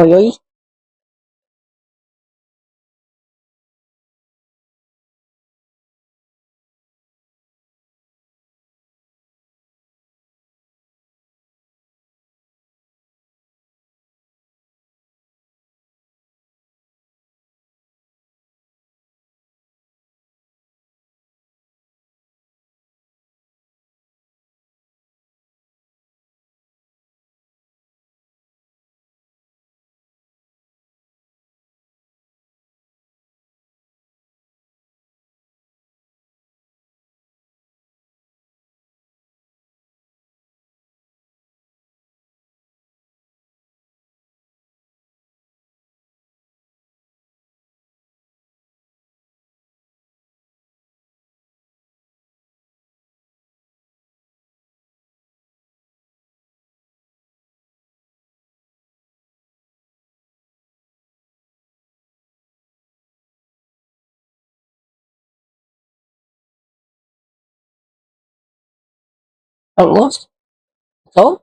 Oi, oi. I'm lost. So,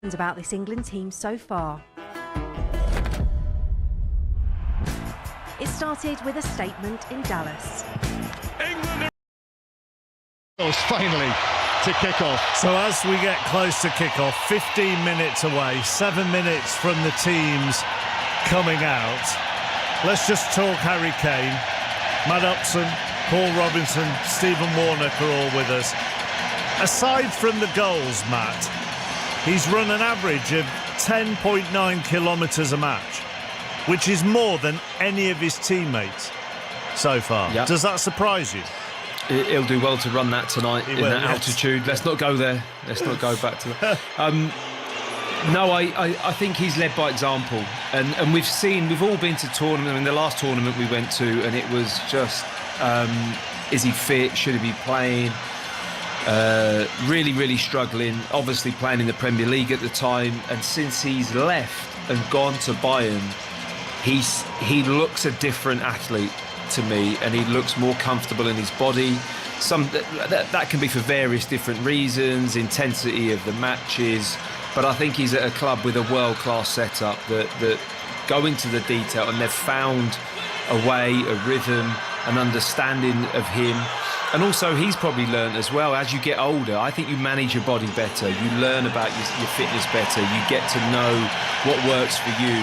About this England team so far. It started with a statement in Dallas. England finally to kick off. So as we get close to kick-off, 15 minutes away, 7 minutes from the teams coming out. Let's just talk Harry Kane. Matt Upson, Paul Robinson, Stephen Warnock are all with us. Aside from the goals, Matt, he's run an average of 10.9 kilometres a match, which is more than any of his teammates so far. Yep. Does that surprise you? He'll do well to run that tonight in that altitude. Let's not go there. Let's not go back to that. No, I think he's led by example. And we've all been to tournament. I mean, the last tournament we went to, and it was just, is he fit? Should he be playing? Really, really struggling. Obviously playing in the Premier League at the time. And since he's left and gone to Bayern, he looks a different athlete to me, and he looks more comfortable in his body. That can be for various different reasons, intensity of the matches, but I think he's at a club with a world-class setup that go into the detail, and they've found a way, a rhythm, an understanding of him. And also he's probably learned as well, as you get older, I think you manage your body better, you learn about your fitness better, you get to know what works for you,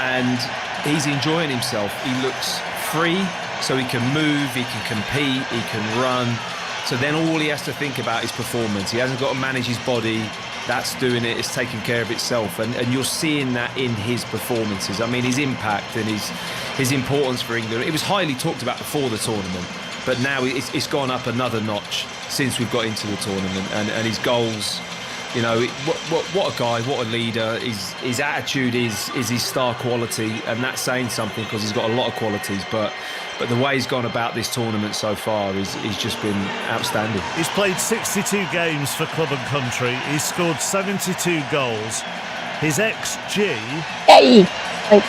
and he's enjoying himself. He looks free, so he can move, he can compete, he can run. So then all he has to think about is performance. He hasn't got to manage his body. That's doing it. It's taking care of itself. And you're seeing that in his performances. I mean, his impact and his importance for England. It was highly talked about before the tournament, but now it's gone up another notch since we've got into the tournament. And his goals, you know, what a guy, what a leader. His attitude is his star quality, and that's saying something because he's got a lot of qualities. But the way he's gone about this tournament so far is just been outstanding. He's played 62 games for club and country. He's scored 72 goals. His XG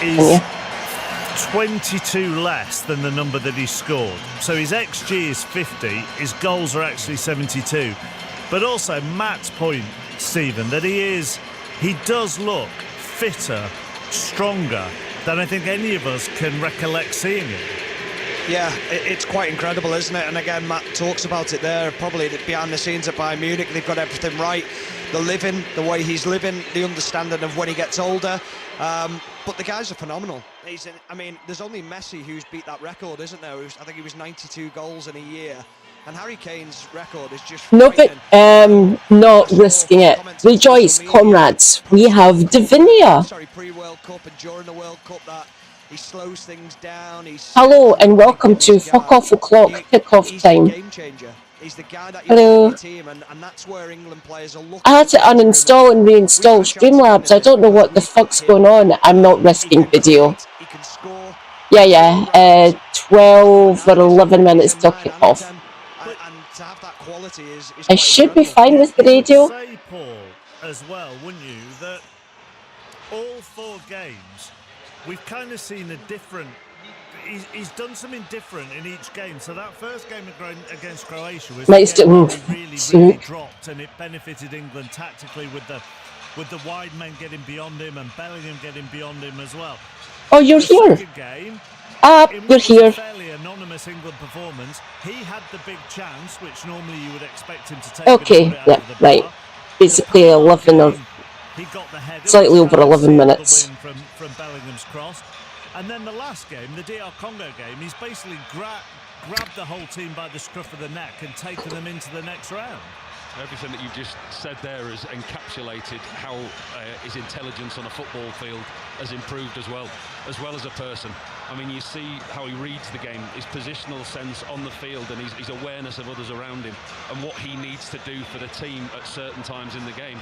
is 22 less than the number that he scored. So his XG is 50. His goals are actually 72. But also Matt's point, Stephen, that he does look fitter, stronger than I think any of us can recollect seeing him. Yeah, it's quite incredible, isn't it? And again, Matt talks about it there, probably behind the scenes at Bayern Munich, they've got everything right. The living, the way he's living, the understanding of when he gets older. But the guys are phenomenal. There's only Messi who's beat that record, isn't there? I think he was 92 goals in a year. And Harry Kane's record is just not risking it. Rejoice, comrades. We have Divinia. Cup and during the World Cup that he slows things down. Hello and welcome to Fuck Off O'Clock Kickoff Time. He's the game changer. He's the guy that you Hello. want in your team, and that's where England players are looking. I had to uninstall and reinstall Streamlabs. I don't know what the fuck's going on. I'm not risking video. He can score. Yeah. 12 or 11 minutes till kick off. And to have that quality is I quite should be incredible. fine with the radio. Say, Paul, as well, wouldn't you, that all 4 games we've kind of seen a different. He's done something different in each game. So that first game against Croatia was really dropped, and it benefited England tactically with the wide men getting beyond him and Bellingham getting beyond him as well. Oh, you're here. Game, You're here. Fairly anonymous England performance. He had the big chance, which normally you would expect him to take. Okay, yeah, right. Basically 11 or he got the header, slightly over 11 minutes. From Bellingham's cross. And then the last game, the DR Congo game, he's basically grabbed the whole team by the scruff of the neck and taken them into the next round. Everything that you've just said there has encapsulated how his intelligence on a football field has improved as well as a person. I mean, you see how he reads the game, his positional sense on the field, and his awareness of others around him, and what he needs to do for the team at certain times in the game.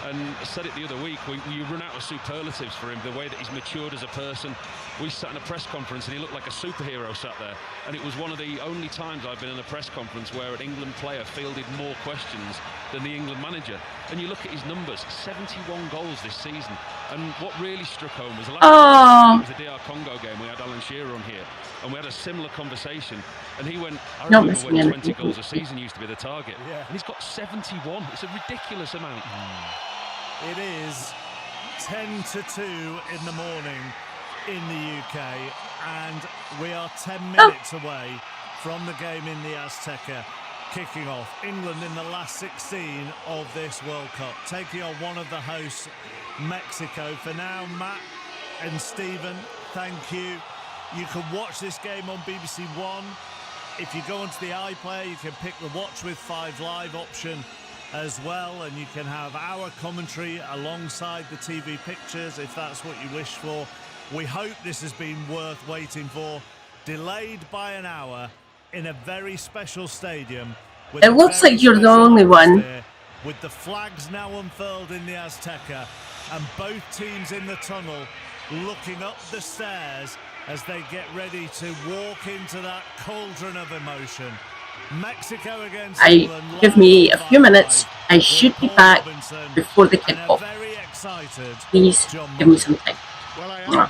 And I said it the other week, we run out of superlatives for him, the way that he's matured as a person. We sat in a press conference and he looked like a superhero sat there. And it was one of the only times I've been in a press conference where an England player fielded more questions than the England manager. And you look at his numbers, 71 goals this season. And what really struck home was the last time it was the DR Congo game. We had Alan Shearer on here and we had a similar conversation. And he went, I remember when 20 goals a season used to be the target. Yeah. And he's got 71. It's a ridiculous amount. It is 10-2 in the morning in the UK, and we are 10 minutes away from the game in the Azteca kicking off. England in the last 16 of this World Cup, taking on one of the hosts, Mexico. For now, Matt and Stephen, thank you. You can watch this game on BBC One. If you go onto the iPlayer, you can pick the Watch with 5 Live option as well, and you can have our commentary alongside the TV pictures if that's what you wish for. We hope this has been worth waiting for. Delayed by an hour in a very special stadium. It looks like you're the only one. With the flags now unfurled in the Azteca and both teams in the tunnel looking up the stairs as they get ready to walk into that cauldron of emotion. Mexico against England. Give me a few minutes. I should be back before the kickoff. Please give me some time. Well, I am.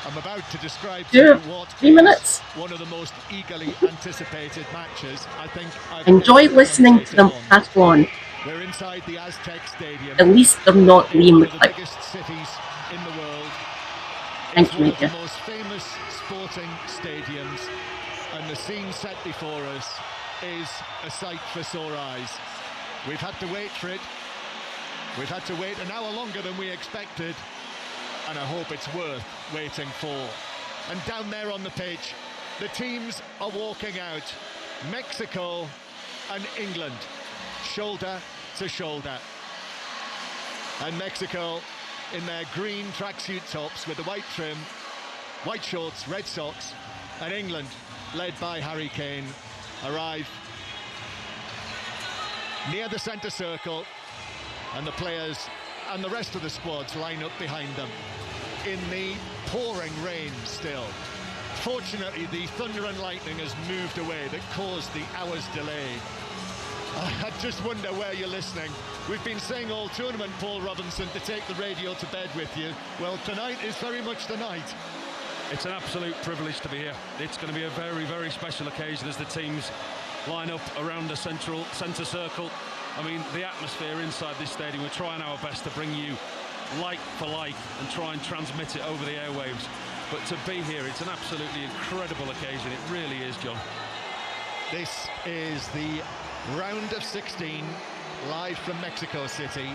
I'm about to describe 3 minutes. One of the most eagerly anticipated matches. I think enjoy listening to them pass on. We're inside the Aztec Stadium. At least they're not Liam One of the biggest cities in the world. Thank it's you, one Mika. of the most famous sporting stadiums, and the scene set before us is a sight for sore eyes. We've had to wait for it. We've had to wait an hour longer than we expected, and I hope it's worth waiting for. And down there on the pitch, the teams are walking out. Mexico and England, shoulder to shoulder. And Mexico in their green tracksuit tops with the white trim, white shorts, red socks, and England, led by Harry Kane, arrive near the centre circle, and the players and the rest of the squads line up behind them in the pouring rain still. Fortunately, the thunder and lightning has moved away that caused the hour's delay. I just wonder where you're listening. We've been saying all tournament, Paul Robinson, to take the radio to bed with you. Well, tonight is very much the night. It's an absolute privilege to be here. It's going to be a very, very special occasion as the teams line up around the centre circle. I mean, the atmosphere inside this stadium, we're trying our best to bring you like for like and try and transmit it over the airwaves. But to be here, it's an absolutely incredible occasion. It really is, John. This is the round of 16, live from Mexico City.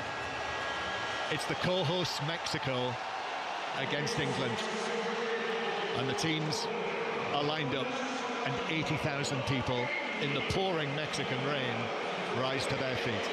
It's the co-hosts Mexico against England. And the teams are lined up, and 80,000 people in the pouring Mexican rain rise to their feet.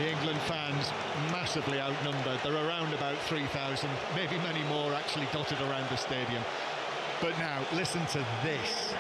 The England fans massively outnumbered. They're around about 3,000, maybe many more actually dotted around the stadium. But now, listen to this.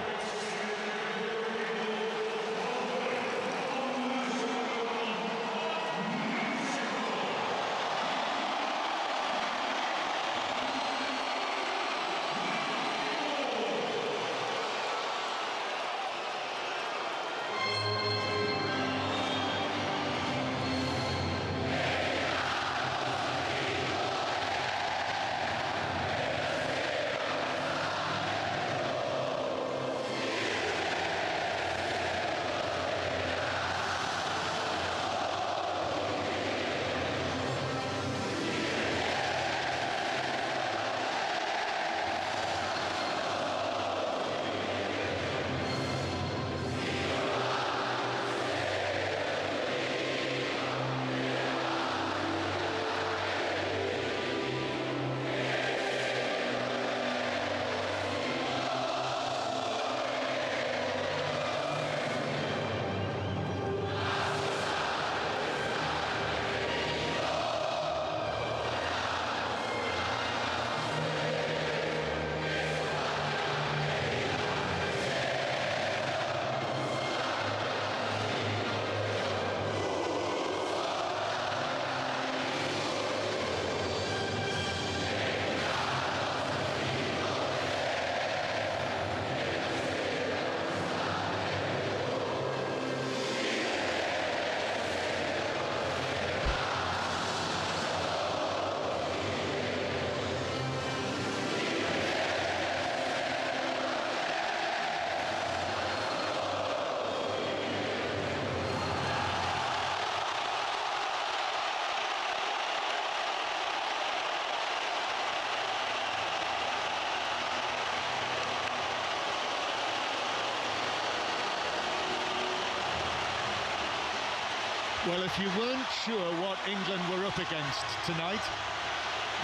Well, if you weren't sure what England were up against tonight,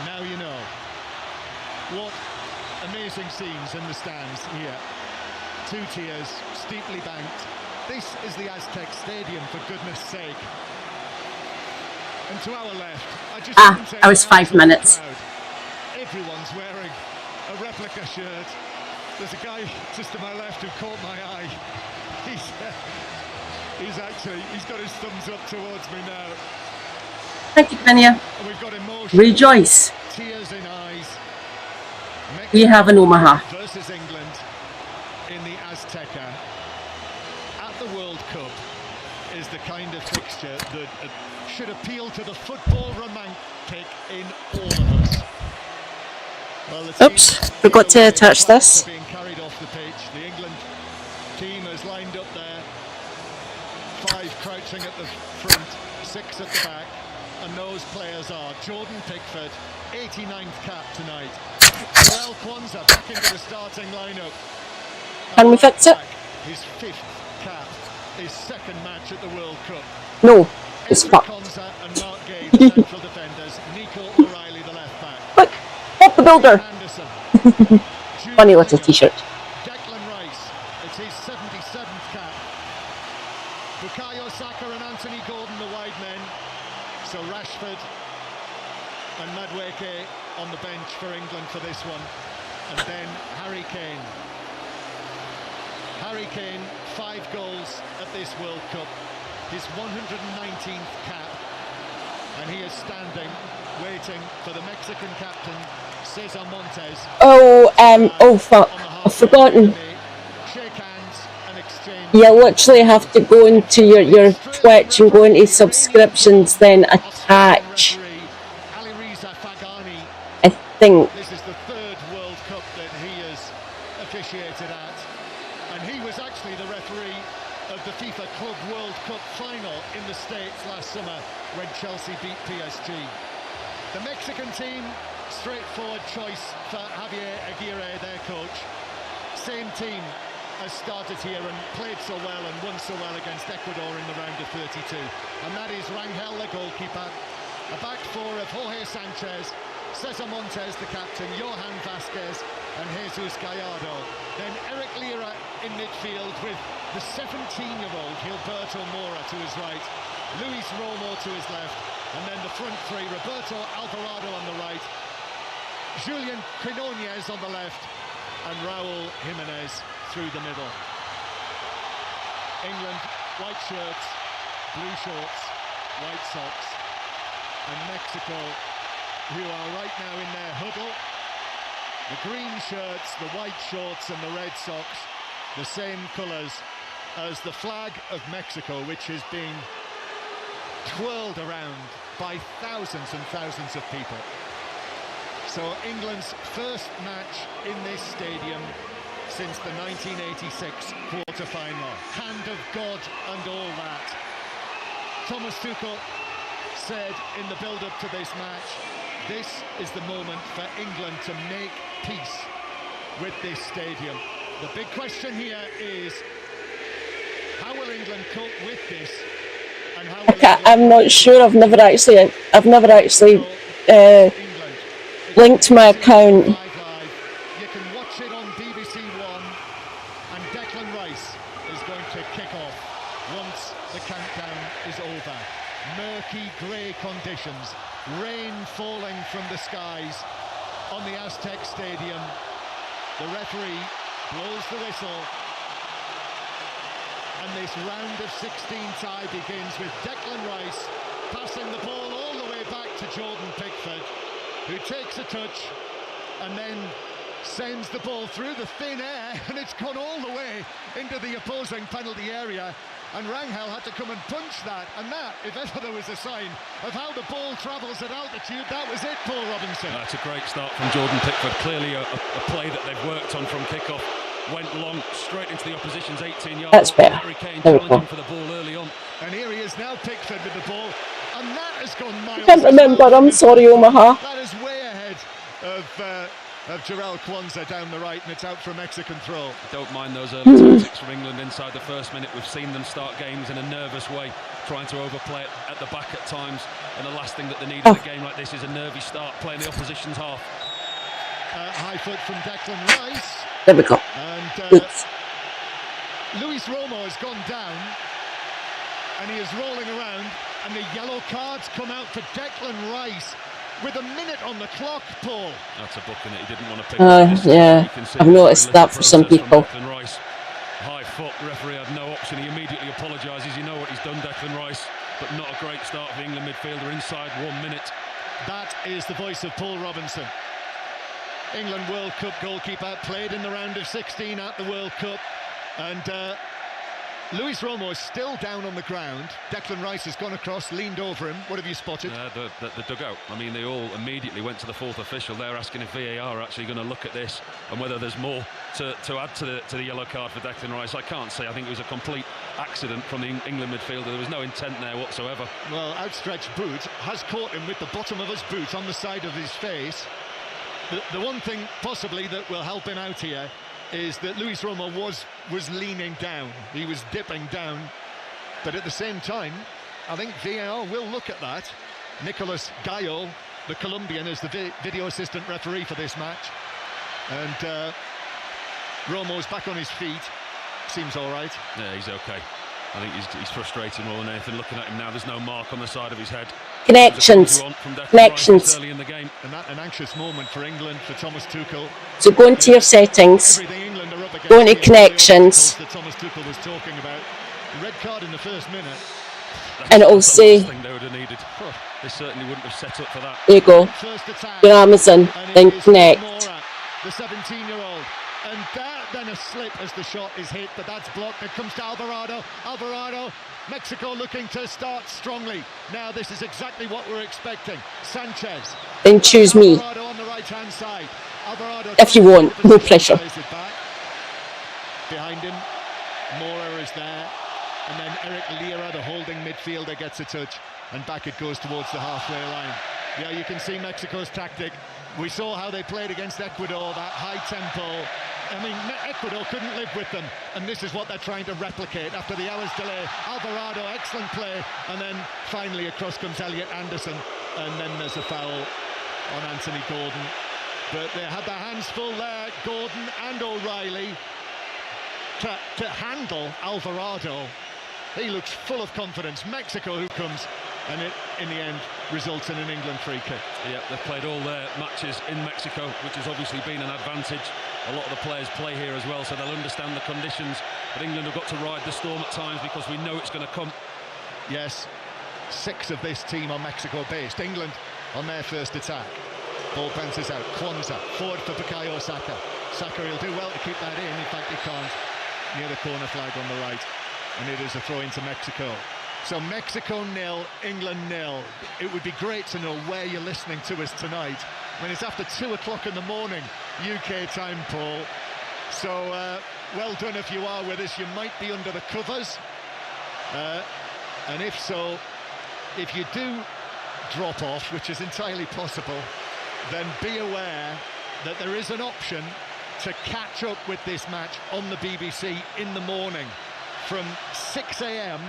now you know. What amazing scenes in the stands here. 2 tiers, steeply banked. This is the Aztec Stadium, for goodness sake. And to our left, I was 5 minutes. Everyone's wearing a replica shirt. There's a guy just to my left who caught my eye. He's got his thumbs up towards me now. Thank you, Kenya. We've got emotion, Rejoice. tears in eyes. We have an Omaha. Versus England in the Azteca at the World Cup is the kind of fixture that should appeal to the football romantic in all of us. Well, oops, forgot to touch this. Being carried off the pitch. The England team is lined up there. 5 crouching at the front, 6 at the back, and those players are Jordan Pickford, 89th cap tonight. Joel Kwanzaa back into the starting lineup. Can we fix it? His 5th cap, his 2nd match at the World Cup. No, it's fucked. Kwanzaa and Mark Gay, the central defenders. Nico O'Reilly, the left back. Look, Bob the Builder. Anderson. Funny little t-shirt. Declan Rice, it's his 77th cap. Bukayo Saka and Anthony Gordon, the wide men. So Rashford and Madueke on the bench for England for this one. And then Harry Kane. Harry Kane, 5 goals at this World Cup. His 119th cap. And he is standing, waiting for the Mexican captain, Cesar Montes. Oh fuck, I've forgotten. Shake hands and exchange. You literally have to go into your Twitch and go into subscriptions, then attach. Ali Reza Fagani. I think. This is the 3rd World Cup that he has officiated at. And he was actually the referee of the FIFA Club World Cup final in the States last summer when Chelsea beat PSG. The Mexican team, straightforward choice for Javier Aguirre, their coach. Same team has started here and played so well and won so well against Ecuador in the round of 32. And that is Rangel, the goalkeeper. A back 4 of Jorge Sanchez, Cesar Montes, the captain, Johan Vasquez and Jesus Gallardo. Then Eric Lira in midfield with the 17-year-old Gilberto Mora to his right. Luis Romo to his left, and then the front three, Roberto Alvarado on the right, Julian Quinones on the left, and Raul Jimenez through the middle. England, white shirts, blue shorts, white socks, and Mexico, who are right now in their huddle. The green shirts, the white shorts, and the red socks, the same colours as the flag of Mexico, which has been twirled around by thousands and thousands of people. So England's first match in this stadium since the 1986 quarter-final. Hand of God and all that. Thomas Tuchel said in the build-up to this match, this is the moment for England to make peace with this stadium. The big question here is, how will England cope with this? And how will I'm not sure. I've never actually linked my account. You can watch it on BBC One, and Declan Rice is going to kick off once the countdown is over. Murky grey conditions, rain falling from the skies on the Aztec Stadium. The referee blows the whistle, and this round of 16 tie begins with Declan Rice passing the ball all the way back to Jordan Pickford, who takes a touch and then sends the ball through the thin air, and it's gone all the way into the opposing penalty area, and Rangel had to come and punch that, and that, if ever there was a sign of how the ball travels at altitude, that was it, Paul Robinson. That's a great start from Jordan Pickford. Clearly a play that they've worked on from kick-off. Went long, straight into the opposition's 18-yard. That's better. Harry Kane There we go. challenging for the ball early on. And here he is now, Pickford with the ball, and that has gone miles. I can't remember. I'm sorry, Omaha. That is way ahead of Jarrell Kwanzaa down the right, and it's out for a Mexican throw. Don't mind those early tactics from England inside the first minute. We've seen them start games in a nervous way, trying to overplay it at the back at times, and the last thing that they need in a game like this is a nervy start, playing the opposition's half. High foot from Declan Rice. There we go. And Luis Romo has gone down, and he is rolling around, and the yellow cards come out for Declan Rice with a minute on the clock, Paul. That's a booking that he didn't want to pick. Yeah, I've noticed that for some people. Declan Rice, high foot, the referee had no option. He immediately apologises. You know what he's done, Declan Rice, but not a great start for the England midfielder inside 1 minute. That is the voice of Paul Robinson. England World Cup goalkeeper, played in the round of 16 at the World Cup, and Luis Romo is still down on the ground. Declan Rice has gone across, leaned over him. What have you spotted? The dugout. I mean, they all immediately went to the fourth official. They're asking if VAR are actually going to look at this and whether there's more to add to the yellow card for Declan Rice. I can't say. I think it was a complete accident from the England midfielder. There was no intent there whatsoever. Well, outstretched boot has caught him with the bottom of his boot on the side of his face. The one thing possibly that will help him out here is that Luis Romo was leaning down. He was dipping down, but at the same time, I think VAR will look at that. Nicolas Gallo, the Colombian, is the video assistant referee for this match, and Romo's back on his feet. Seems all right. Yeah, he's okay. I think he's frustrated more than anything. Looking at him now, there's no mark on the side of his head. Connections. Early in the game. And that an anxious moment for England, for Thomas Tuchel. So go into your settings, go into connections, that Thomas Tuchel was talking about. The red card in the first minute. and it'll say, Thing they would have needed. They certainly wouldn't have set up for that. there you go, go on Amazon, then connect. The 17-year-old. And then a slip as the shot is hit, but that's blocked. It comes to Alvarado. Alvarado, Mexico looking to start strongly. Now this is exactly what we're expecting. Sanchez. Then choose me. Alvarado on the right-hand side. Alvarado If you want, no pressure. Behind him, Mora is there. And then Eric Lira, the holding midfielder, gets a touch. And back it goes towards the halfway line. Yeah, you can see Mexico's tactic. We saw how they played against Ecuador, that high tempo. I mean, Ecuador couldn't live with them, and this is what they're trying to replicate after the hour's delay. Alvarado, excellent play, and then finally across comes Elliot Anderson, and then there's a foul on Anthony Gordon. But they had their hands full there, Gordon and O'Reilly, to handle Alvarado. He looks full of confidence. Mexico who comes, and it, in the end, results in an England free kick. Yeah, they've played all their matches in Mexico, which has obviously been an advantage. A lot of the players play here as well, so they'll understand the conditions. But England have got to ride the storm at times because we know it's going to come. Yes, 6 of this team are Mexico-based. England on their first attack. Ball bounces out. Kwanzaa forward for Bukayo Saka. Saka will do well to keep that in. In fact, he can't. Near the corner flag on the right, and it is a throw into Mexico. So Mexico 0, England 0. It would be great to know where you're listening to us tonight. I mean, it's after 2 o'clock in the morning, UK time, Paul. So well done if you are with us. You might be under the covers, and if so, if you do drop off, which is entirely possible, then be aware that there is an option to catch up with this match on the BBC in the morning from 6 a.m.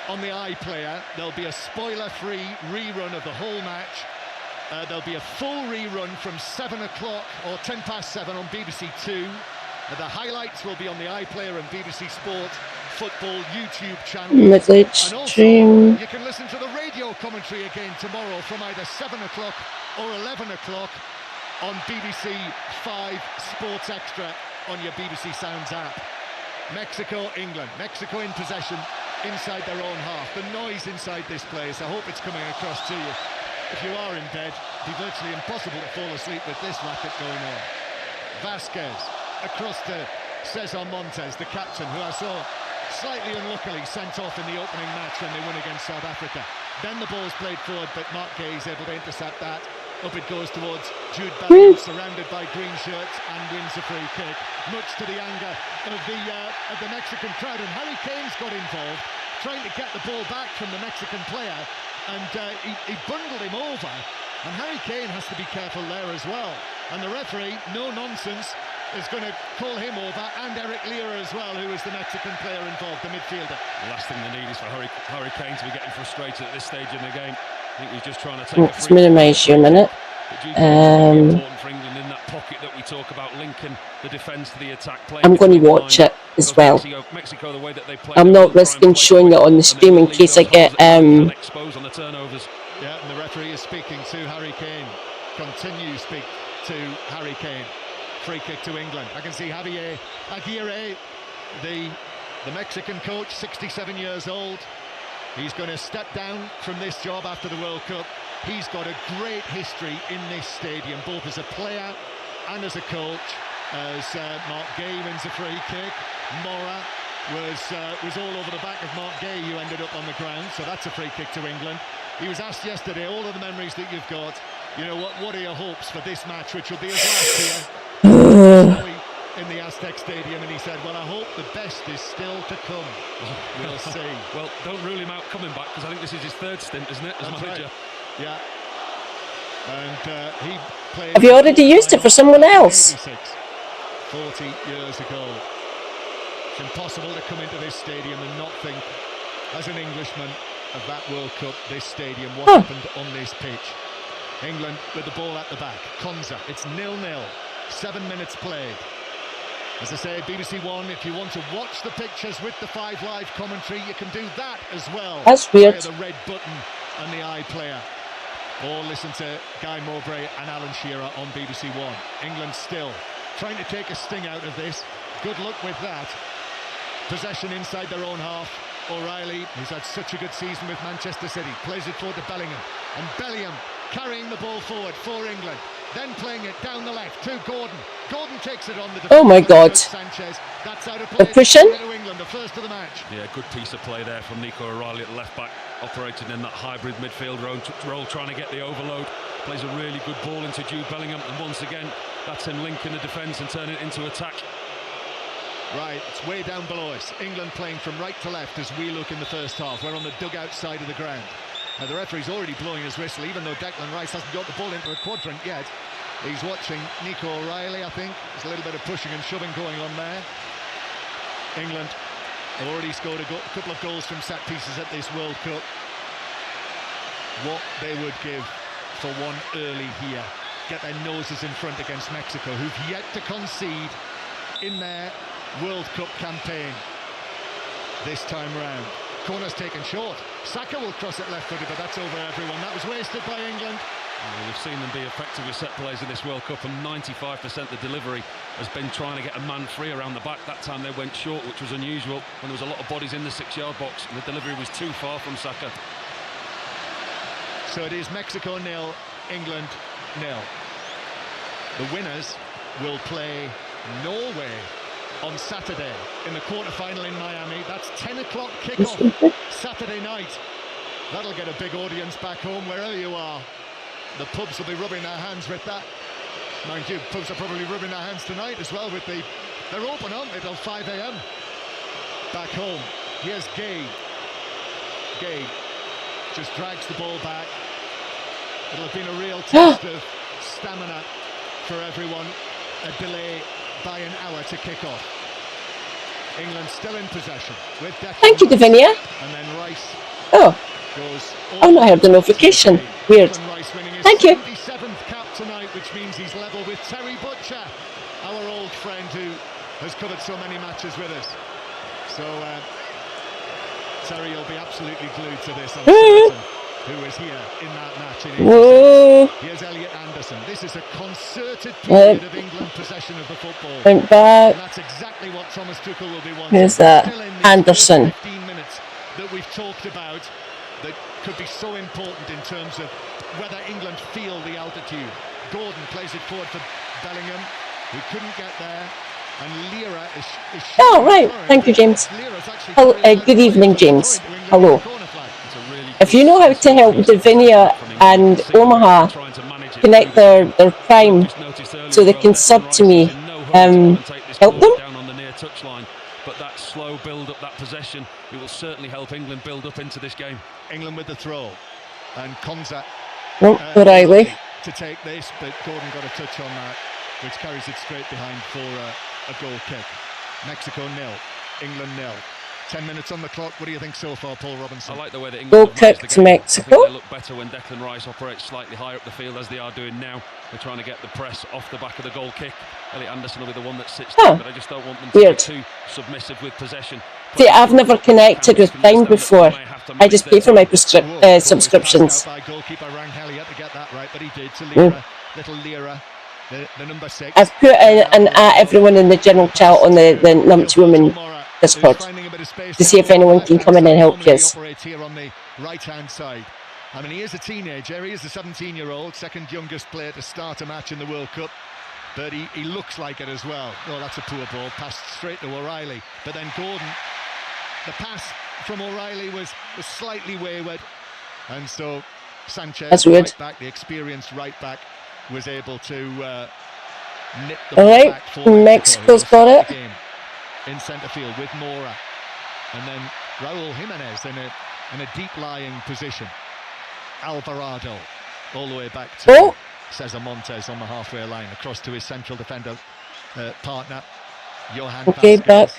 on the iPlayer. There'll be a spoiler-free rerun of the whole match. There'll be a full rerun from 7 o'clock or 7 on BBC Two. The highlights will be on the iPlayer and BBC Sport Football YouTube channel. Midnight stream. You can listen to the radio commentary again tomorrow from either 7 o'clock or 11 o'clock on BBC 5 Sports Extra on your BBC Sounds app. Mexico, England. Mexico in possession inside their own half. The noise inside this place, I hope it's coming across to you. If you are in bed, it'd be virtually impossible to fall asleep with this racket going on. Vasquez across to Cesar Montes, the captain, who I saw slightly unluckily sent off in the opening match when they won against South Africa. Then the ball's played forward, but Mark Gay is able to intercept that. Up it goes towards Jude Bellingham, surrounded by green shirts, and wins a free kick, much to the anger of the Mexican crowd. And Harry Kane's got involved, trying to get the ball back from the Mexican player, and he bundled him over. And Harry Kane has to be careful there as well. And the referee, no nonsense, is going to call him over, and Eric Lira as well, who is the Mexican player involved, the midfielder. The last thing they need is for Harry Kane to be getting frustrated at this stage in the game. I think he's just trying to take Let's minimise you a minute. Important for England in that pocket that we talk about, linking the defence to the attack. I'm going to watch it as well. Mexico, the way that they play, I'm not risking showing it on the stream in case I get exposed on the turnovers. Yeah, and the referee is speaking to Harry Kane. Continue to speak to Harry Kane. Free kick to England. I can see Javier Aguirre, the Mexican coach, 67 years old. He's going to step down from this job after the World Cup. He's got a great history in this stadium, both as a player and as a coach. As Mark Gay wins a free kick, Mora was all over the back of Mark Gay, who ended up on the ground. So that's a free kick to England. He was asked yesterday, all of the memories that you've got, you know, what are your hopes for this match, which will be his last here in the Aztec Stadium, and he said, well, I hope the best is still to come. We'll see. Well, don't rule him out coming back, because I think this is his 3rd stint, isn't it, as manager? Right. Yeah. And he played... Have you already used it for someone else? 40 years ago. It's impossible to come into this stadium and not think, as an Englishman, of that World Cup, this stadium, what happened on this pitch. England with the ball at the back. Kwanzaa, it's 0-0. 7 minutes played. As I say, BBC One, if you want to watch the pictures with the 5 Live commentary, you can do that as well. That's weird. Via the red button and the iPlayer. Or listen to Guy Mowbray and Alan Shearer on BBC One. England still trying to take a sting out of this. Good luck with that. Possession inside their own half. O'Reilly, who's had such a good season with Manchester City, plays it forward to Bellingham. And Bellingham carrying the ball forward for England. Then playing it down the left to Gordon. Gordon takes it on the... Oh my God. Sanchez. That's out of play. They're pushing. To England, the first of the match. Yeah, good piece of play there from Nico O'Reilly at the left back, operating in that hybrid midfield role, trying to get the overload. Plays a really good ball into Jude Bellingham, and once again, that's him linking the defence and turning it into attack. Right, it's way down below us. England playing from right to left as we look in the first half. We're on the dugout side of the ground. Now the referee's already blowing his whistle, even though Declan Rice hasn't got the ball into a quadrant yet. He's watching Nico O'Reilly, I think. There's a little bit of pushing and shoving going on there. England have already scored a couple of goals from set pieces at this World Cup. What they would give for one early here. Get their noses in front against Mexico, who've yet to concede in their World Cup campaign this time round. Corner's taken short. Saka will cross it left-footed, but that's over everyone. That was wasted by England. We've seen them be effective with set plays in this World Cup, and 95% the delivery has been trying to get a man free around the back. That time they went short, which was unusual when there was a lot of bodies in the 6-yard box, and the delivery was too far from Saka. So it is Mexico 0, England 0. The winners will play Norway on Saturday in the quarter-final in Miami. That's 10 o'clock kickoff Saturday night. That'll get a big audience back home wherever you are. The pubs will be rubbing their hands with that. Mind you, pubs are probably rubbing their hands tonight as well with they're open, aren't they, till 5 a.m. Back home. Here's Gay. Gay just drags the ball back. It'll have been a real test of stamina for everyone. A delay by an hour to kick off. England still in possession with Declan. Thank you, Davinia. And then Rice goes. Oh, no, I heard the notification. Weird. Thank you. 77th cap tonight, which means he's level with Terry Butcher, our old friend who has covered so many matches with us. So Terry will be absolutely glued to this. I'm certain, who was here in that match. Here's Elliot Anderson. This is a concerted period of England possession of the football. Went back. And that's exactly what Thomas Tuchel will be wanting. Who's that? Anderson. 15 minutes that we've talked about that could be so important in terms of whether England feel the altitude. Gordon plays it forward for Bellingham, who couldn't get there. And Lira is oh, right. Thank you, James. Hello, good evening, James. Hello. If you know how to help Davinia and Omaha connect their Prime so they can sub to me, help them. But that slow build up, that possession, it will certainly help England build up into this game. England with the throw, and Konza O'Reilly to take this, but Gordon got a touch on that, which carries it straight behind for a goal kick. Mexico 0, England 0. 10 minutes on the clock. What do you think so far, Paul Robinson? I like the way that England goal kick to Mexico. I think they look better when Declan Rice operates slightly higher up the field, as they are doing now. They're trying to get the press off the back of the goal kick. Elliot Anderson will be the one that sits down, but I just don't want them to be too submissive with possession. See, I've never connected with Prime before. I just pay for my subscriptions. By goalkeeper Rangel, he had to get that right, but he did. To Lira, little Lira, the number 6. I've put an at everyone in the general chat on the Numpty Women Discord to see if anyone can come in and help us. Here on the right-hand side. I mean, he is a teenager. He is a 17-year-old, second youngest player to start a match in the World Cup. But he looks like it as well. Oh, that's a poor ball, passed straight to O'Reilly. But then Gordon, the pass from O'Reilly was slightly wayward. And so Sanchez, right back, the experienced right back, was able to nip the ball back for Mexico's got it. In centre field with Mora. And then Raul Jimenez in a deep lying position. Alvarado all the way back to Cesar Montes on the halfway line, across to his central defender partner Johan Vazquez. Back.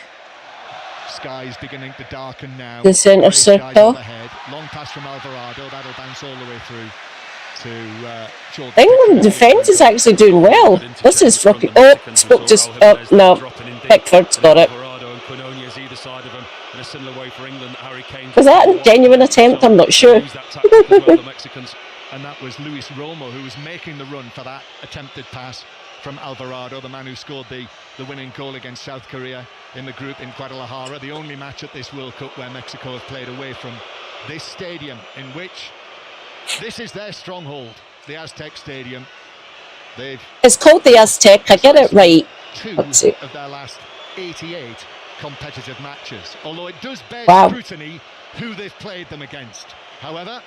Sky's beginning to darken now. The centre circle. Long pass from Alvarado, that'll bounce all the way through to Jordan. England defence is actually doing well. This is fucking. Spoke to. No, Pickford's got it. Was that a genuine attempt? I'm not sure. And that was Luis Romo who was making the run for that attempted pass from Alvarado, the man who scored the winning goal against South Korea in the group in Guadalajara, the only match at this World Cup where Mexico have played away from this stadium, in which this is their stronghold, the Aztec Stadium. It's called the Aztec, I get it right. 2 of their last 88 competitive matches, although it does bear scrutiny who they've played them against. However,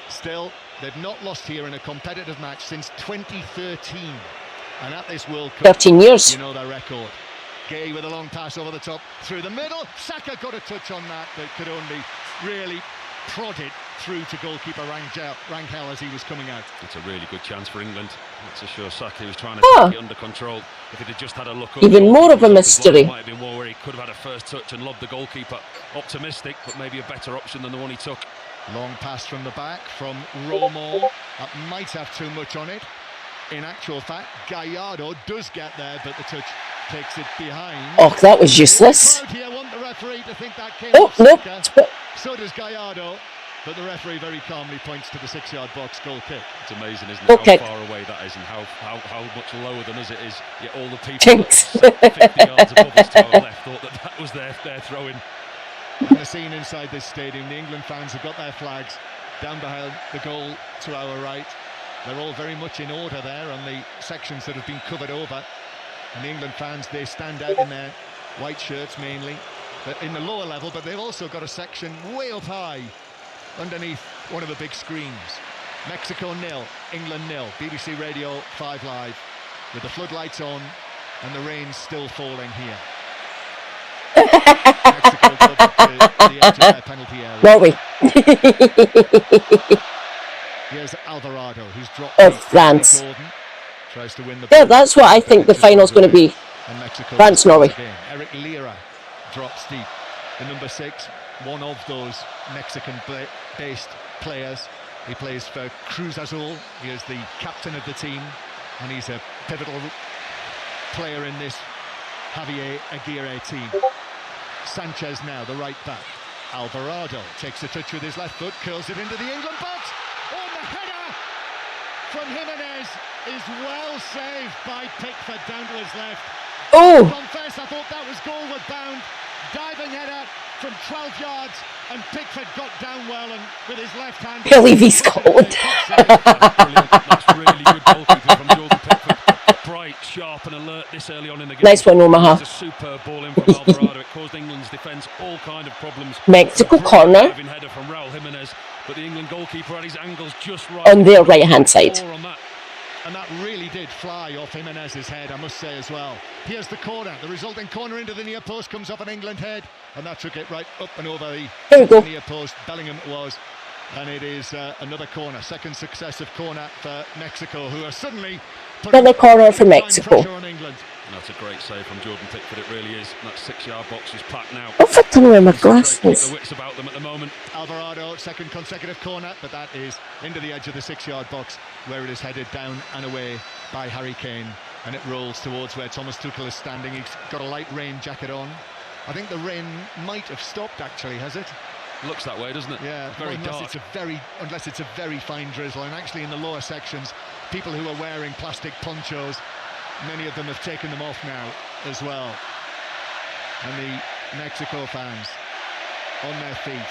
still, they've not lost here in a competitive match since 2013. And at this World Cup, 13 years. You know their record. Gay with a long pass over the top, through the middle. Saka got a touch on that, but could only really prod it through to goalkeeper Rangel as he was coming out. It's a really good chance for England. It's a sure Saka was trying to take it under control. If he'd just had a look up, even more of a mystery. Might have been more where he could have had a first touch and lobbed the goalkeeper. Optimistic, but maybe a better option than the one he took. Long pass from the back from Romo. That might have too much on it. In actual fact, Gallardo does get there, but the touch takes it behind. Oh, that was useless. Want the referee to think that came nope. so does Gallardo, but the referee very calmly points to the 6-yard box goal kick. It's amazing, isn't it? Okay. How far away that is and how much lower than us it is. Yet all the people Jinx. 50 yards above us to our left thought that was their throw-in. And the scene inside this stadium, the England fans have got their flags down behind the goal to our right. They're all very much in order there on the sections that have been covered over. And the England fans, they stand out in their white shirts mainly, but in the lower level, but they've also got a section way up high underneath one of the big screens. Mexico 0, England 0, BBC Radio 5 Live, with the floodlights on and the rain still falling here. Mexico go up to the edge of their penalty area. Won't we? Here's Alvarado, who's dropped Of France. Gordon, tries to win the Yeah, ball. that's what I think the final's going to be. And Mexico France, Norway. again. Eric Lira drops deep. The number 6, one of those Mexican-based players. He plays for Cruz Azul. He is the captain of the team, and he's a pivotal player in this Javier Aguirre team. Sanchez now, the right back. Alvarado takes a touch with his left foot, curls it into the England box. Oh, the header from Jimenez is well saved by Pickford down to his left. Oh! Confess, I thought that was goalward bound. Diving header from 12 yards, and Pickford got down well and with his left hand. Billy v Scotland. That's really good goalkeeping from Jordan Pickford. Bright, sharp and alert this early on in the game. Nice one, Omaha. It's a superb ball in from Alvarado. It caused England's defence all kind of problems. Mexico corner. Diving header from Raul Jimenez, but the England goalkeeper had his angles just right. On their right-hand side. And that really did fly off Jimenez's head, I must say as well. Here's the corner. The resulting corner into the near post comes off an England head, and that took it right up and over the near post. Bellingham it was, and it is another corner, second successive corner for Mexico, who are suddenly Another corner for Mexico. on England. And that's a great save from Jordan Pickford. It really is. That 6-yard box is packed now. Oh, for turning around my glasses. The wits about them at the moment. Alvarado, second consecutive corner, but that is into the edge of the 6-yard box, where it is headed down and away by Harry Kane, and it rolls towards where Thomas Tuchel is standing. He's got a light rain jacket on. I think the rain might have stopped, actually, has it? Looks that way, doesn't it? Yeah, very unless dark. Unless it's a very fine drizzle, and actually in the lower sections, people who are wearing plastic ponchos, many of them have taken them off now as well. And the Mexico fans on their feet.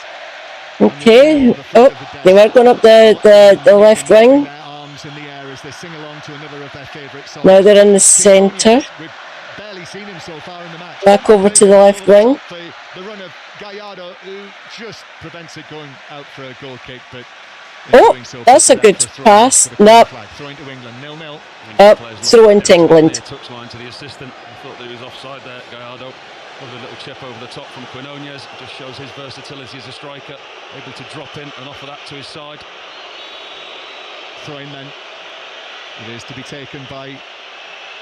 Okay. Oh, they were going up the left wing. Their arms in the air as they sing along to another of their favourite songs. Now they're in the centre. We've barely seen him so far in the match. Back over to the left wing. The run of Gallardo, who just prevents it going out for a goal kick, but oh, that's a good pass. Nope. Throwing to England, 0-0. Up, throw into England. Touchline to the assistant. I thought that he was offside there, Gallardo. Lovely little chip over the top from Quinones. Just shows his versatility as a striker, able to drop in and offer that to his side. Throwing then. It is to be taken by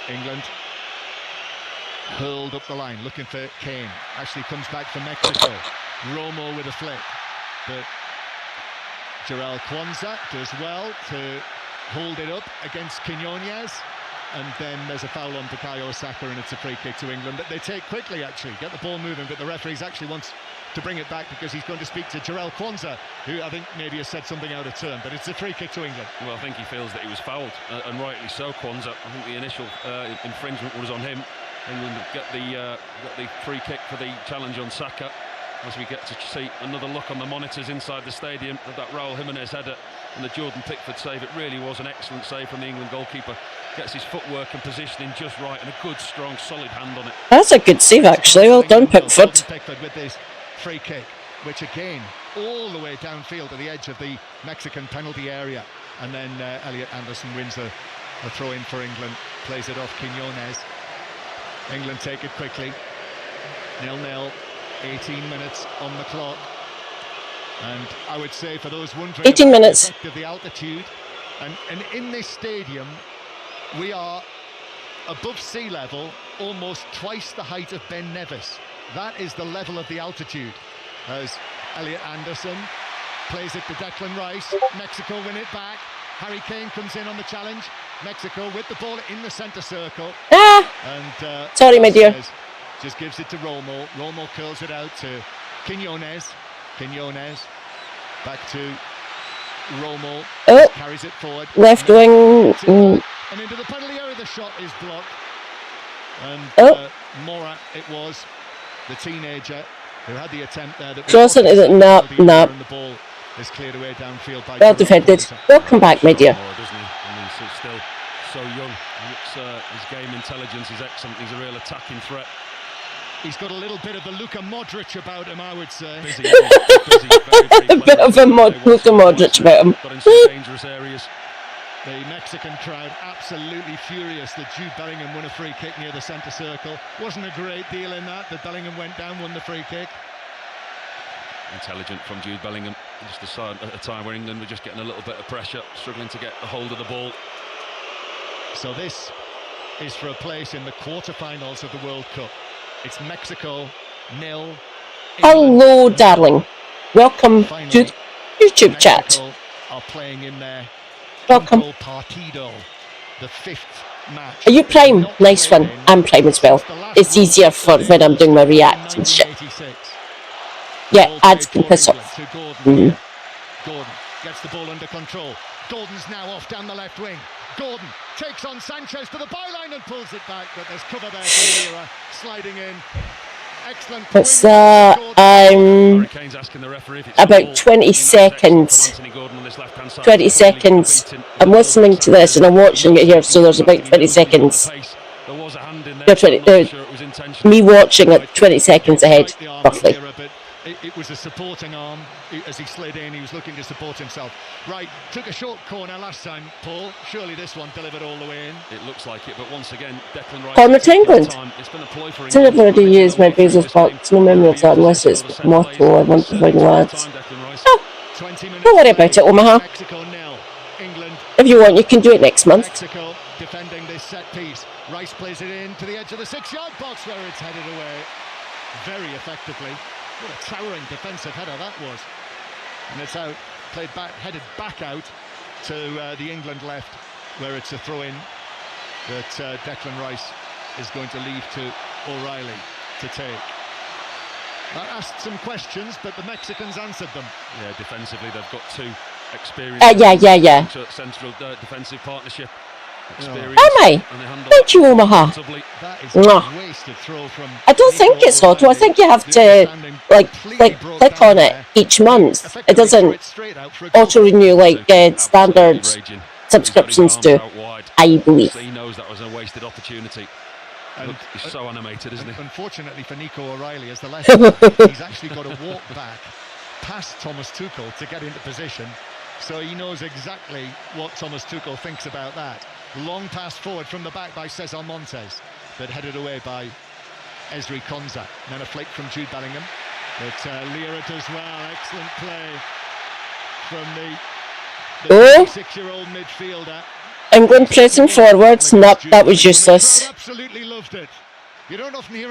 England. Hurled up the line, looking for Kane. Actually comes back for Mexico. Romo with a flick. But Jarell Kwanzaa does well to hold it up against Quinones. And then there's a foul on Bukayo Saka, and it's a free kick to England. They take quickly, actually, get the ball moving, but the referee actually wants to bring it back because he's going to speak to Jarell Kwanzaa, who I think maybe has said something out of turn, but it's a free kick to England. Well, I think he feels that he was fouled, and rightly so, Kwanzaa. I think the initial infringement was on him. England get the free kick for the challenge on Saka. As we get to see another look on the monitors inside the stadium of that Raul Jimenez header and the Jordan Pickford save. It really was an excellent save from the England goalkeeper. Gets his footwork and positioning just right, and a good, strong, solid hand on it. That's a good save, actually. Well done, Pickford. Pickford with this free kick, which again, all the way downfield to the edge of the Mexican penalty area. And then Elliot Anderson wins a throw-in for England, plays it off Quinones. England take it quickly. 0-0. 18 minutes on the clock, and I would say for those wondering 18 minutes. the effect of the altitude, and in this stadium we are above sea level, almost twice the height of Ben Nevis. That is the level of the altitude. As Elliot Anderson plays it to Declan Rice, Mexico win it back. Harry Kane comes in on the challenge. Mexico with the ball in the centre circle. And sorry, my dear. Just gives it to Romo. Romo curls it out to Quinones. Quinones back to Romo. Oh, Carries it forward. left wing. And into the penalty area, the shot is blocked. And Morat, it was the teenager who had the attempt there. cross into the nap. And the ball is cleared away downfield by Well defended. Welcome back, my dear. Doesn't he? I mean, he's still so young. His game intelligence is excellent. He's a real attacking threat. He's got a little bit of the Luka Modric about him, I would say. Busy, very A bit of a Luka Modric about him. Got in some dangerous areas. The Mexican crowd absolutely furious that Jude Bellingham won a free kick near the centre circle. Wasn't a great deal in that Bellingham went down, won the free kick. Intelligent from Jude Bellingham. Just at a time where England were just getting a little bit of pressure, struggling to get a hold of the ball. So this is for a place in the quarter-finals of the World Cup. It's Mexico 0. Hello, darling. Welcome to YouTube chat. Mexico are playing in their Welcome. Partido, the 5th match. Are you Prime? Nice one. I'm Prime as well. It's easier for when I'm doing my react and shit. Yeah, ads can piss off. Gordon gets the ball under control. Gordon's now off down the left wing. Gordon takes on Sanchez to the byline and pulls it back, but there's cover there for Lira, sliding in. Excellent. What's that? About 20 seconds. 20 seconds. I'm listening to this and I'm watching it here, so there's about 20 seconds. Me watching it 20 seconds ahead, roughly. It was a supporting arm as he slid in. He was looking to support himself. Right, took a short corner last time, Paul. Surely this one delivered all the way in. It looks like it, but once again, Declan Rice. Corner to England. It's an ability to use my Bezos box. No memory of that unless it's motto I want to find lads. Oh, don't worry about it, Omaha. If you want, you can do it next month. Mexico defending this set piece. Rice plays it in to the edge of the 6-yard box where it's headed away very effectively. What a towering defensive header that was. And it's out, played back, headed back out to the England left, where it's a throw-in that Declan Rice is going to leave to O'Reilly to take. That asked some questions, but the Mexicans answered them. Yeah, defensively they've got two experienced yeah. Central defensive partnership. Am I? Thank you, Omaha. I don't think it's auto. I think you have to click on it each month. It doesn't auto renew like standard subscriptions do, I believe. He knows that was a wasted opportunity. Look, he's so animated, isn't he? Unfortunately for Nico O'Reilly, as the left back, he's actually got to walk back past Thomas Tuchel to get into position. So he knows exactly what Thomas Tuchel thinks about that. Long pass forward from the back by Cesar Montes, but headed away by Ezri Konsa. And then a flake from Jude Bellingham. But Lira does well. Excellent play from the 26-year-old midfielder. England pressing forwards. Nope, that was useless. Absolutely loved it. You don't often hear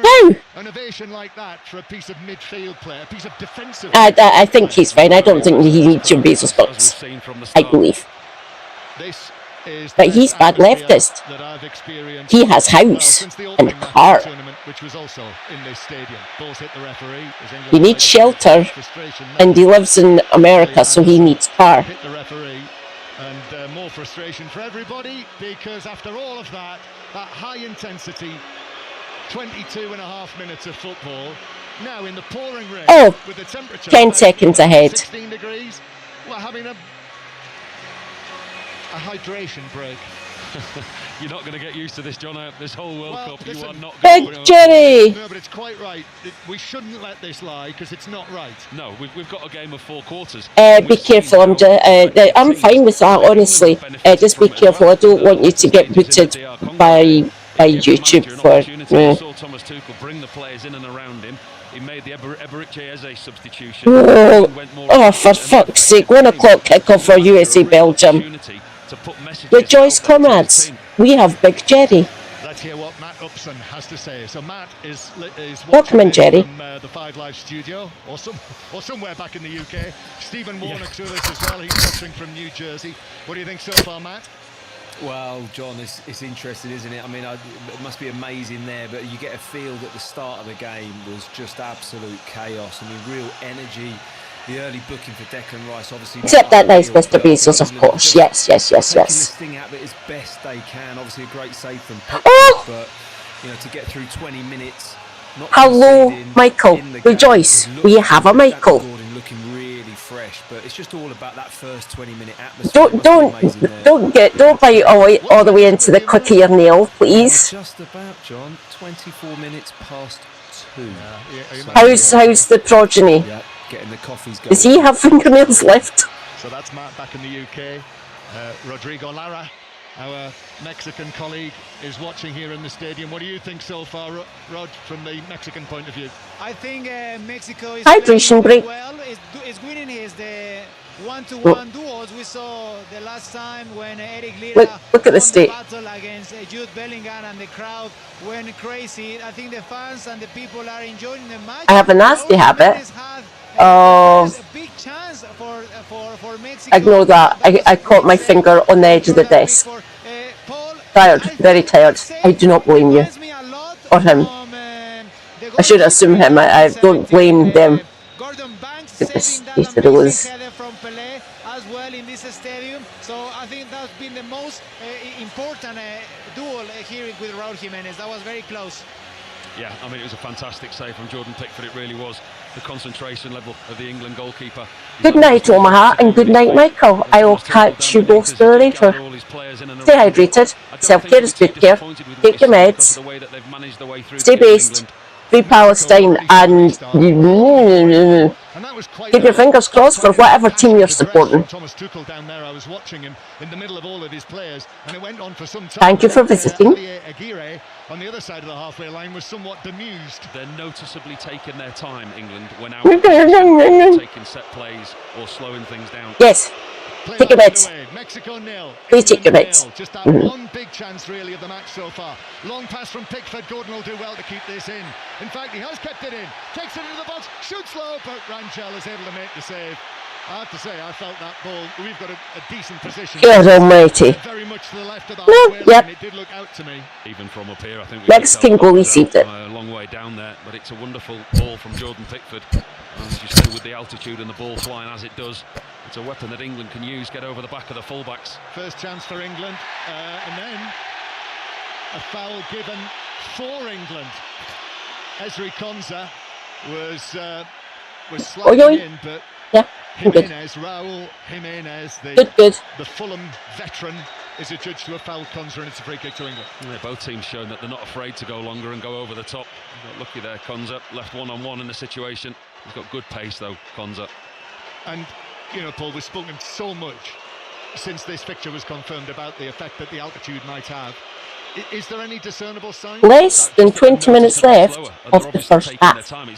an ovation like that for a piece of midfield play, a piece of defensive. I think he's fine. I don't think he needs your Bezos box. I believe. But he's bad leftist. He has house and car. Which was also in this stadium. Balls hit the referee. He needs shelter, and he lives in America, so he needs car. Hit the referee, and more frustration for everybody because after all of that high intensity, 22.5 minutes of football. Now in the pouring rain, with the temperature 10 seconds ahead. 16 degrees. We're having a hydration break. You're not going to get used to this, John. This whole World Cup, you are not. Big Jerry. No, but it's quite right. We shouldn't let this lie because it's not right. No, we've got a game of 4 quarters. Be careful. I'm fine with that, honestly. Just be careful. I don't want you to get booted by YouTube for. Saw Thomas Tuchel bring the players in and around him. He made the Eberiche Eze substitution. Oh, for fuck's sake! 1 o'clock kickoff for USA Belgium. Rejoice, comrades! We have Big Jerry. Let's hear what Matt Upson has to say. So Matt is welcome in, Jerry. From the 5 Live studio, or somewhere back in the UK. Stephen Warnock's with us as well. He's watching from New Jersey. What do you think so far, Matt? Well, John, it's interesting, isn't it? I mean, it must be amazing there, but you get a feel that the start of the game was just absolute chaos. I mean, real energy. the early booking for Declan Rice, obviously. Except that nice Mr. Bezos, of course. Yes. Taking the sting out of it as best they can. Obviously, a great save from Pickford, but to get through 20 minutes. Hello, Michael. Rejoice. We have a Michael. Looking really fresh, but it's just all about that first 20-minute atmosphere. Don't bite all the way into the quick of your nail, please. Just about, John. 24 minutes past 2. How's the progeny? Yeah, getting the coffees going. Does he have fingernails left? So that's Matt back in the UK. Rodrigo Lara, our Mexican colleague, is watching here in the stadium. What do you think so far, Rod, from the Mexican point of view? I think Mexico is hydration break. Well, is winning the one-to-one duels we saw the last time when Eric Lira look at the state. Battle against Jude Bellingham, and the crowd went crazy. I think the fans and the people are enjoying the match. I have a nasty habit of. Ignore that. I caught my finger on the edge of the desk. Tired, very tired. I do not blame you or him. I should assume him. I don't blame them. From Pelé as well in this stadium, so I think that's been the most important duel here with Raúl Jiménez. That was very close. Yeah, I mean, it was a fantastic save from Jordan Pickford. It really was. The concentration level of the England goalkeeper. Good night, Omaha, and good night, Michael. I will catch you both later. Stay hydrated. Self-care is good care. Take your meds. Stay based. Free Palestine, and keep your fingers crossed for whatever team you're supporting. Thomas Tuchel down there, I was watching him in the middle of all of his players, and it went on for some time. Thank you for visiting. Aguirre on the other side of the halfway line was somewhat bemused. They're noticeably taking their time, England, when out taking set plays or slowing things down. Yes. Take your meds. Mexico nil. Please take your meds. Just that one big chance really of the match so far. Long pass from Pickford. Gordon will do well to keep this in. In fact, he has kept it in. Takes it into the box. Shoots low, but Rangel is able to make the save. I have to say, I felt that ball. We've got a decent position. God almighty. Very much to the left of the halfway line. It did look out to me. Even from up here, I think Mexican goalie received it. A long way down there, but it's a wonderful ball from Jordan Pickford. As you say, with the altitude and the ball flying as it does, it's a weapon that England can use, get over the back of the fullbacks. First chance for England, and then a foul given for England. Esri Konsa was sliding in, but Jimenez, Raúl Jiménez, the Fulham veteran, is adjudged to have fouled Konsa, and it's a free kick to England. Yeah, both teams showing that they're not afraid to go longer and go over the top. Got lucky there, Konsa, left one-on-one in the situation. He's got good pace though, Konsa. And Paul, we've spoken so much since this fixture was confirmed about the effect that the altitude might have. Is there any discernible sign? Less than 20 minutes left of the first half.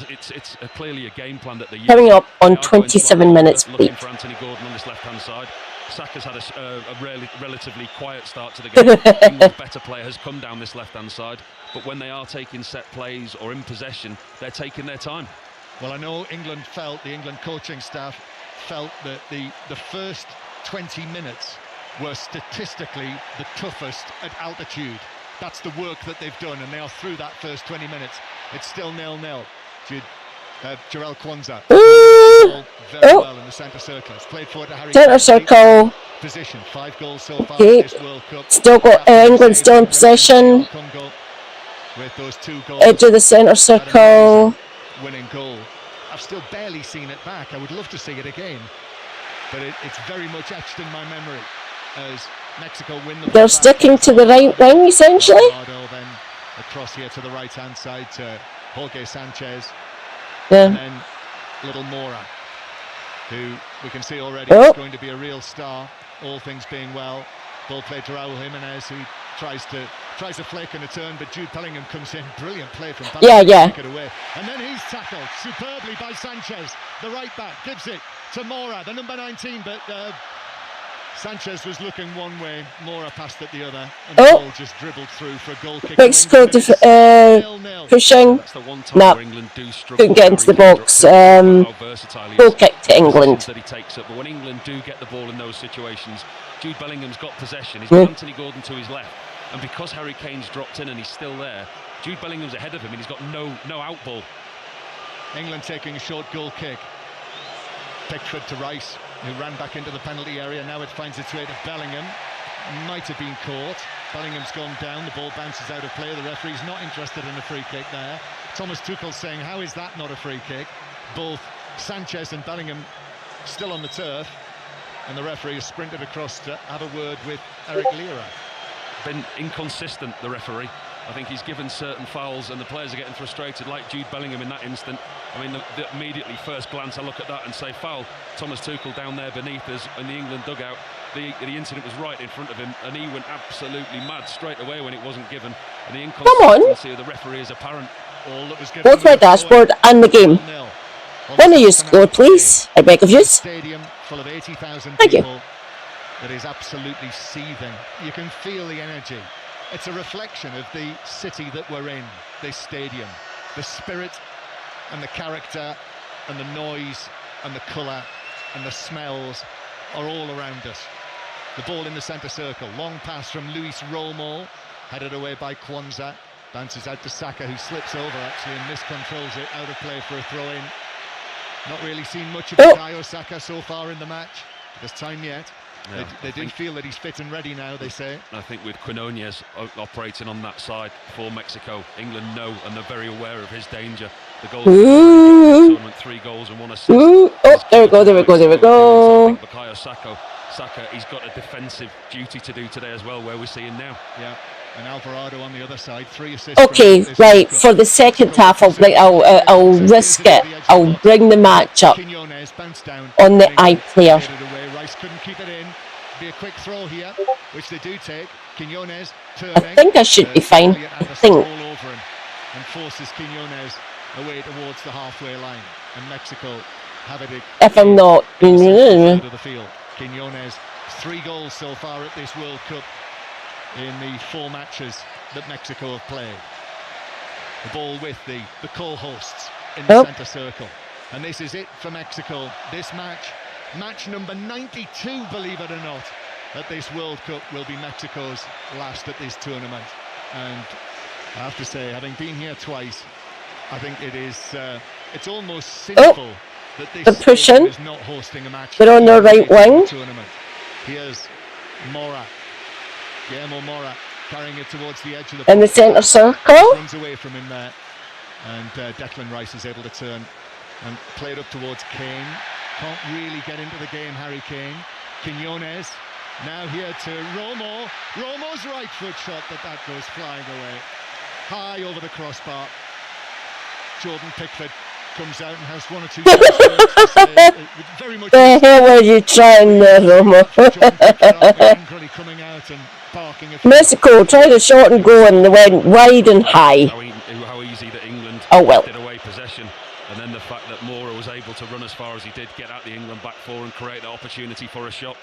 It's clearly a game plan that they use. Coming up on 27 minutes, please. For Anthony Gordon on this left-hand side. Saka's had a relatively quiet start to the game. England's better player has come down this left-hand side, but when they are taking set plays or in possession, they're taking their time. Well, I know the England coaching staff felt that the first 20 minutes were statistically the toughest at altitude. That's the work that they've done, and they are through that first 20 minutes. It's still 0-0. Jarell Quansah very well in the centre circle. It's played forward to Harry centre circle. Position 5 goals so far in this World Cup. Still got England still in possession. With those 2 goals. Edge of the centre circle. Winning goal. I've still barely seen it back. I would love to see it again, but it's very much etched in my memory as Mexico win the. They're sticking to the right wing essentially. Then across here to the right-hand side to Jorge Sanchez. Yeah. And then little Mora, who we can see already is going to be a real star, all things being well. Ball played to Raúl Jiménez, who tries to flake in a turn, but Jude Bellingham comes in. Brilliant play from Bellingham. Yeah. Take it away. And then he's tackled superbly by Sanchez. The right back gives it to Mora, the number 19, but Sanchez was looking one way, Mora passed it the other, and the ball just dribbled through for a goal kick. Mexico pushing. No, couldn't get into the box. Goal kick to England. That he takes up, but when England do get the ball in those situations, Jude Bellingham's got possession. He's got Anthony Gordon to his left, and because Harry Kane's dropped in and he's still there, Jude Bellingham's ahead of him and he's got no out ball. England taking a short goal kick. Pickford to Rice, who ran back into the penalty area. Now it finds its way to Bellingham. Might have been caught. Bellingham's gone down. The ball bounces out of play. The referee's not interested in a free kick there. Thomas Tuchel saying, how is that not a free kick? Both Sanchez and Bellingham still on the turf, and the referee has sprinted across to have a word with Eric Lira. Been inconsistent, the referee. I think he's given certain fouls and the players are getting frustrated, like Jude Bellingham in that instant. I mean, immediately first glance I look at that and say foul. Thomas Tuchel down there beneath us in the England dugout. The incident was right in front of him and he went absolutely mad straight away when it wasn't given. And the inconsistency of the referee is apparent. All that was given Both my dashboard and the game. When are you score, please? I beg of you. Stadium full of 80,000 Thank you. people that is absolutely seething. You can feel the energy. It's a reflection of the city that we're in, this stadium. The spirit and the character and the noise and the colour and the smells are all around us. The ball in the centre circle, long pass from Luis Romo, headed away by Kwanzaa, bounces out to Saka, who slips over actually and miscontrols it, out of play for a throw-in. Not really seen much of Bukayo Saka so far in the match. There's time yet. Yeah, they do feel that he's fit and ready now, they say. I think with Quinones operating on that side for Mexico, England know and they're very aware of his danger. The goal tournament, 3 goals and 1 assist. Oh, there we go. I think Bukayo Saka, he's got a defensive duty to do today as well, where we see him now. Yeah, and Alvarado on the other side, 3 assists. Okay, right. For the second half, I'll risk it. I'll bring the match up on the iPlayer. Rice couldn't keep it in. Be a quick throw here, which they do take. Quinones turning. I think I should be fine. I think. All over him and forces Quinones away towards the halfway line, and Mexico have it. If I'm not, to the field. Quinones, 3 goals so far at this World Cup in the 4 matches that Mexico have played. The ball with the co-hosts in the centre circle, and this is it for Mexico. This match number 92, believe it or not, at this World Cup will be Mexico's last at this tournament. And I have to say, having been here twice, I think it is it's almost sinful that this team is not hosting a match. They're on their right wing. Tournament. Here's Mora, Guillermo Mora, carrying it towards the edge of the in the centre circle. Runs away from him there, and Declan Rice is able to turn and play it up towards Kane. Can't really get into the game, Harry Kane. Quinones now here to Romo. Romo's right foot shot, but that goes flying away. High over the crossbar. Jordan Pickford comes out and has 1 or 2 very much. The hell are you trying there, Romo? Angrily coming out and barking. Mexico tried a shot and go and they went wide and high. How easy that England did away possession. And then the fact that Mora was able to run as far as he did, get out the England back 4 and create the opportunity for a shot.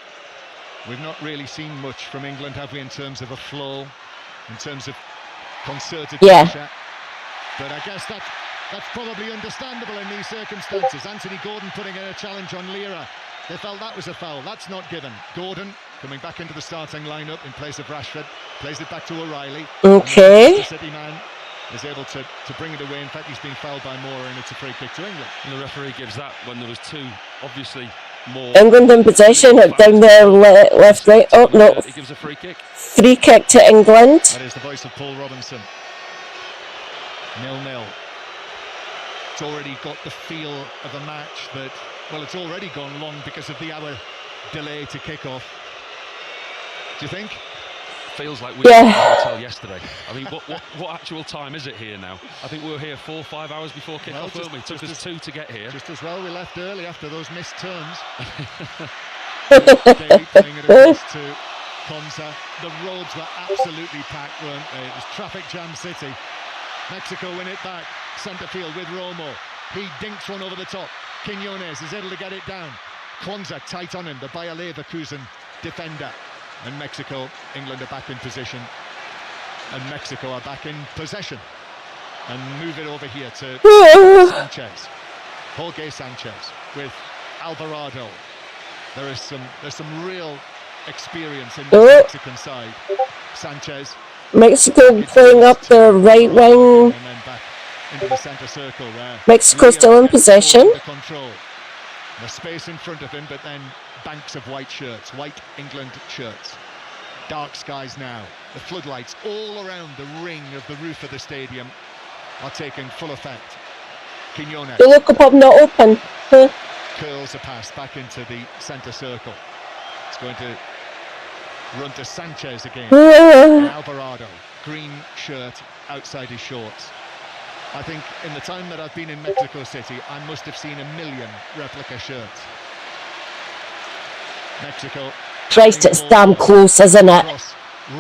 We've not really seen much from England, have we, in terms of a flow, in terms of concerted pressure. But I guess that's probably understandable in these circumstances. Anthony Gordon putting in a challenge on Lira. They felt that was a foul. That's not given. Gordon coming back into the starting lineup in place of Rashford. Plays it back to O'Reilly. Okay. The City man is able to bring it away. In fact, he's been fouled by Mora, and it's a free kick to England. And the referee gives that when there was 2, obviously more. England in possession, down there, left, right. Oh no! He gives a free kick. Free kick to England. That is the voice of Paul Robinson. 0-0. It's already got the feel of a match that, well, it's already gone long because of the hour delay to kick off. Do you think? Feels like we were at the hotel yesterday. I mean, what actual time is it here now? I think we were here 4 or 5 hours before kick-off, weren't we? It took us 2 to get here. Just as well we left early after those missed turns. David playing it across to Kwanzaa. The roads were absolutely packed, weren't they? It was traffic jam city. Mexico win it back. Centre field with Romo. He dinks one over the top. Quinones is able to get it down. Kwanzaa tight on him, the Bayer Leverkusen defender. And Mexico, England are back in position. And Mexico are back in possession. And move it over here to Sanchez. Jorge Sanchez with Alvarado. There's some real experience in the Mexican side. Sanchez. Mexico playing up their right wing. And then back into the centre circle there. Mexico still in possession. Control. There's space in front of him, but then banks of white shirts, white England shirts. Dark skies now. The floodlights all around the ring of the roof of the stadium are taking full effect. Quiñones. The local pub not open. Huh? Curls a pass back into the centre circle. It's going to run to Sanchez again. Alvarado, green shirt outside his shorts. I think in the time that I've been in Mexico City, I must have seen 1 million replica shirts. Mexico. Christ, it's damn close, isn't it?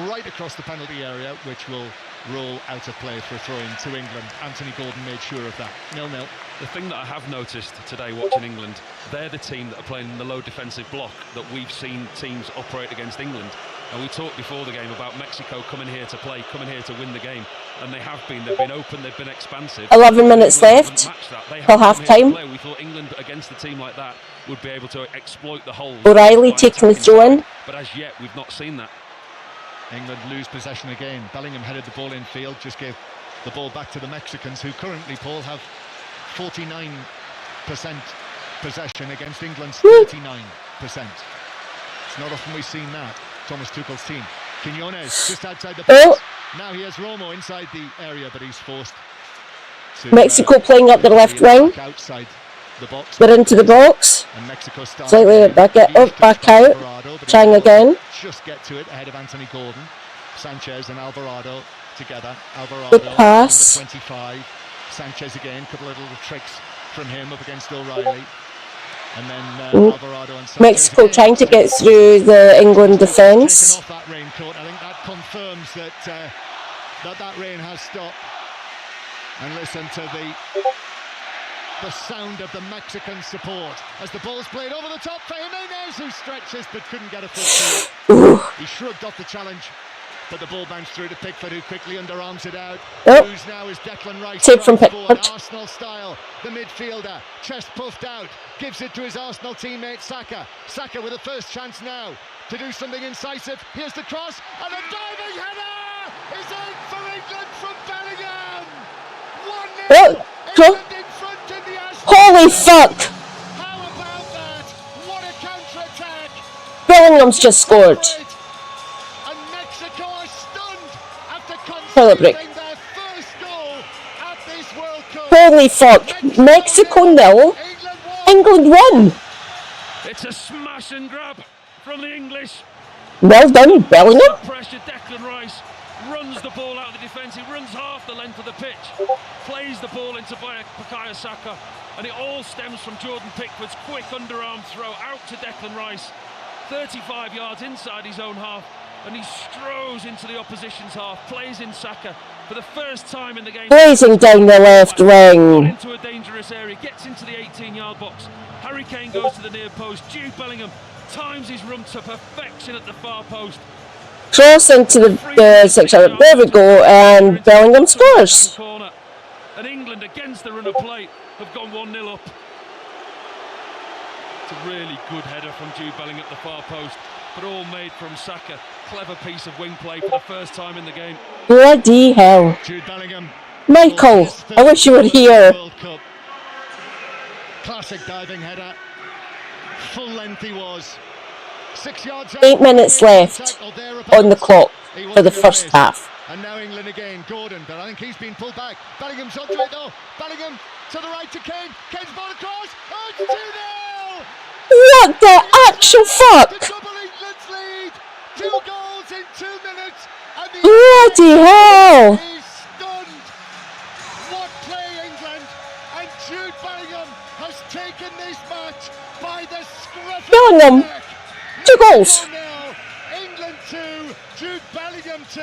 Right across the penalty area, which will roll out of play for a throw-in to England. Anthony Gordon made sure of that. 0-0. The thing that I have noticed today watching England, they're the team that are playing in the low defensive block that we've seen teams operate against England. And we talked before the game about Mexico coming here to play, coming here to win the game. And they have been. They've been open, they've been expansive. 11 minutes left till half-time. We thought England against a team like that would be able to exploit the holes. O'Reilly taking the throw-in. But as yet, we've not seen that. England lose possession again. Bellingham headed the ball in field, just gave the ball back to the Mexicans, who currently, Paul, have 49% possession against England's 39%. It's not often we've seen that. Thomas Tuchel's team. Quiñones just outside the box. Now he has Romo inside the area, but he's forced to Mexico playing up the left wing. Outside the box. They're into the box. And Mexico slightly back out. Trying again. Just get to it ahead of Anthony Gordon. Sanchez and Alvarado together. Alvarado good pass. Number 25. Sanchez again. Couple of little tricks from him up against O'Reilly. And then Alvarado and Sanchez Mexico again. trying to get through the England defence. Off that raincoat. I think that confirms that that rain has stopped. And listen to the sound of the Mexican support as the ball's played over the top for Jimenez, who stretches but couldn't get a foot through. He shrugged off the challenge, but the ball bounced through to Pickford, who quickly underarms it out. Who's now is Declan Rice. Take from Pickford. Arsenal style, the midfielder, chest puffed out, gives it to his Arsenal teammate Saka. Saka with a first chance now to do something incisive. Here's the cross, and a diving header is in for England from Bellingham. 1-0. Holy fuck! How about that? What a counter-attack! Bellingham's just scored. And Mexico are stunned after Celebrate. conceding their first goal at this World Cup. Holy fuck! Mexico 0, England 1. It's a smash and grab from the English. Well done, Bellingham. Pressure, Declan Rice runs the ball out of the defence. He runs half the length of the pitch, plays the ball into Bukayo Saka, and it all stems from Jordan Pickford's quick underarm throw out to Declan Rice, 35 yards inside his own half, and he strolls into the opposition's half, plays in Saka for the first time in the game. Blazing down the left wing. Into a dangerous area, gets into the 18-yard box. Harry Kane goes to the near post. Jude Bellingham times his run to perfection at the far post. Cross into the 6 yard. There we go, and Bellingham scores. And England, against the run of play, have gone 1-0 up. It's a really good header from Jude Bellingham at the far post, but all made from Saka. Clever piece of wing play for the first time in the game. Bloody hell. Jude Bellingham. Michael, I wish you were here. Classic diving header. Full length he was. 6 yards 8 minutes left on the clock for the first half. And now England again, Gordon, but I think he's been pulled back. Bellingham's onto it though. Bellingham to the right to Kane. Kane's ball across. Oh, it's 2-0! What the actual fuck? To double England's lead. 2 goals in 2 minutes. And the Bloody hell! is stunned. What play, England? And Jude Bellingham has taken this match by the scruff of Bellingham. the neck. 2 goals. England 2, Jude Bellingham 2.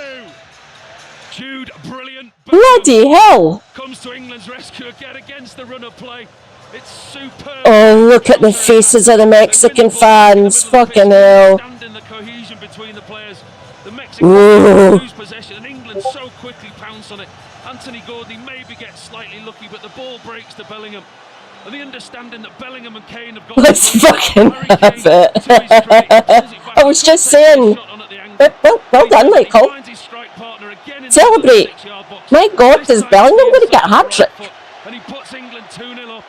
Jude, brilliant. Bloody hell! Comes to England's rescue again against the run of play. It's superb. Oh, look at the faces of the Mexican fans. Fucking hell. Understanding the cohesion between the players. The Mexicans lose possession and England so quickly pounce on it. Anthony Gordon maybe gets slightly lucky, but the ball breaks to Bellingham. And the understanding that Bellingham and Kane have got... Let's fucking have it. I was just saying. Well done, Michael. Celebrate. My God, is Bellingham going to get a hat-trick? And he puts England 2-0 up.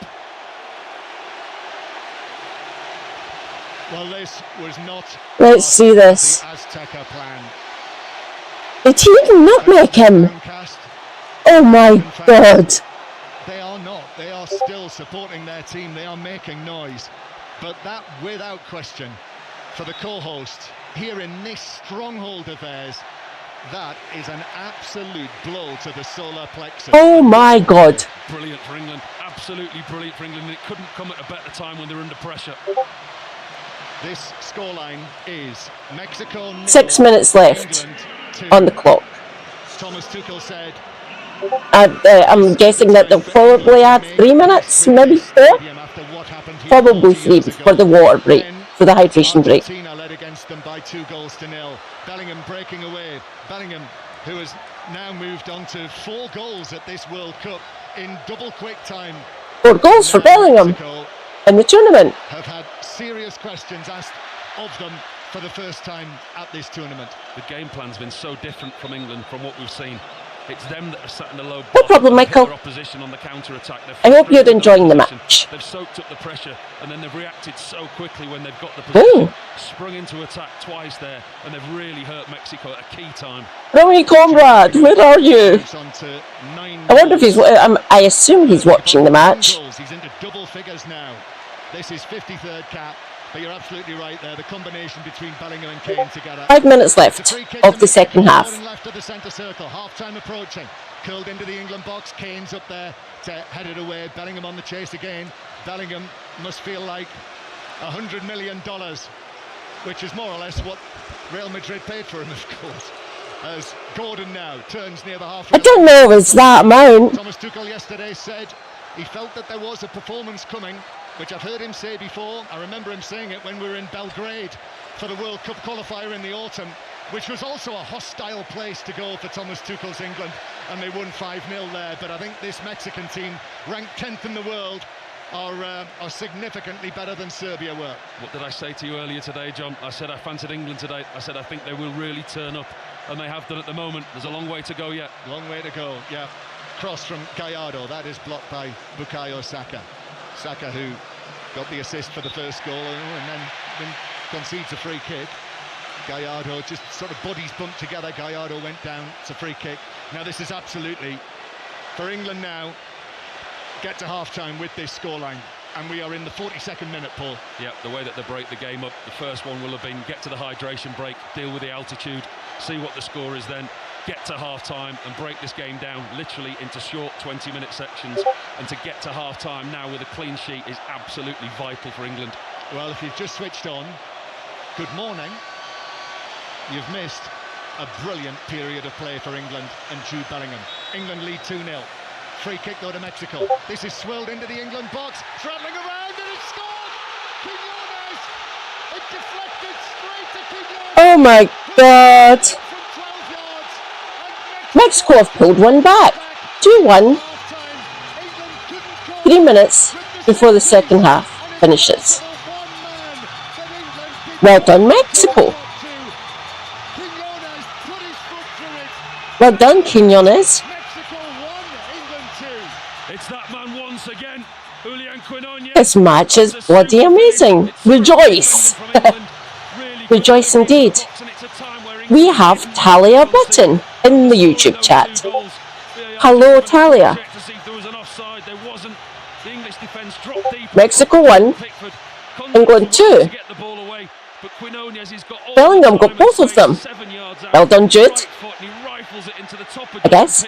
Well, this was not. Let's see this. The Azteca plan. Did he even nutmeg him? Oh my God. They are not. They are still supporting their team. They are making noise. But that, without question, for the co-host here in this stronghold of theirs, that is an absolute blow to the solar plexus. Oh my God. Brilliant for England. Absolutely brilliant for England. It couldn't come at a better time when they're under pressure. This scoreline is Mexico 0, 6 minutes left on the clock. Thomas Tuchel said, I'm guessing that they'll probably add 3 minutes, maybe 4. Probably 3 before the water break, for the hydration break. Argentina led against them by 2-0. Bellingham breaking away. Bellingham, who has now moved on to 4 goals at this World Cup in double quick time. 4 goals for Bellingham in the tournament. Have had serious questions asked of them for the first time at this tournament. The game plan's been so different from England from what we've seen. It's them that are sat in the low. No problem, Michael. Opposition on the counter-attack. I hope you're enjoying the match. They've soaked up the pressure and then they've reacted so quickly when they've got the position. Sprung into attack twice there and they've really hurt Mexico at a key time. Romy Comrade, where are you? I wonder if he's. I assume he's watching the match. He's into double figures now. This is 53rd cap. But you're absolutely right there. The combination between Bellingham and Kane together. 5 minutes left of the second half. Left of the centre circle. Half time approaching. Curled into the England box. Kane's up there to head it away. Bellingham on the chase again. Bellingham must feel like $100 million, which is more or less what Real Madrid paid for him, of course. As Gordon now turns near the halfway. I don't know if it's that amount. Thomas Tuchel yesterday said he felt that there was a performance coming, which I've heard him say before. I remember him saying it when we were in Belgrade for the World Cup qualifier in the autumn, which was also a hostile place to go for Thomas Tuchel's England, and they won 5-0 there. But I think this Mexican team, ranked 10th in the world, are significantly better than Serbia were. What did I say to you earlier today, John? I said I fancied England today. I said I think they will really turn up, and they have done at the moment. There's a long way to go yet. Long way to go, yeah. Cross from Gallardo, that is blocked by Bukayo Saka. Saka, who got the assist for the first goal and then concedes a free kick. Gallardo just sort of bodies bumped together. Gallardo went down. It's a free kick. Now this is absolutely for England now. Get to half-time with this scoreline. And we are in the 42nd minute, Paul. Yeah, the way that they break the game up, the first one will have been get to the hydration break, deal with the altitude, see what the score is then, get to half-time and break this game down literally into short 20-minute sections. And to get to half-time now with a clean sheet is absolutely vital for England. Well, if you've just switched on, good morning. You've missed a brilliant period of play for England and Jude Bellingham. England lead 2-0. Free kick though to Mexico. This is swirled into the England box, travelling around, and it's scored! Quinones! It deflected straight to Quinones! Oh my God! Mexico have pulled one back. 2-1. 3 minutes before the second half finishes. Well done, Mexico. Well done, Quinones. It's that man once again, Julian Quinones. This match is bloody amazing. Rejoice. Rejoice indeed. We have Talia Button in the YouTube chat. Hello, Talia. Mexico 1, England 2. Bellingham got both of them. Well done, Jude. I guess.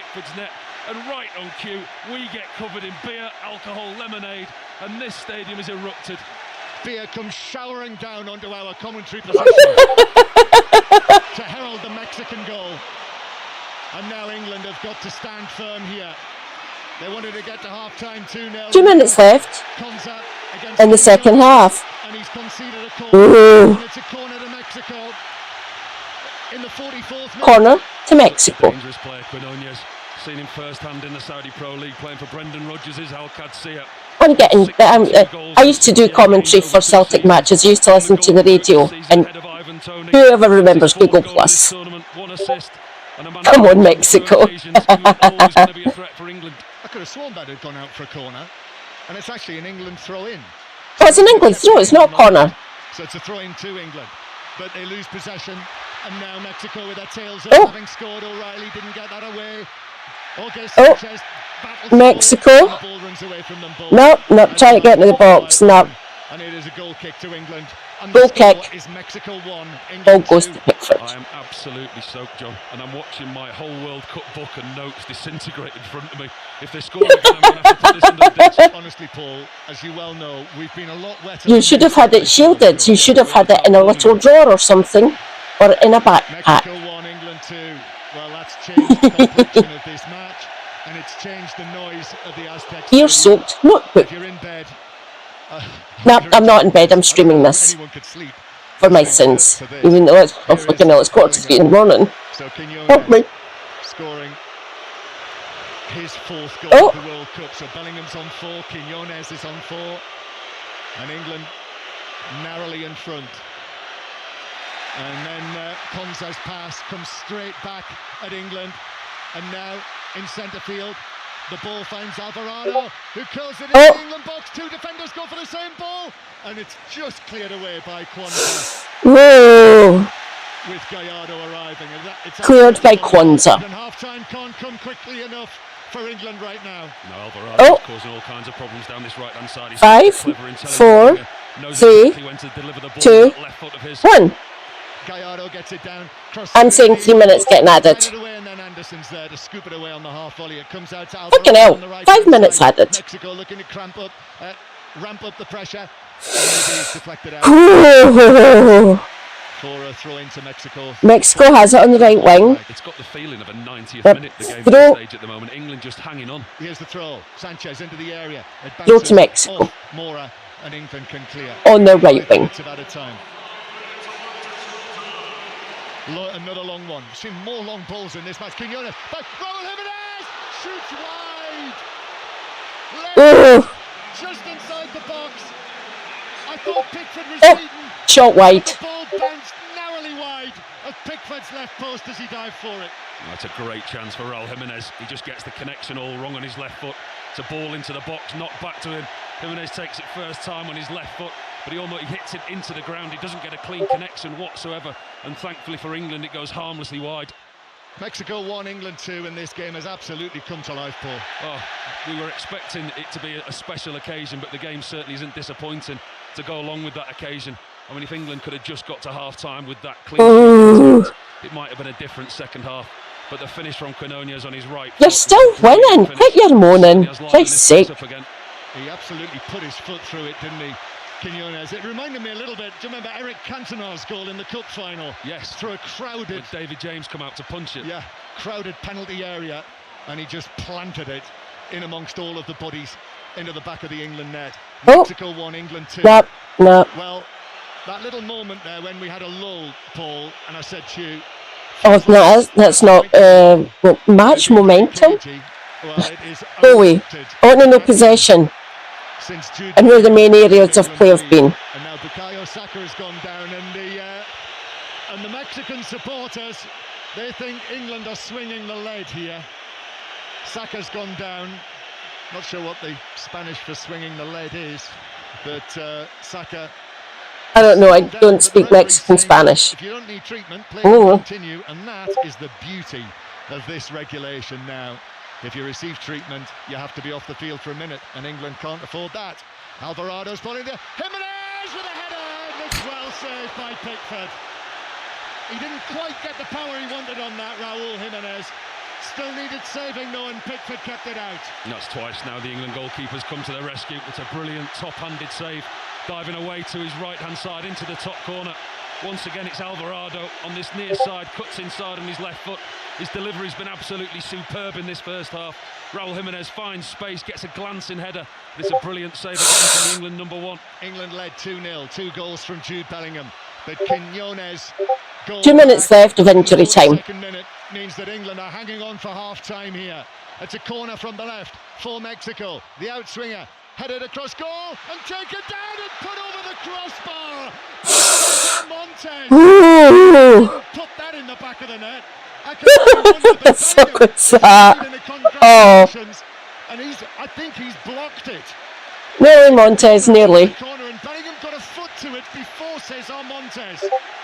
And right on cue, we get covered in beer, alcohol, lemonade, and this stadium is erupted. Beer comes showering down onto our commentary position to herald the Mexican goal. And now England have got to stand firm here. They wanted to get to half-time 2-0. 2 minutes left in the second half. And he's conceded a corner. And it's a corner to Mexico. In the 44th minute. Corner to Mexico. Dangerous player, Quinones. Seen him first-hand in the Saudi Pro League, playing for Brendan Rodgers' Al Qadsiya. I'm getting. I used to do commentary for Celtic matches. I used to listen to the radio, and whoever remembers Google Plus. Come on, Mexico. I could have sworn that had gone out for a corner, and it's actually an England throw-in. Oh, it's an England throw. It's not a corner. So it's a throw-in to England, but they lose possession, and now Mexico with their tails up, having scored. O'Reilly didn't get that away. Sanchez Mexico. the ball runs away from them both. No, not trying to get into the box. No. And it is a goal kick to England. And goal the score kick. is Mexico 1, England Ball goes 2. to Pickford. I am absolutely soaked, John, and I'm watching my whole World Cup book and notes disintegrate in front of me. If they score again, I'm going to have to put this under the desk. Honestly, Paul, as you well know, we've been a lot wetter. You should have had it shielded. You should have had it in a little drawer or something, or in a backpack. Mexico 1, England 2. Well, that's changed the complexion of this match, and it's changed the noise of the Aztecs. You're soaked. Notebook. If you're in bed. No, I'm not in bed. I'm streaming this Anyone could sleep. for my sins. Even though it's fucking hell, it's 4:30 in the morning. So Help me. scoring his 4th goal Oh. of the World Cup. So Bellingham's on 4, Quiñones is on 4, and England narrowly in front. And then Konsa's pass comes straight back at England, and now in centre field, the ball finds Alvarado, who curls it in the England box. 2 defenders go for the same ball, and it's just cleared away by Kwanzaa. Whoa. With Gallardo arriving. It's Cleared by Kwanzaa. And half-time can't come quickly enough for England right now. No, Alvarado's causing all kinds of problems down this right-hand side. He's 5, clever, intelligent 4, player. Knows 3, exactly when to deliver the ball 2, with that left foot of his. 1. Gallardo gets it down. I'm saying 3 minutes getting added. And then Anderson's there to scoop it away on the half volley. It comes out to Fucking hell. 5 minutes added. Mexico looking to ramp up the pressure. And maybe it's deflected out for a throw into Mexico. Mexico has it on the right wing. It's got the feeling of a 90th minute, the game at Throw. this stage at the moment. England just hanging on. Here's the throw. Sanchez into the area. It Throw bounces to Mexico. off Mora, and England can clear. On their right 5 wing. minutes at a time. Another long one. We've seen more long balls in this match. Quiñones, but Raúl Jiménez shoots wide. Just inside the box. I thought Pickford was beaten. Shot wide. The ball bounced narrowly wide of Pickford's left post as he dived for it. That's a great chance for Raúl Jiménez. He just gets the connection all wrong on his left foot. It's a ball into the box, knocked back to him. Jiménez takes it first time on his left foot, but he hits it into the ground. He doesn't get a clean connection whatsoever, and thankfully for England, it goes harmlessly wide. Mexico 1, England 2, and this game has absolutely come to life, Paul. Oh, we were expecting it to be a special occasion, but the game certainly isn't disappointing to go along with that occasion. I mean, if England could have just got to half-time with that clean sheet, it might have been a different second half. But the finish from Quiñones on his right. You're still winning. Quit your moaning. Christ's sake. He absolutely put his foot through it, didn't he? Quiñones. It reminded me a little bit. Do you remember Eric Cantona's goal in the cup final? Yes. Through a crowded. With David James come out to punch it. Yeah, crowded penalty area, and he just planted it in amongst all of the buddies into the back of the England net. Mexico 1, England 2. No. Well, that little moment there when we had a lull, Paul, and I said to you. Oh, no, that's not match momentum. Bowie, no possession. And where the main areas of play have been. And now Bukayo Saka has gone down, and the Mexican supporters, they think England are swinging the lead here. Saka's gone down. Not sure what the Spanish for swinging the lead is, but Saka. I don't know, I don't speak Mexican Spanish. If you don't need treatment, play will continue, and that is the beauty of this regulation now. If you receive treatment, you have to be off the field for a minute, and England can't afford that. Alvarado's pulling there. Jiménez with a header, and it's well saved by Pickford. He didn't quite get the power he wanted on that, Raúl Jiménez. Still needed saving though, and Pickford kept it out. That's twice now the England goalkeeper's come to the rescue. It's a brilliant top-handed save, diving away to his right-hand side into the top corner. Once again, it's Alvarado on this near side, cuts inside on his left foot. His delivery's been absolutely superb in this first half. Raúl Jiménez finds space, gets a glancing header. It's a brilliant save again from England number 1. England led 2-0, 2 goals from Jude Bellingham. But Quiñones... 2 minutes left of injury time. Second minute means that England are hanging on for half-time here. It's a corner from the left for Mexico. The outswinger headed across goal and taken down and put over the crossbar. Montes put that in the back of the net. So good that. Oh. And I think he's blocked it. Nearly Montes, nearly. Corner, and Bellingham got a foot to it before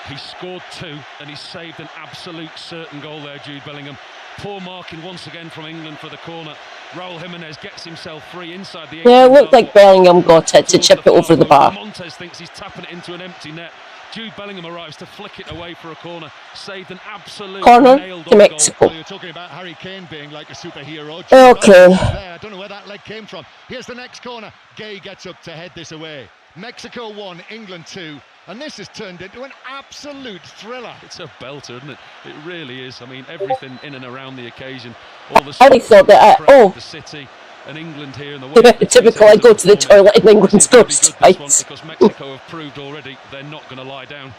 He scored 2 and he saved an absolute certain goal there, Jude Bellingham. Poor marking once again from England for the corner. Raul Jimenez gets himself free inside the... Yeah, it looked like Bellingham got it to chip it over the bar. Montes thinks he's tapping it into an empty net. Jude Bellingham arrives to flick it away for a corner. Saved an absolute corner to Mexico. Well, you're talking about Harry Kane being like a superhero. Okay. I don't know where that leg came from. Here's the next corner. Gay gets up to head this away. Mexico 1, England 2. And this has turned into an absolute thriller. It's a belter, isn't it? It really is. I mean, everything in and around the occasion. All the I thought that, the city and England here in the typical, I go to the toilet and England scores twice. Because Mexico have proved already they're not going to lie down.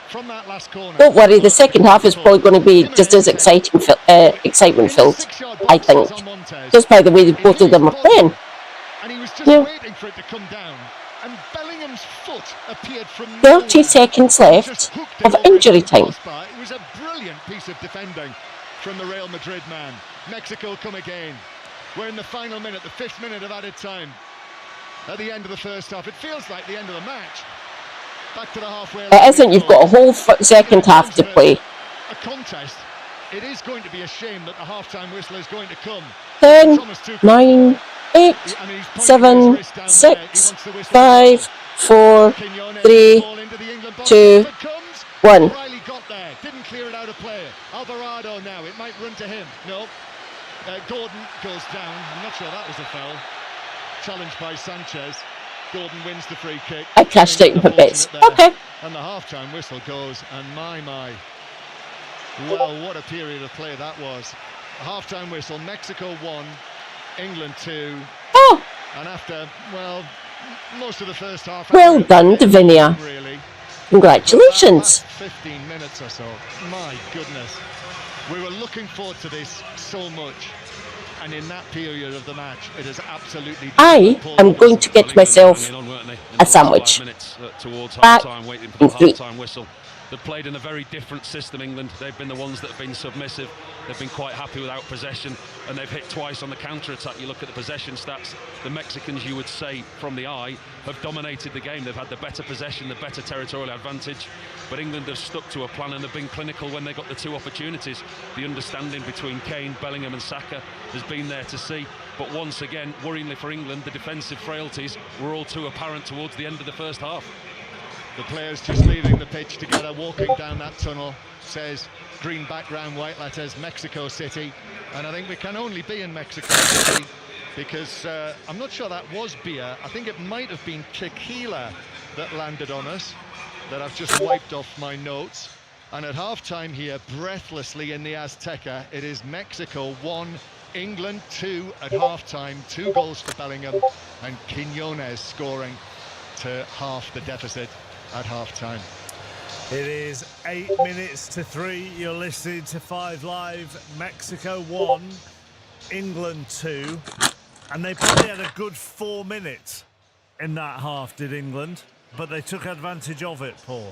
From that last corner. Don't worry, the second half is probably going to be just as excitement filled, I think. Just by the way both of them are playing. And he was just waiting for it to come down. And Bellingham's foot appeared from 30 seconds left of injury time. It was a brilliant piece of defending from the Real Madrid man. Mexico come again. We're in the final minute, the 5th minute of added time. At the end of the first half, it feels like the end of the match. Back to the halfway line. It isn't, you've got a whole second half to play. A contest. It is going to be a shame that the half-time whistle is going to come. 10, 9, 8, 7, 6, 5, 4, 3, 2, 1. Riley got there, didn't clear it out of play. Alvarado now, it might run to him. No. Gordon goes down. I'm not sure that was a foul. Challenged by Sanchez. Gordon wins the free kick. I cashed out my bets. Okay. And the half-time whistle goes, and my. Well, what a period of play that was. A half-time whistle, Mexico 1, England 2. Oh! And after, well, most of the first half... Well done, Davinia. Really. Congratulations. 15 minutes or so. My goodness. We were looking forward to this so much. And in that period of the match, it is absolutely... I am going to get myself a sandwich. Back in 3. They've played in a very different system, England. They've been the ones that have been submissive. They've been quite happy without possession, and they've hit twice on the counter-attack. You look at the possession stats, the Mexicans, you would say, from the eye, have dominated the game. They've had the better possession, the better territorial advantage, but England have stuck to a plan and have been clinical when they got the 2 opportunities. The understanding between Kane, Bellingham and Saka has been there to see, but once again, worryingly for England, the defensive frailties were all too apparent towards the end of the first half. The players just leaving the pitch together, walking down that tunnel, says green background, white letters, Mexico City. And I think we can only be in Mexico City because I'm not sure that was beer. I think it might have been tequila that landed on us, that I've just wiped off my notes. And at half-time here, breathlessly in the Azteca, it is Mexico 1, England 2 at half-time. 2 goals for Bellingham and Quiñones scoring to half the deficit at half-time. It is 8 minutes to 3. You're listening to 5 Live. Mexico 1, England 2. And they probably had a good 4 minutes in that half, did England? But they took advantage of it, Paul.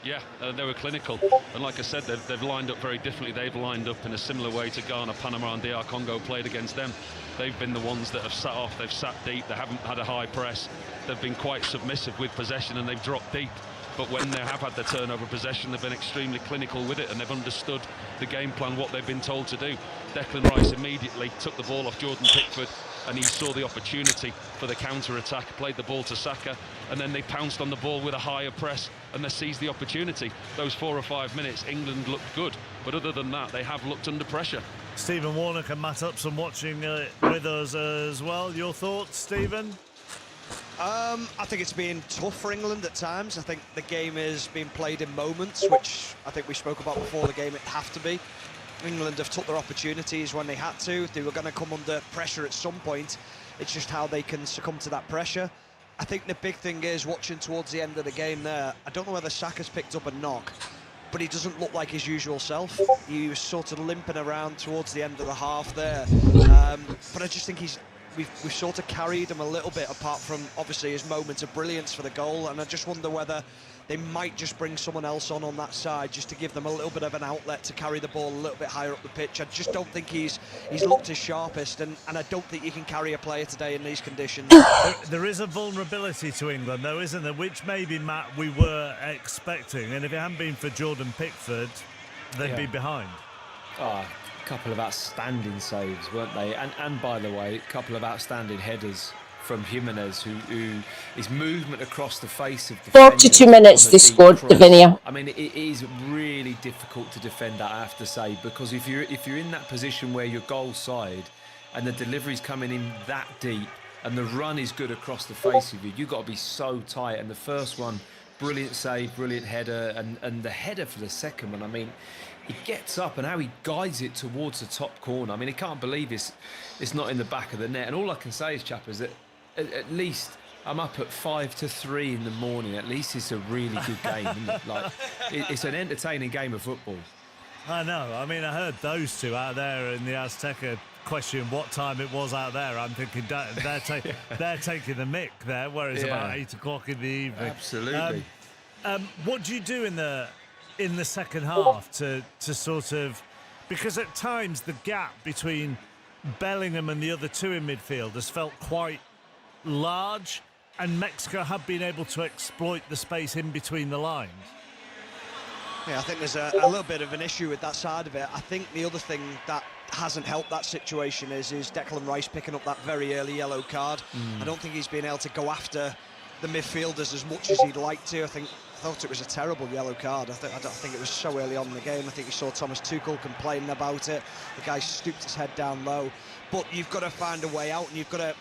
Yeah, they were clinical. And like I said, they've lined up very differently. They've lined up in a similar way to Ghana, Panama and DR Congo played against them. They've been the ones that have sat off, they've sat deep, they haven't had a high press. They've been quite submissive with possession and they've dropped deep. But when they have had the turnover possession, they've been extremely clinical with it and they've understood the game plan, what they've been told to do. Declan Rice immediately took the ball off Jordan Pickford and he saw the opportunity for the counter-attack, played the ball to Saka, and then they pounced on the ball with a higher press and they seized the opportunity. Those 4 or 5 minutes, England looked good, but other than that, they have looked under pressure. Stephen Warnock and Matt Upson watching with us as well. Your thoughts, Stephen? I think it's been tough for England at times. I think the game is being played in moments, which I think we spoke about before the game, it have to be. England have took their opportunities when they had to. They were going to come under pressure at some point. It's just how they can succumb to that pressure. I think the big thing is, watching towards the end of the game there, I don't know whether Saka's picked up a knock, but he doesn't look like his usual self. He was sort of limping around towards the end of the half there. But I just think he's we've sort of carried him a little bit, apart from obviously his moments of brilliance for the goal. And I just wonder whether they might just bring someone else on that side just to give them a little bit of an outlet to carry the ball a little bit higher up the pitch. I just don't think he's looked his sharpest, and I don't think you can carry a player today in these conditions. There is a vulnerability to England, though, isn't there? Which maybe, Matt, we were expecting. And if it hadn't been for Jordan Pickford, they'd be behind. A couple of outstanding saves, weren't they? And by the way, a couple of outstanding headers from Jimenez, who his movement across the face of the 42 minutes they scored, Davinia. I mean, it is really difficult to defend that, I have to say, because if you're in that position where you're goal side and the delivery's coming in that deep and the run is good across the face of you, you've got to be so tight. And the first one, brilliant save, brilliant header, and the header for the second one, I mean, he gets up and how he guides it towards the top corner. I mean, he can't believe it's not in the back of the net. And all I can say is, chappers, that at least I'm up at 2:55 in the morning. At least it's a really good game, isn't it? Like, it's an entertaining game of football. I know. I mean, I heard those two out there in the Azteca question what time it was out there. I'm thinking they're taking the mick there, whereas about 8 o'clock in the evening. Absolutely. What do you do in the second half to sort of, because at times the gap between Bellingham and the other two in midfield has felt quite large, and Mexico have been able to exploit the space in between the lines? Yeah, I think there's a little bit of an issue with that side of it. I think the other thing that hasn't helped that situation is Declan Rice picking up that very early yellow card. I don't think he's been able to go after the midfielders as much as he'd like to. I thought it was a terrible yellow card. I don't think it was so early on in the game. I think you saw Thomas Tuchel complaining about it. The guy stooped his head down low. But you've got to find a way out, and you've got to,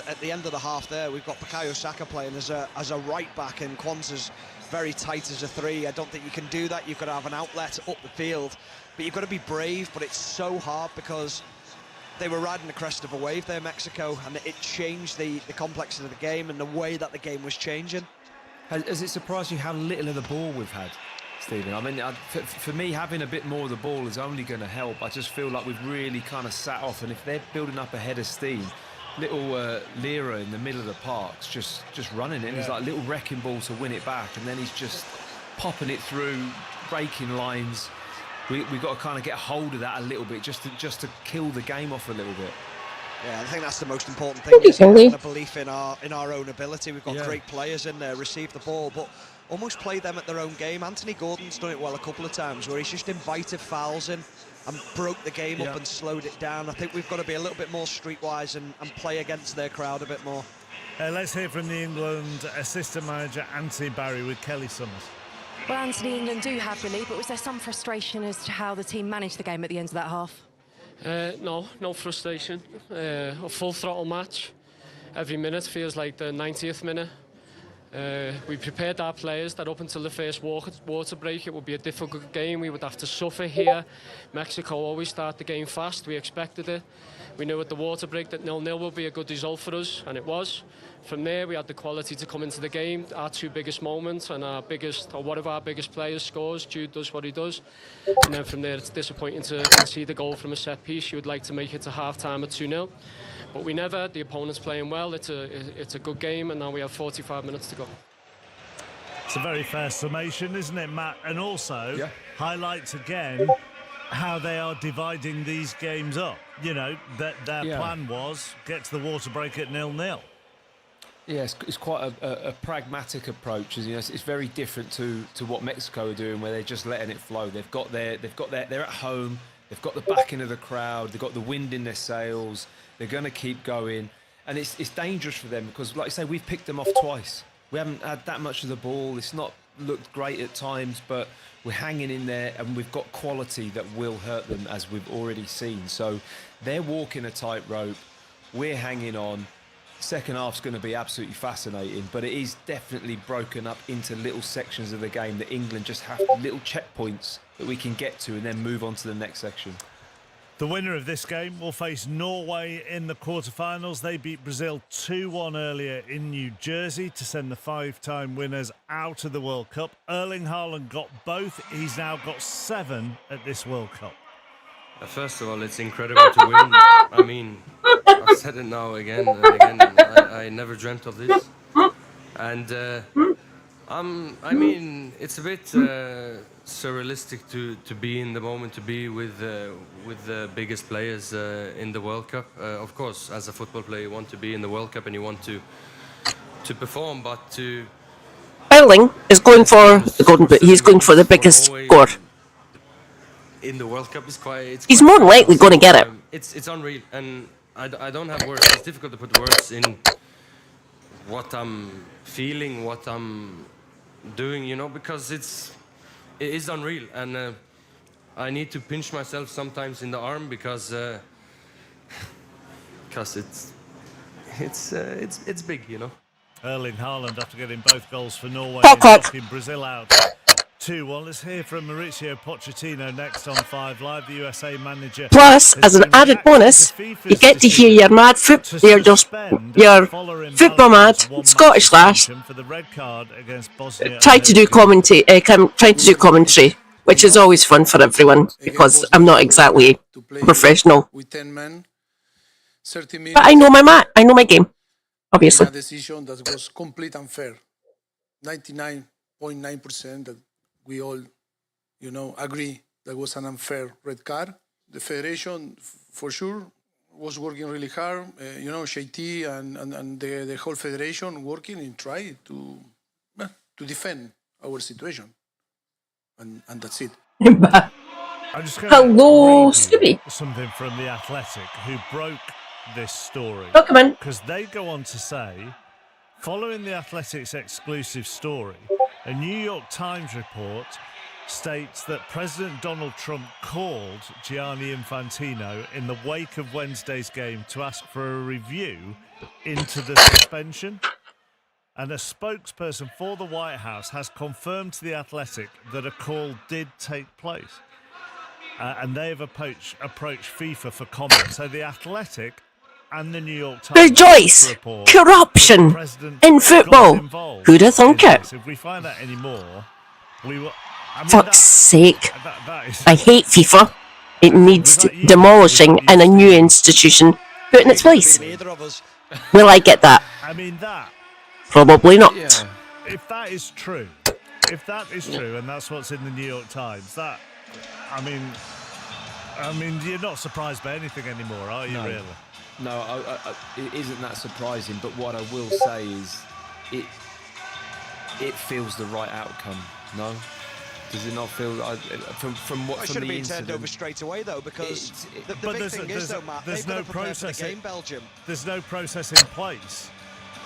at the end of the half there, we've got Bukayo Saka playing as a right back, and Kwanzaa's very tight as a 3. I don't think you can do that. You've got to have an outlet up the field, but you've got to be brave. But it's so hard because they were riding the crest of a wave there, Mexico, and it changed the complexity of the game and the way that the game was changing. Has it surprised you how little of the ball we've had, Stephen? I mean, for me, having a bit more of the ball is only going to help. I just feel like we've really kind of sat off, and if they're building up a head of steam, little Lira in the middle of the park's just running it. And he's like a little wrecking ball to win it back, and then he's just popping it through, breaking lines. We've got to kind of get a hold of that a little bit, just to kill the game off a little bit. Yeah, I think that's the most important thing, is a belief in our own ability. We've got great players in there, receive the ball, but almost play them at their own game. Anthony Gordon's done it well a couple of times, where he's just invited fouls in and broke the game up and slowed it down. I think we've got to be a little bit more streetwise and play against their crowd a bit more. Let's hear from the England assistant manager, Anthony Barry, with Kelly Summers. Well, Anthony, England do have the lead, but was there some frustration as to how the team managed the game at the end of that half? No frustration. A full throttle match. Every minute feels like the 90th minute. We prepared our players that up until the first water break it would be a difficult game. We would have to suffer here. Mexico always start the game fast. We expected it. We knew at the water break that 0-0 would be a good result for us, and it was. From there, we had the quality to come into the game. Our two biggest moments and one of our biggest players scores. Jude does what he does. And then from there, it's disappointing to concede the goal from a set piece. You would like to make it to half-time at 2-0. But we never. The opponent's playing well. It's a good game, and now we have 45 minutes to go. It's a very fair summation, isn't it, Matt? And also highlights again how they are dividing these games up. You know, that their plan was get to the water break at 0-0. Yeah, it's quite a pragmatic approach. You know, it's very different to what Mexico are doing, where they're just letting it flow. They're at home. They've got the backing of the crowd. They've got the wind in their sails. They're going to keep going, and it's dangerous for them because, like I say, we've picked them off twice. We haven't had that much of the ball. It's not looked great at times, but we're hanging in there, and we've got quality that will hurt them, as we've already seen. So they're walking a tightrope. We're hanging on. Second half's going to be absolutely fascinating, but it is definitely broken up into little sections of the game that England just have little checkpoints that we can get to and then move on to the next section. The winner of this game will face Norway in the quarterfinals. They beat Brazil 2-1 earlier in New Jersey to send the 5-time winners out of the World Cup. Erling Haaland got both. He's now got 7 at this World Cup. First of all, it's incredible to win. I mean, I've said it now again and again. I never dreamt of this. And I mean, it's a bit surrealistic to be in the moment, to be with the biggest players in the World Cup. Of course, as a football player, you want to be in the World Cup and you want to perform, but to... Erling is going for the Golden Boot. He's going for the biggest score. In the World Cup is quite... He's more than likely going to get it. It's unreal, and I don't have words. It's difficult to put words in what I'm feeling, what I'm doing, you know, because it is unreal, and I need to pinch myself sometimes in the arm because it's big, you know. Erling Haaland after getting both goals for Norway, knocking Brazil out 2-1. Let's hear from Mauricio Pochettino next on 5 Live, the USA manager. Plus, as an added bonus, you get to hear your mad your football mad Scottish lass try to do commentary, which is always fun for everyone because I'm not exactly professional. But I know my game, obviously. A decision that was complete unfair. 99.9% that we all, you know, agree that was an unfair red card. The federation, for sure, was working really hard. You know, JT and the whole federation working and trying to defend our situation. And that's it. Hello, Scooby. Something from The Athletic, who broke this story. Oh, come on. Because they go on to say, following The Athletic's exclusive story, a New York Times report states that President Donald Trump called Gianni Infantino in the wake of Wednesday's game to ask for a review into the suspension. And a spokesperson for the White House has confirmed to The Athletic that a call did take place. And they have approached FIFA for comment. So The Athletic and the New York Times rejoice! Corruption in football. Who'd have thunk it? If we find out any more, we will... Fuck's sake. I hate FIFA. It needs demolishing and a new institution put in its place. Will I get that? I mean, that... Probably not. Yeah. If that is true, and that's what's in the New York Times, that... I mean, you're not surprised by anything anymore, are you, really? No, it isn't that surprising. But what I will say is, it feels the right outcome. No, does it not feel? From what? It should have been turned over straight away, though, because the big thing is, though, Matt, there's no process. Belgium. There's no process in place.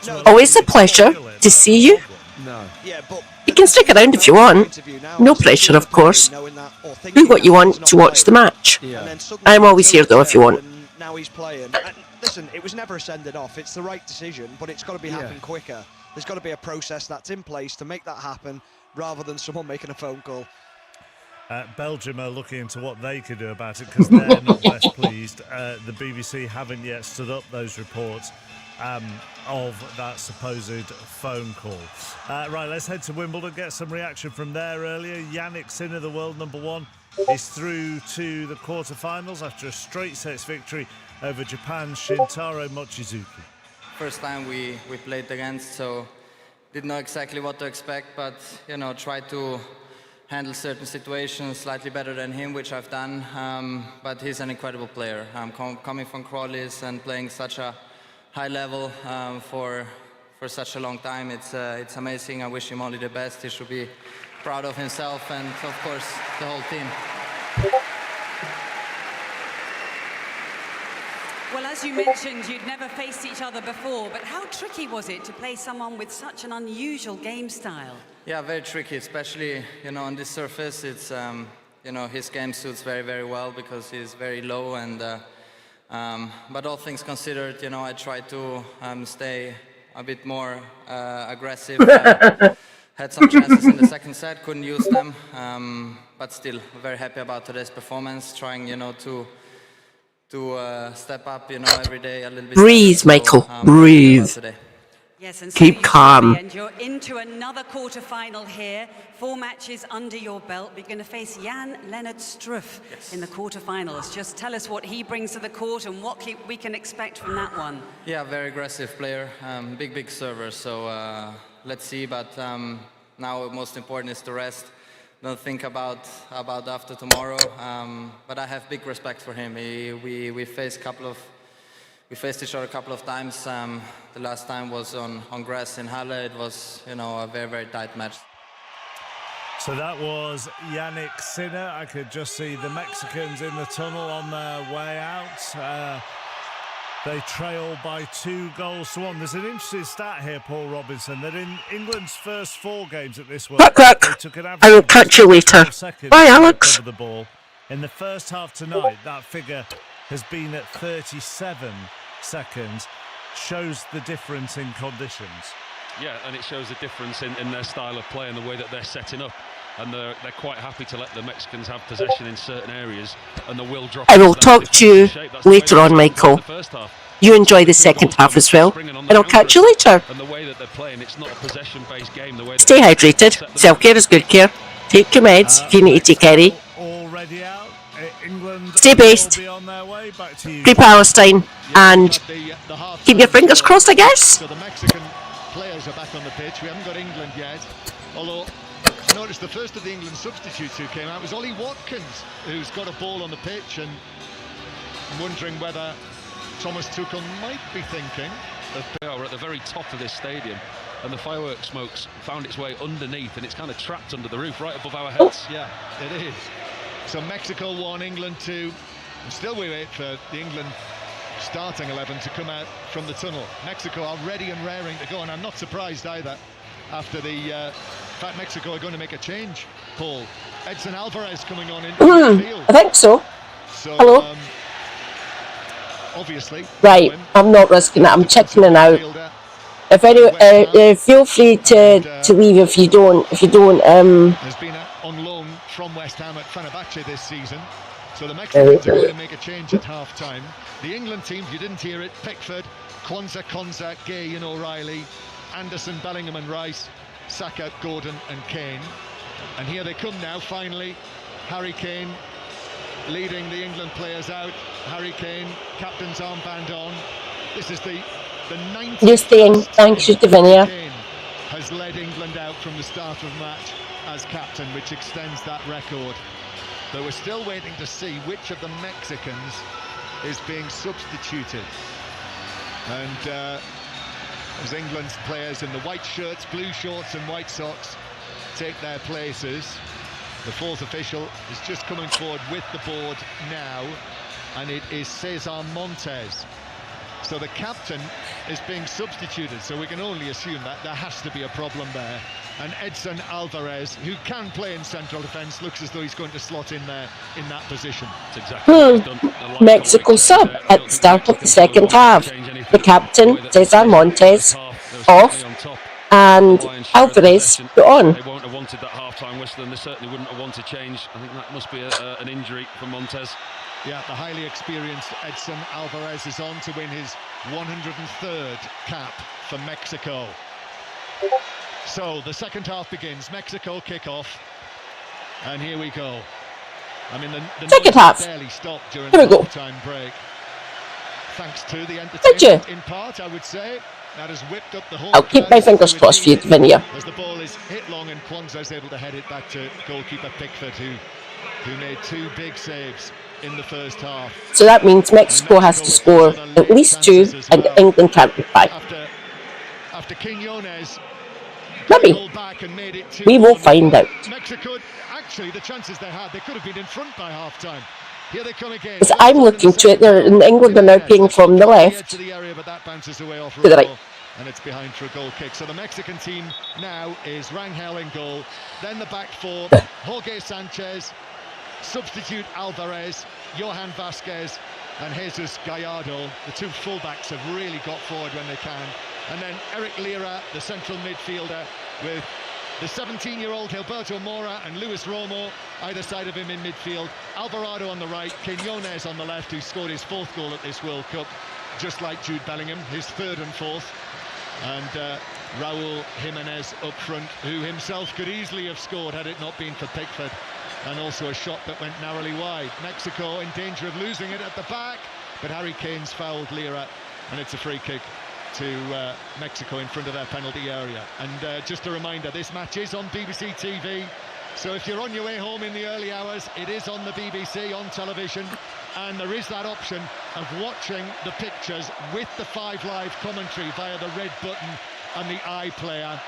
No, always a pleasure to see you. No. Yeah, but you can stick around if you want. No pressure, of course. Do what you want to watch the match. Yeah. I'm always here, though, if you want. Now he's playing. And listen, it was never a sending off. It's the right decision, but it's got to be happening quicker. There's got to be a process that's in place to make that happen, rather than someone making a phone call. Belgium are looking into what they could do about it because they're not best pleased. The BBC haven't yet stood up those reports of that supposed phone call. Right, let's head to Wimbledon, get some reaction from there earlier. Jannik Sinner, the world #1, is through to the quarterfinals after a straight sets victory over Japan's Shintaro Mochizuki. First time we played against, so didn't know exactly what to expect, but you know, tried to handle certain situations slightly better than him, which I've done. But he's an incredible player. Coming from Crawleys and playing such a high level for such a long time, it's amazing. I wish him only the best. He should be proud of himself and of course the whole team. Well, as you mentioned, you'd never faced each other before, but how tricky was it to play someone with such an unusual game style? Yeah, very tricky, especially, you know, on this surface. It's, you know, his game suits very, very well because he's very low and, but all things considered, you know, I tried to stay a bit more aggressive. Had some chances in the second set, couldn't use them, but still very happy about today's performance, trying, you know, to step up, you know, every day a little bit. Breathe, Michael, breathe. Yes, and keep calm. And you're into another quarter-final here. 4 matches under your belt. You're going to face Jan-Lennard Struff in the quarter-finals. Just tell us what he brings to the court and what we can expect from that one. Yeah, very aggressive player, big server. So let's see. But now most important is to rest. Don't think about after tomorrow. But I have big respect for him. We faced each other a couple of times. The last time was on grass in Halle. It was, a very, very tight match. So that was Jannik Sinner. I could just see the Mexicans in the tunnel on their way out. They trail by 2 goals to 1. There's an interesting stat here, Paul Robinson, that in England's first 4 games at this World Cup, they took an average I will catch you later. Bye, Alex. To cover the ball. In the first half tonight, that figure has been at 37 seconds. Shows the difference in conditions. Yeah, and it shows the difference in their style of play and the way that they're setting up. And they're quite happy to let the Mexicans have possession in certain areas, and the will drop. I will talk to you later on, Michael. You enjoy the second half as well, and I'll catch you later. And the way that they're playing, it's not a possession-based game. The way Stay hydrated. Self-care is good care. Take your meds if you need to take any. Stay based. Pre-Palestine, and keep your fingers crossed, I guess. So the Mexican players are back on the pitch. We haven't got England yet, although notice the first of the England substitutes who came out was Ollie Watkins, who's got a ball on the pitch, and I'm wondering whether Thomas Tuchel might be thinking. We're at the very top of this stadium, and the fireworks smokes found its way underneath, and it's kind of trapped under the roof right above our heads. Yeah, it is. So Mexico 1, England 2, and still we wait for the England starting 11 to come out from the tunnel. Mexico are ready and raring to go, and I'm not surprised either after the fact Mexico are going to make a change, Paul. Edson Alvarez coming on into the field. I think so. Hello. Obviously. Right, I'm not risking it. I'm checking out. If any, feel free to leave if you don't. Has been on loan from West Ham at Fenerbahce this season. So the Mexicans are going to make a change at half-time. The England team, you didn't hear it, Pickford, Konsa, Gay and O'Reilly, Anderson, Bellingham and Rice, Saka, Gordon and Kane. And here they come now, finally. Harry Kane leading the England players out. Harry Kane, captain's armband on. This is the 90th. You're staying. Thanks, Davinia. Kane has led England out from the start of the match as captain, which extends that record. Though we're still waiting to see which of the Mexicans is being substituted. And as England's players in the white shirts, blue shorts and white socks take their places, the 4th official is just coming forward with the board now, and it is Cesar Montes. So the captain is being substituted, so we can only assume that there has to be a problem there. And Edson Alvarez, who can play in central defence, looks as though he's going to slot in there in that position. That's exactly Mexico sub at the start of the second half. The captain, Cesar Montes, off, and Alvarez put on. They won't have wanted that half-time whistle, and they certainly wouldn't have wanted change. I think that must be an injury for Montes. Yeah, the highly experienced Edson Alvarez is on to win his 103rd cap for Mexico. So the second half begins. Mexico kick off, and here we go. I mean, the second half barely stopped during here the we go. time break. Thanks to the entertainment, in part, I would say. That has whipped up the whole. I'll keep my fingers crossed for you, Davinia. As the ball is hit long, and Kwanzaa is able to head it back to goalkeeper Pickford, who made 2 big saves in the first half. So that means Mexico has to score at least 2, and England can't reply. After Quiñones, maybe we will find out. Mexico, actually, the chances they had, they could have been in front by half-time. Here they come again. Because I'm looking to it, they're in England are now playing from the left to the area, but that bounces away off to the right. And it's behind for a goal kick. So the Mexican team now is Rangel in goal. Then the back 4, Jorge Sanchez, substitute Alvarez, Johan Vasquez and Jesus Gallardo. The 2 fullbacks have really got forward when they can. And then Eric Lira, the central midfielder, with the 17-year-old Gilberto Mora and Luis Romo either side of him in midfield. Alvarado on the right, Quiñones on the left, who scored his 4th goal at this World Cup, just like Jude Bellingham, his 3rd and 4th. And Raul Jimenez up front, who himself could easily have scored had it not been for Pickford. And also a shot that went narrowly wide. Mexico in danger of losing it at the back, but Harry Kane's fouled Lira, and it's a free kick to Mexico in front of their penalty area. And just a reminder, this match is on BBC TV, so if you're on your way home in the early hours, it is on the BBC on television, and there is that option of watching the pictures with the 5 Live commentary via the red button and the iPlayer.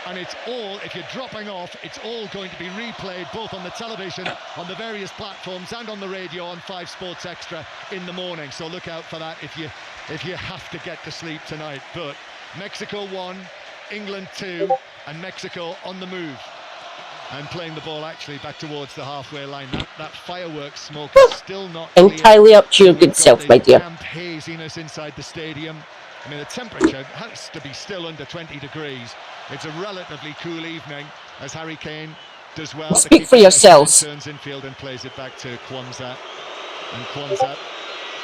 And it's all, if you're dropping off, it's all going to be replayed both on the television, on the various platforms, and on the radio on 5 Sports Extra in the morning. So look out for that if you have to get to sleep tonight. But Mexico 1, England 2, and Mexico on the move and playing the ball actually back towards the halfway line. That fireworks smoke is still not clear. Entirely up to your good self, my dear. Damp haziness inside the stadium. I mean, the temperature has to be still under 20 degrees. It's a relatively cool evening as Harry Kane does well. Speak for yourselves. Turns infield and plays it back to Kwanzaa. And Kwanzaa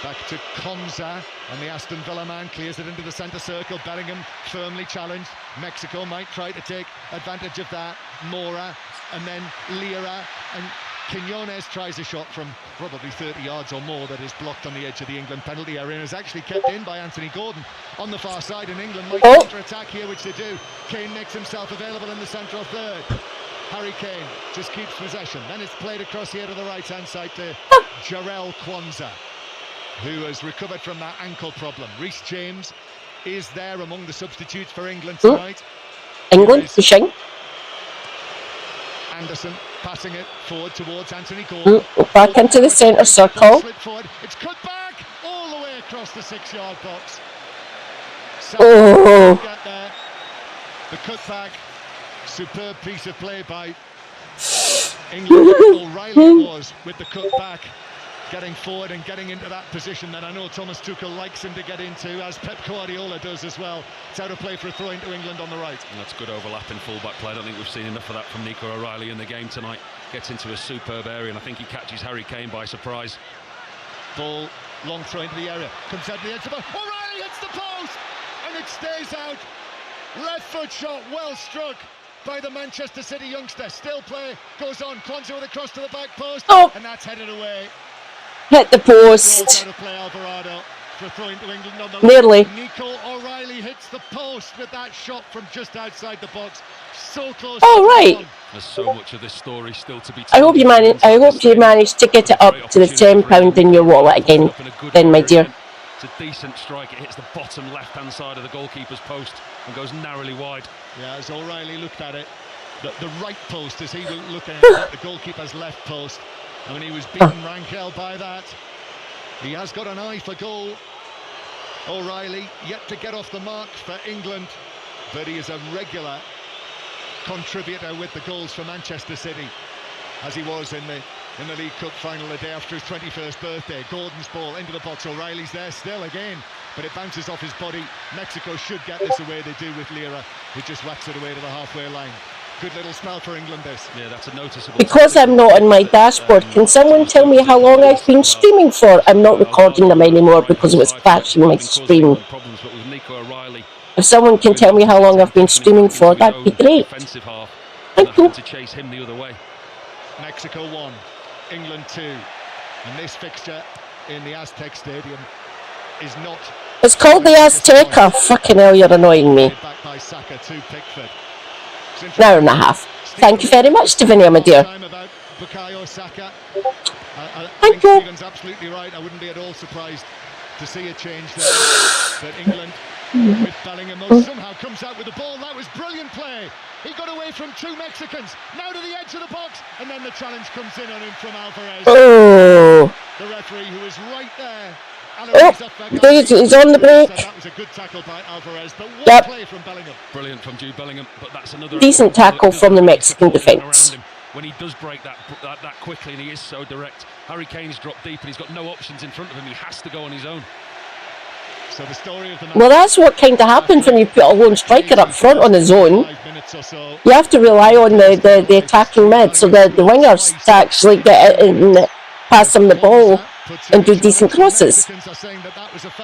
back to Konza. And the Aston Villa man clears it into the centre circle. Bellingham firmly challenged. Mexico might try to take advantage of that. Mora and then Lira. And Quinones tries a shot from probably 30 yards or more that is blocked on the edge of the England penalty area and is actually kept in by Anthony Gordon on the far side, and England might counter-attack here, which they do. Kane makes himself available in the central third. Harry Kane just keeps possession. Then it's played across here to the right-hand side to Jarell Kwanzaa, who has recovered from that ankle problem. Reece James is there among the substitutes for England tonight. England pushing. Anderson passing it forward towards Anthony Gordon. Back into the centre circle. It's cut back all the way across the 6-yard box. Oh! Get there. The cutback, superb piece of play by England. O'Reilly was with the cutback, getting forward and getting into that position that I know Thomas Tuchel likes him to get into, as Pep Guardiola does as well. It's out of play for a throw into England on the right. And that's good overlapping full-back play. I don't think we've seen enough of that from Nico O'Reilly in the game tonight. Gets into a superb area, and I think he catches Harry Kane by surprise. Ball, long throw into the area, comes out to the edge of the box. O'Reilly hits the post, and it stays out. Left foot shot, well struck by the Manchester City youngster. Still play goes on. Kwanzaa with a cross to the back post, and that's headed away. Hit the post. Nearly. Nico O'Reilly hits the post with that shot from just outside the box. So close. Oh, right. There's so much of this story still to be told. I hope you managed to get it up to the £10 in your wallet again, then, my dear. It's a decent strike. It hits the bottom left-hand side of the goalkeeper's post and goes narrowly wide. Yeah, as O'Reilly looked at it, the right post as he was looking at it, the goalkeeper's left post. I mean, he was beaten Rankel by that. He has got an eye for goal. O'Reilly yet to get off the mark for England, but he is a regular contributor with the goals for Manchester City, as he was in the League Cup final the day after his 21st birthday. Gordon's ball into the box. O'Reilly's there still again, but it bounces off his body. Mexico should get this away. They do with Lira, who just whacks it away to the halfway line. Good little spell for England, this. Yeah, that's a noticeable. Because I'm not on my dashboard, can someone tell me how long I've been streaming for? I'm not recording them anymore because it was crashing my stream. If someone can tell me how long I've been streaming for, that'd be great. Thank you. To chase him the other way. Mexico 1, England 2, and this fixture in the Aztec Stadium is not. It's called the Azteca. Fucking hell, you're annoying me. Back by Saka to Pickford. An hour and a half. Thank you very much, Davinia, my dear. Thank you. Stephen's absolutely right. I wouldn't be at all surprised to see a change there. But England with Bellingham somehow comes out with the ball. That was brilliant play. He got away from 2 Mexicans. Now to the edge of the box, and then the challenge comes in on him from Alvarez. Oh. The referee, who is right there. He's on the break. That was a good tackle by Alvarez, but what play from Bellingham. Brilliant from Jude Bellingham, but that's another decent tackle from the Mexican defence. When he does break that quickly, and he is so direct. Harry Kane's dropped deep, and he's got no options in front of him. He has to go on his own. So the story of the well, that's what kind of happens when you put a lone striker up front on his own. You have to rely on the attacking mid, so the wingers to actually get it and pass them the ball and do decent crosses. The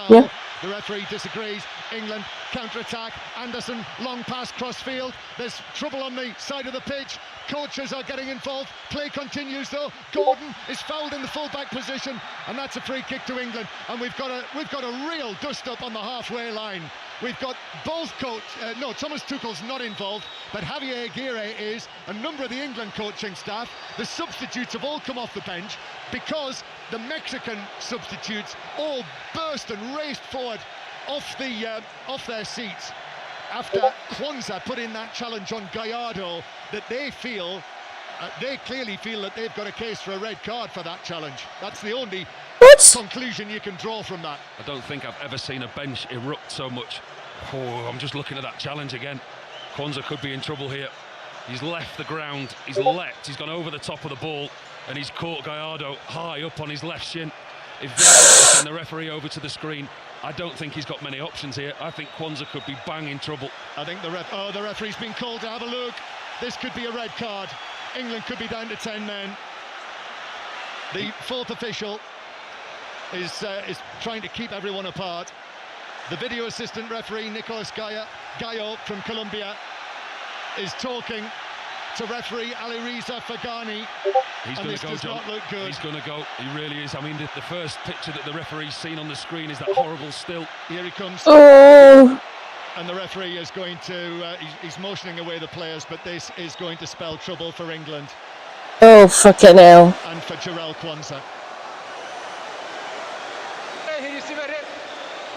Yeah. referee disagrees. England counter-attack. Anderson, long pass cross-field. There's trouble on the side of the pitch. Coaches are getting involved. Play continues though. Gordon is fouled in the full-back position, and that's a free kick to England. And we've got a real dust-up on the halfway line. We've got both Thomas Tuchel's not involved, but Javier Aguirre is. A number of the England coaching staff. The substitutes have all come off the bench because the Mexican substitutes all burst and raced forward off their seats after Kwanzaa put in that challenge on Gallardo that they clearly feel that they've got a case for a red card for that challenge. That's the only conclusion you can draw from that. I don't think I've ever seen a bench erupt so much. Oh, I'm just looking at that challenge again. Kwanzaa could be in trouble here. He's left the ground, he's gone over the top of the ball, and he's caught Gallardo high up on his left shin. If they send the referee over to the screen, I don't think he's got many options here. I think Kwanzaa could be bang in trouble. I think the referee's been called to have a look. This could be a red card. England could be down to 10 men. The fourth official is trying to keep everyone apart. The video assistant referee, Nicolas Gallo from Colombia, is talking to referee Alireza Fagani. He's going to go, John. Not look good. He's going to go. He really is. I mean, the first picture that the referee's seen on the screen is that horrible still. Here he comes. Oh. And the referee is going to... he's motioning away the players, but this is going to spell trouble for England. Oh, fucking hell. And for Jarell Kwanzaa. He received a red.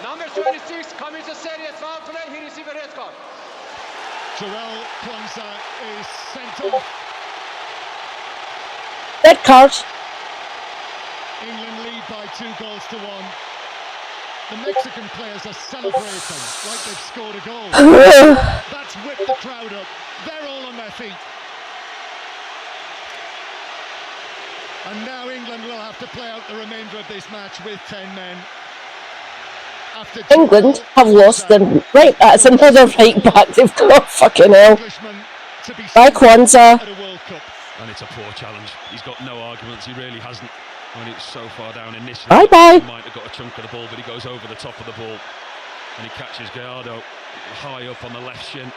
Number 26, coming to serious foul play. He received a red card. Jarell Kwanzaa is sent off. Red card. England lead by 2-1. The Mexican players are celebrating like they've scored a goal. That's whipped the crowd up. They're all on their feet. And now England will have to play out the remainder of this match with 10 men. England have lost them. Right, that's another right back. They've got fucking hell. By Kwanzaa. And it's a poor challenge. He's got no arguments. He really hasn't. I mean, it's so far down initially. Bye-bye. He might have got a chunk of the ball, but he goes over the top of the ball. And he catches Gallardo high up on the left shin.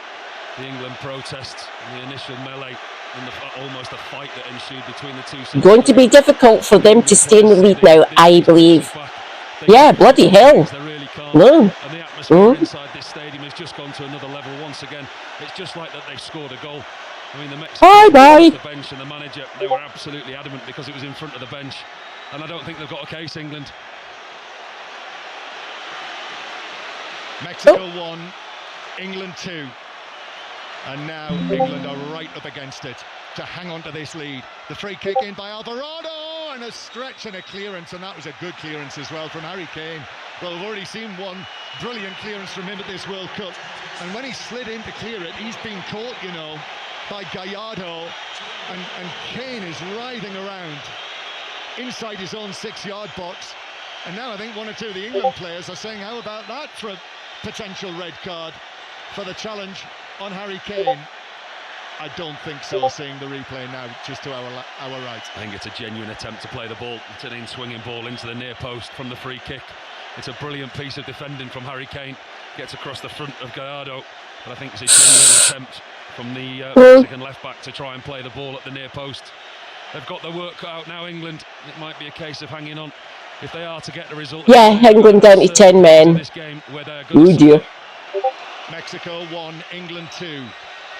The England protests in the initial melee. And almost a fight that ensued between the two sides. Going to be difficult for them to stay in the lead now, I believe. Yeah, bloody hell. No. And the atmosphere inside this stadium has just gone to another level once again. It's just like that they've scored a goal. I mean, the Mexicans, the bench and the manager, they were absolutely adamant because it was in front of the bench. And I don't think they've got a case, England. Mexico 1, England 2. And now England are right up against it to hang on to this lead. The free kick in by Alvarado, and a stretch and a clearance, and that was a good clearance as well from Harry Kane. Well, we've already seen one brilliant clearance from him at this World Cup. And when he slid in to clear it, he's been caught, you know, by Gallardo, and Kane is writhing around inside his own 6-yard box. And now I think one or two of the England players are saying, how about that for a potential red card for the challenge on Harry Kane? I don't think so, seeing the replay now just to our right. I think it's a genuine attempt to play the ball. It's an in-swinging ball into the near post from the free kick. It's a brilliant piece of defending from Harry Kane. Gets across the front of Gallardo, but I think it's a genuine attempt from the Mexican left-back to try and play the ball at the near post. They've got their work cut out now, England. It might be a case of hanging on if they are to get the result. Yeah, England down to 10 men. Oh dear. Mexico 1, England 2.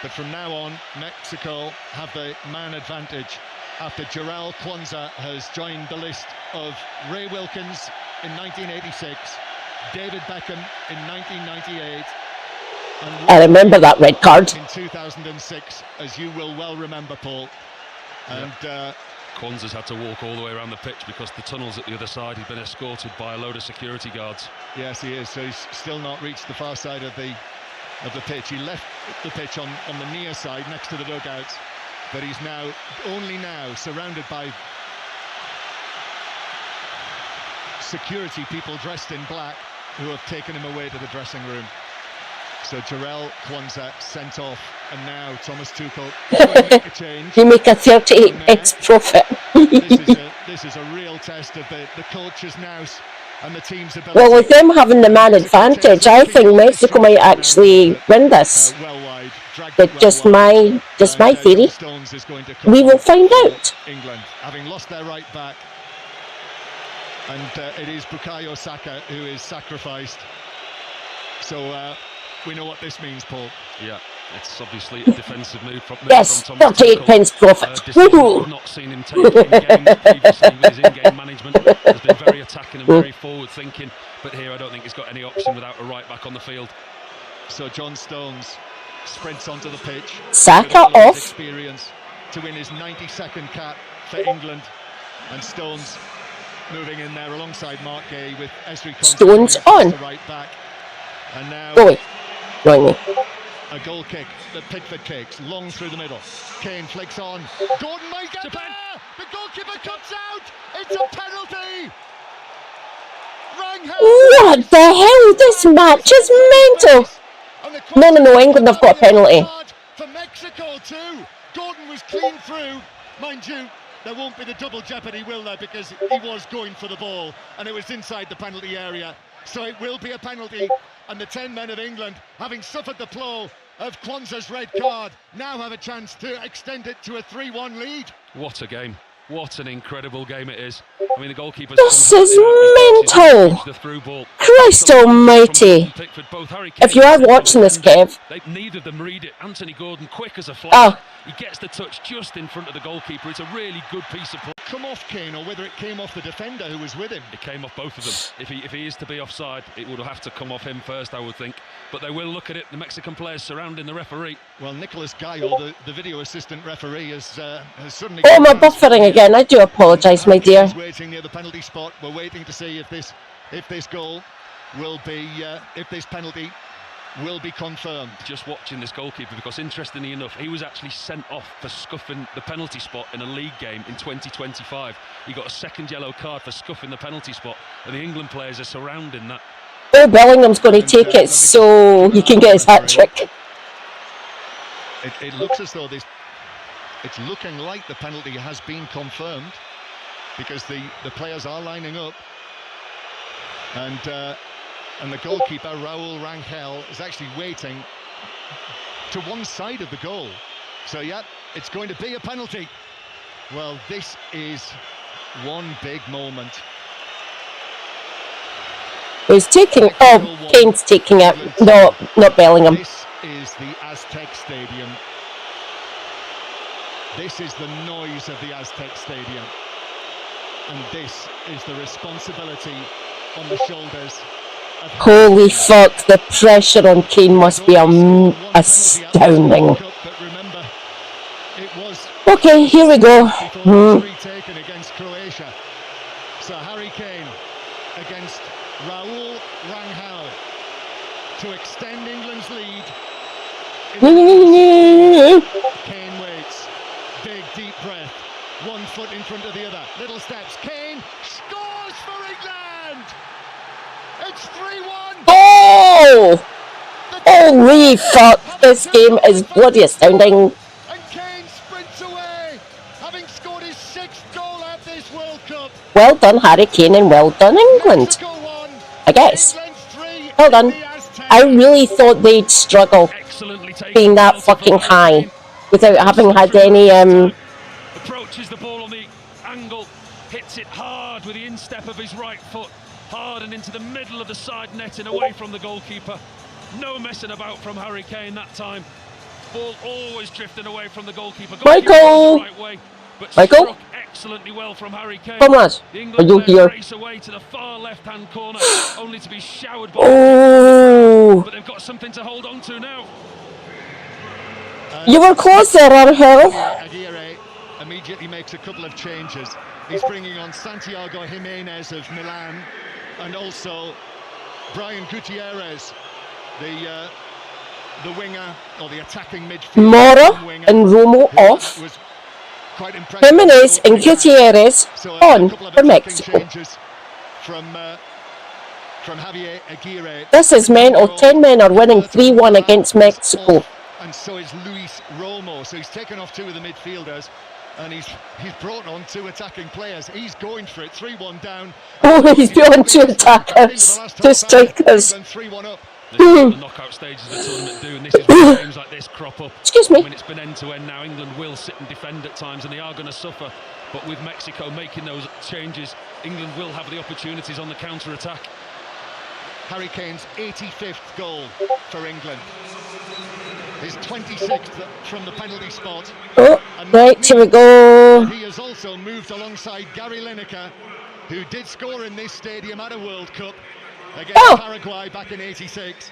But from now on, Mexico have the man advantage after Jarell Kwanzaa has joined the list of Ray Wilkins in 1986, David Beckham in 1998. And I remember that red card. In 2006, as you will well remember, Paul. And Kwanzaa's had to walk all the way around the pitch because the tunnel's at the other side. He's been escorted by a load of security guards. Yes, he is. So he's still not reached the far side of the pitch. He left the pitch on the near side next to the dugouts, but he's only now surrounded by security people dressed in black who have taken him away to the dressing room. So Jarell Kwanzaa sent off, and now Thomas Tuchel will make a change. You make a 38x profit. This is a real test of the coaches now and the team's ability. Well, with them having the man advantage, I think Mexico might actually win this. But just my theory. We will find out. England, having lost their right back, and it is Bukayo Saka who is sacrificed. So we know what this means, Paul. Yeah, it's obviously a defensive move from yes, from 38 pence profit. I've not seen him take in-game previously with his in-game management. Has been very attacking and very forward-thinking, but here I don't think he's got any option without a right back on the field. So John Stones sprints onto the pitch. Saka off. Experience to win his 92nd cap for England, and Stones moving in there alongside Mark Gay with Esri Konsa. Stones on. Right back. And now a goal kick that Pickford takes long through the middle. Kane flicks on. Gordon might get there. The goalkeeper comes out. It's a penalty. What the hell? This match is mental. No. England have got a penalty. For Mexico too. Gordon was clean through. Mind you, there won't be the double jeopardy, will there? Because he was going for the ball and it was inside the penalty area. So it will be a penalty. And the 10 men of England, having suffered the blow of Kwanzaa's red card, now have a chance to extend it to a 3-1 lead. What a game. What an incredible game it is. I mean, the goalkeeper. This is mental. Christ almighty. If you are watching this, Kev. Neither of them read it. Anthony Gordon, quick as a flash. He gets the touch just in front of the goalkeeper. It's a really good piece of play. Come off Kane, or whether it came off the defender who was with him. It came off both of them. If he is to be offside, it would have to come off him first, I would think. But they will look at it. The Mexican players surrounding the referee. Well, Nicholas Gayo, the video assistant referee, has suddenly. Oh, my buffering again. I do apologise, my dear. Waiting near the penalty spot. We're waiting to see if this goal will be if this penalty will be confirmed. Just watching this goalkeeper, because interestingly enough, he was actually sent off for scuffing the penalty spot in a league game in 2025. He got a second yellow card for scuffing the penalty spot, and the England players are surrounding that. Oh, Bellingham's going to take it so he can get his hat-trick. It looks as though it's looking like the penalty has been confirmed, because the players are lining up, and the goalkeeper, Raul Rangel, is actually waiting to one side of the goal. So, yeah, it's going to be a penalty. Well, this is one big moment. He's taking... Oh, Kane's taking it. No, not Bellingham. This is the Aztec Stadium. This is the noise of the Aztec Stadium. And this is the responsibility on the shoulders. Holy fuck, the pressure on Kane must be astounding. Okay, here we go. Taken against Croatia. So Harry Kane against Raul Rangel to extend England's lead. Kane waits. Big deep breath. One foot in front of the other. Little steps. Kane scores for England. It's 3-1. Oh! Holy fuck! This game is bloody astounding. And Kane sprints away, having scored his 6th goal at this World Cup. Well done, Harry Kane, and well done, England. I guess. Well done. I really thought they'd struggle being that fucking high without having had any approaches the ball on the angle, hits it hard with the instep of his right foot, hard and into the middle of the side netting, away from the goalkeeper. No messing about from Harry Kane that time. Ball always drifting away from the goalkeeper. Michael! Right way, but Michael? excellently well from Harry Kane. Comrades, are you here? Race away to the far left-hand corner, only to be showered by. Oh! But they've got something to hold on to now. You were close there, Angel. Aguirre immediately makes a couple of changes. He's bringing on Santiago Jimenez of Milan, and also Brian Gutierrez, the winger, or the attacking midfielder. Mora and Romo off. Jimenez and Gutierrez on for Mexico. From Javier Aguirre. This is mental. 10 men are winning 3-1 against Mexico. And so is Luis Romo. So he's taken off 2 of the midfielders. and he's brought on 2 attacking players. He's going for it. 3-1 down. Oh, he's brought on 2 attackers, 2 strikers. 3-1 up. This is what the knockout stages of the tournament do, and this is when games like this crop up. Excuse me. When it's been end-to-end now, England will sit and defend at times, and they are going to suffer. But with Mexico making those changes, England will have the opportunities on the counter-attack. Harry Kane's 85th goal for England. His 26th from the penalty spot. Oh, right, here we go. He has also moved alongside Gary Lineker, who did score in this stadium at a World Cup against Paraguay back in '86.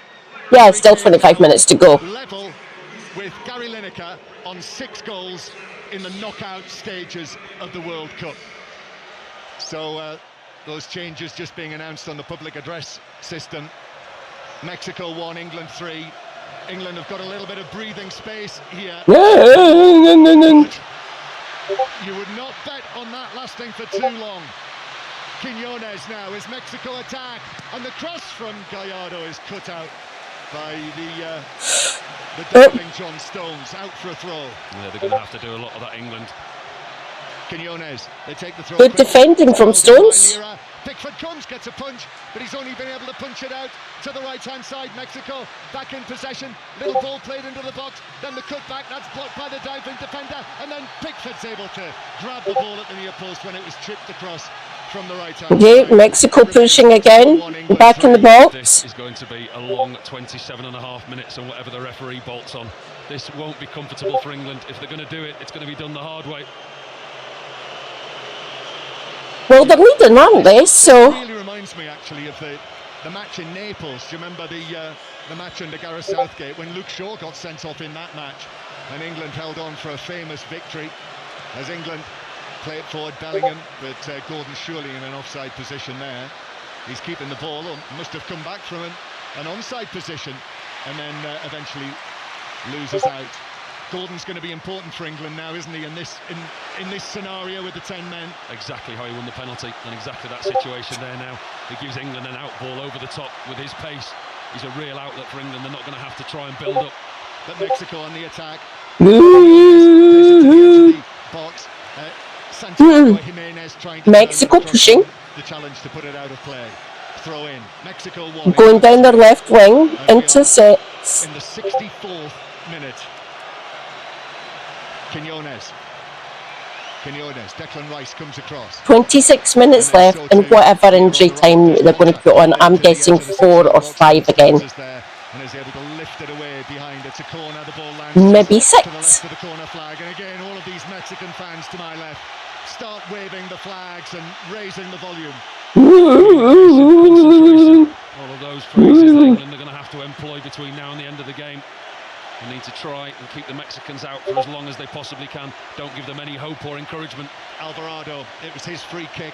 Yeah, still 25 minutes to go. Level with Gary Lineker on 6 goals in the knockout stages of the World Cup. So those changes just being announced on the public address system. Mexico 1, England 3. England have got a little bit of breathing space here. You would not bet on that lasting for too long. Quiñones now is Mexico attack, and the cross from Gallardo is cut out by the diving John Stones, out for a throw. Yeah, they're going to have to do a lot of that, England. Quiñones, they take the throw. Good defending from Stones. Pickford comes, gets a punch, but he's only been able to punch it out to the right-hand side. Mexico back in possession. Little ball played into the box, then the cut back, that's blocked by the diving defender, and then Pickford's able to grab the ball at the near post when it was chipped across from the right-hand Okay, side. Mexico pushing again, back in the box. This is going to be a long 27.5 minutes, and whatever the referee bolts on, this won't be comfortable for England. If they're going to do it, it's going to be done the hard way. Well, they're leading, aren't they? So. It really reminds me, actually, of the match in Naples. Do you remember the match under Gareth Southgate when Luke Shaw got sent off in that match, and England held on for a famous victory as England played forward Bellingham, but Gordon surely in an offside position there. He's keeping the ball, must have come back from an onside position, and then eventually loses out. Gordon's going to be important for England now, isn't he, in this scenario with the 10 men? Exactly how he won the penalty, and exactly that situation there now. He gives England an out ball over the top with his pace. He's a real outlet for England. They're not going to have to try and build up. But Mexico on the attack. The box. Santiago Jimenez trying to Mexico pushing. The challenge to put it out of play. Throw in. Mexico 1. Going down their left wing into sets. In the 64th minute. Quiñones, Declan Rice comes across. 26 minutes left, and whatever injury time they're going to put on, I'm guessing 4 or 5 again. And is able to lift it away behind. It's a corner. The ball lands maybe 6. To the left of the corner flag, and again, all of these Mexican fans to my left start waving the flags and raising the volume. All of those phrases that England are going to have to employ between now and the end of the game. They need to try and keep the Mexicans out for as long as they possibly can. Don't give them any hope or encouragement. Alvarado, it was his free kick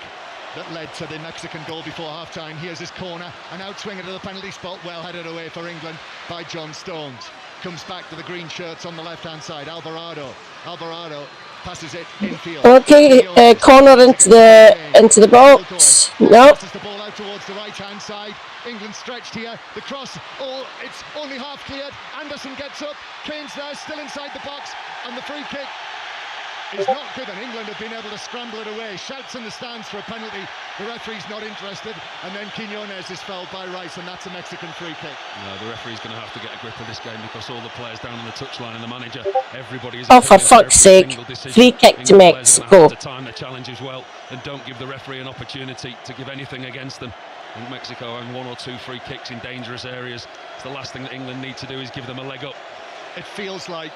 that led to the Mexican goal before half-time. Here's his corner, an outswinger to the penalty spot, well headed away for England by John Stones. Comes back to the green shirts on the left-hand side. Alvarado passes it infield. Okay, corner into the box. No. Passes the ball out towards the right-hand side. England stretched here. The cross, it's only half cleared. Anderson gets up. Kane's there, still inside the box, and the free kick is not given. England have been able to scramble it away. Shouts in the stands for a penalty. The referee's not interested, and then Quiñones is fouled by Rice, and that's a Mexican free kick. No, the referee's going to have to get a grip of this game, because all the players down on the touchline and the manager, everybody is. Oh, for fuck's sake! Free kick to Mexico. To time the challenge as well, and don't give the referee an opportunity to give anything against them. I think Mexico own 1 or 2 free kicks in dangerous areas. It's the last thing that England need to do is give them a leg up. It feels like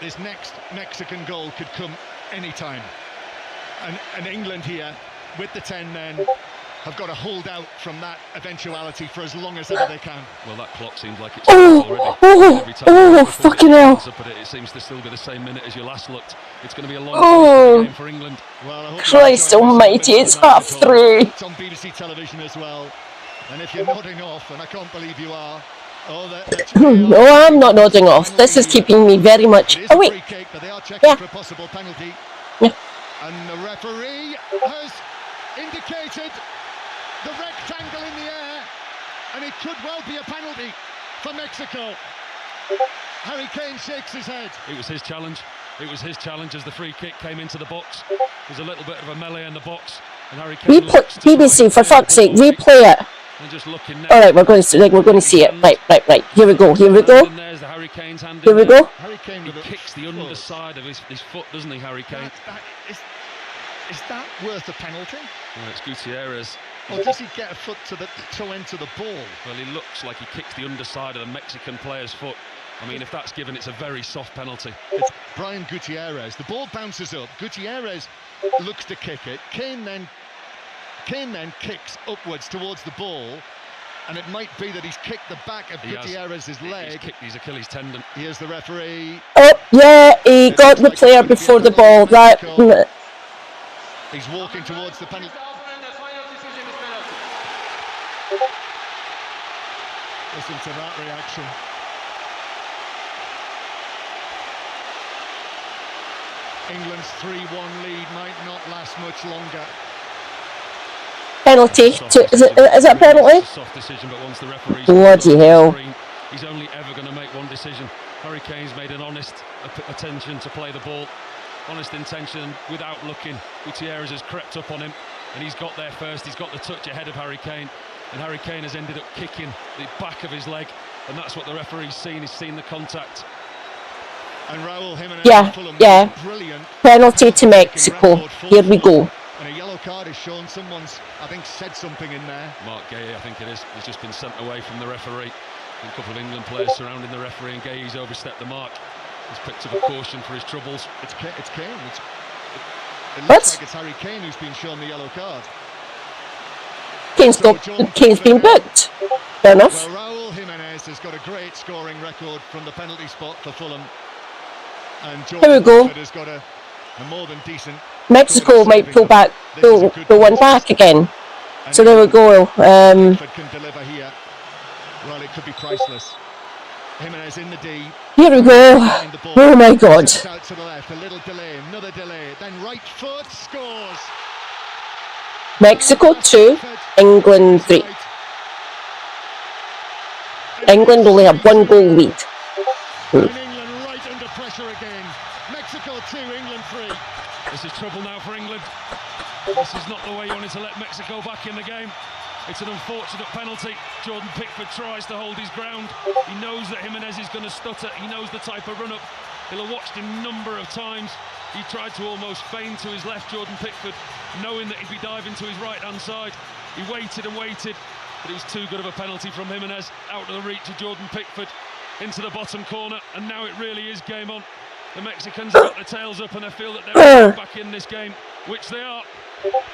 this next Mexican goal could come anytime. And England here, with the 10 men, have got to hold out from that eventuality for as long as ever they can. Well, that clock seems like it's already. Every time fucking hell. But it seems to still be the same minute as you last looked. It's going to be a long game for England. Well, Christ almighty, it's half 3. It's on BBC television as well. And if you're nodding off, and I can't believe you are, no, I'm not nodding off. This is keeping me very much awake. Kick, but they are checking for a possible penalty. Yeah. And the referee has indicated the rectangle in the air, and it could well be a penalty for Mexico. Harry Kane shakes his head. It was his challenge. It was his challenge as the free kick came into the box. There's a little bit of a melee in the box. And Harry Kane BBC, for fuck's sake, replay it. All right, we're going to see it. Right. Here we go. Here we go. Harry Kane kicks the underside of his foot, doesn't he, Harry Kane? Is that worth a penalty? Well, it's Gutierrez. Or does he get a foot to the toe end to the ball? Well, he looks like he kicks the underside of the Mexican player's foot. I mean, if that's given, it's a very soft penalty. It's Brian Gutierrez. The ball bounces up. Gutierrez looks to kick it. Kane then kicks upwards towards the ball, and it might be that he's kicked the back of Gutierrez's leg. He's kicked his Achilles tendon. Here's the referee. Oh, yeah, he got the player before the ball. He's walking towards the penalty. Listen to that reaction. England's 3-1 lead might not last much longer. Penalty. Is that a penalty? Soft decision, but once the referee's bloody hell. He's only ever going to make one decision. Harry Kane's made an honest attention to play the ball. Honest intention without looking. Gutierrez has crept up on him and he's got there first. He's got the touch ahead of Harry Kane, and Harry Kane has ended up kicking the back of his leg, and that's what the referee's seen. He's seen the contact. And Raúl Jiménez, yeah. Brilliant. Penalty to Mexico. Here we go. And a yellow card is shown. Someone's, I think, said something in there. Mark Gay, I think it is. He's just been sent away from the referee. A couple of England players surrounding the referee, and Gay's overstepped the mark. He's picked up a caution for his troubles. It's Kane. It looks like it's Harry Kane who's been shown the yellow card. Kane's been booked. Fair enough. Well, Raúl Jiménez has got a great scoring record from the penalty spot for Fulham. And Here we go. has got a more than decent. Mexico might pull one back again. So there we go. Can deliver here. Well, it could be priceless. Jimenez in the D. Here we go. Oh my God. Out to the left, a little delay, another delay, then right foot scores. Mexico 2, England 3. England only have 1 goal lead. And England right under pressure again. Mexico 2, England 3. This is trouble now for England. This is not the way you wanted to let Mexico back in the game. It's an unfortunate penalty. Jordan Pickford tries to hold his ground. He knows that Jimenez is going to stutter. He knows the type of run-up. He'll have watched him a number of times. He tried to almost feign to his left, Jordan Pickford, knowing that he'd be diving to his right-hand side. He waited and waited, but it was too good of a penalty from Jimenez. Out of the reach of Jordan Pickford, into the bottom corner, and now it really is game on. The Mexicans have got their tails up and they feel that they're back in this game, which they are.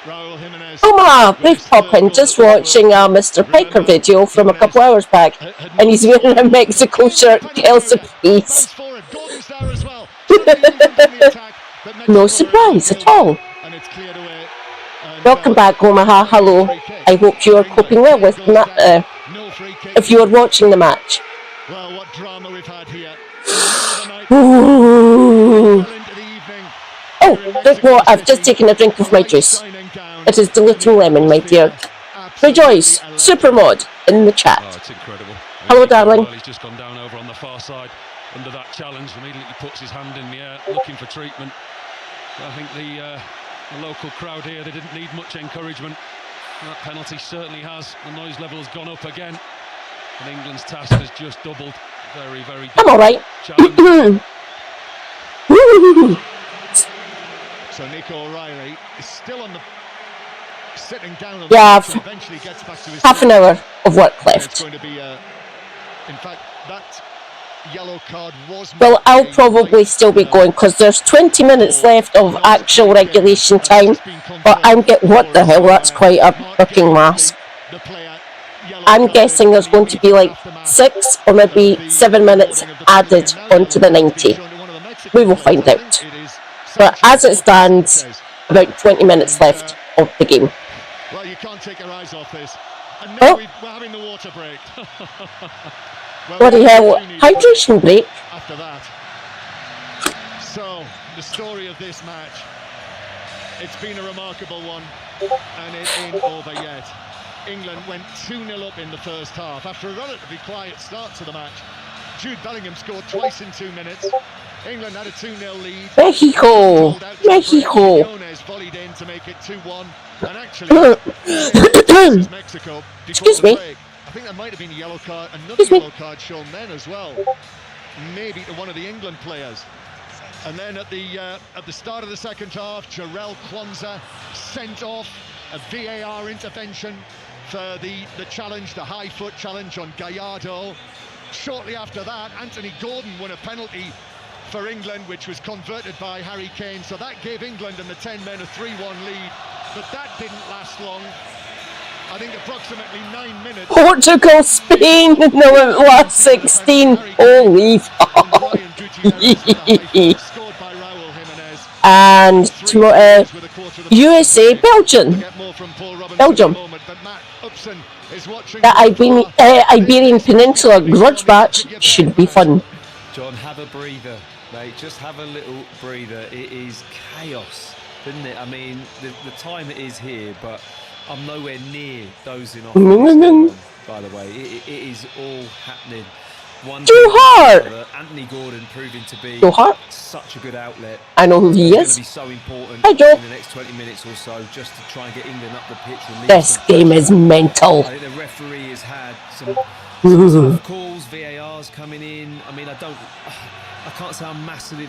Raúl Jiménez. Oh my, Brave Poppin, just watching a Mr. Piker video from a couple hours back, and he's wearing a Mexico shirt. Kelsa, please. No surprise at all. Welcome back, Omaha. Hello. I hope you are coping well with if you are watching the match. Well, what drama we've had here. Ooh. Oh, look what, I've just taken a drink of my juice. It is diluting lemon, my dear. Rejoice, Supermod, in the chat. Oh, it's incredible. Hello, darling. Well, he's just gone down over on the far side under that challenge. Immediately puts his hand in the air, looking for treatment. I think the local crowd here, they didn't need much encouragement. That penalty certainly has. The noise level has gone up again. And England's task has just doubled. Very, very I'm all right. So Nico O'Reilly is still on the sitting down. Yeah, eventually gets back to his half an hour of work left. It's going to be in fact, that yellow card was. Well, I'll probably still be going because there's 20 minutes left of actual regulation time. But I'm what the hell? That's quite a fucking mask. I'm guessing there's going to be like 6 or maybe 7 minutes added onto the 90. We will find out. But as it stands, about 20 minutes left of the game. Well, you can't take your eyes off this. And now we're having the water break. Bloody hell, hydration break. After that. So, the story of this match. It's been a remarkable one, and it ain't over yet. England went 2-0 up in the first half after a relatively quiet start to the match. Jude Bellingham scored twice in 2 minutes. England had a 2-0 lead. Mexico. Mexico. Volleyed in to make it 2-1. And actually, Mexico. Excuse me. I think there might have been a yellow card, another yellow card shown then as well. Maybe to one of the England players. And then at the start of the second half, Jarell Kwanzaa sent off a VAR intervention for the challenge, the high foot challenge on Gallardo. Shortly after that, Anthony Gordon won a penalty for England, which was converted by Harry Kane. So that gave England and the 10 men a 3-1 lead. But that didn't last long. I think approximately 9 minutes. Portugal, Spain in the last 16. Holy fuck. And USA, Belgium. That Iberian Peninsula grudge match should be fun. John, have a breather, mate. Just have a little breather. It is chaos, isn't it? I mean, the time it is here, but I'm nowhere near dozing off. By the way, it is all happening. Joe Hart! Anthony Gordon proving to be such a good outlet. I know who he is. It's going to be so important in the next 20 minutes or so, just to try and get England up the pitch. This game is mental. I think the referee has had some tough calls, VARs coming in. I mean, I can't say I'm massively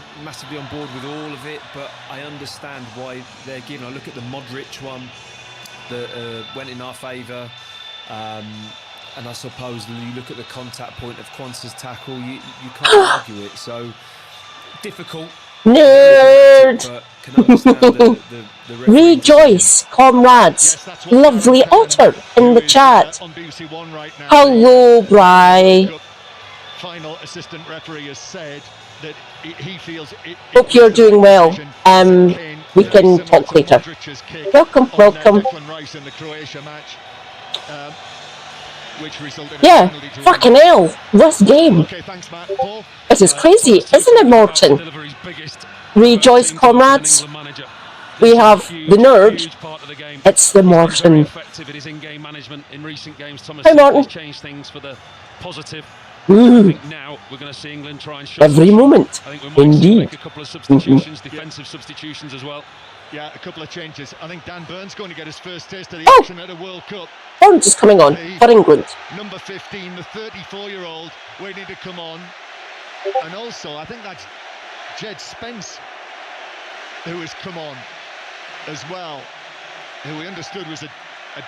on board with all of it, but I understand why they're giving. I look at the Modric one that went in our favour. And I suppose you look at the contact point of Kwanzaa's tackle, you can't argue it. So difficult. Nerd. But can understand the Rejoice, comrades. Lovely Otter in the chat. Hello, Bri. Final assistant referee has said that he feels. Hope you're doing well. We can talk later. Welcome. Declan Rice in the Croatia match. Yeah, fucking hell, this game. This is crazy, isn't it, Morton? Rejoice, comrades. We have the nerd. It's the Morton. Hi, Morton. Now we're going to see England try and every moment. Indeed. A couple of substitutions, defensive substitutions as well. Yeah, a couple of changes. I think Dan Burns going to get his first taste of the action at a World Cup. Burns is coming on for England. Number 15, the 34-year-old, waiting to come on. And also, I think that's Jed Spence, who has come on as well, who we understood was a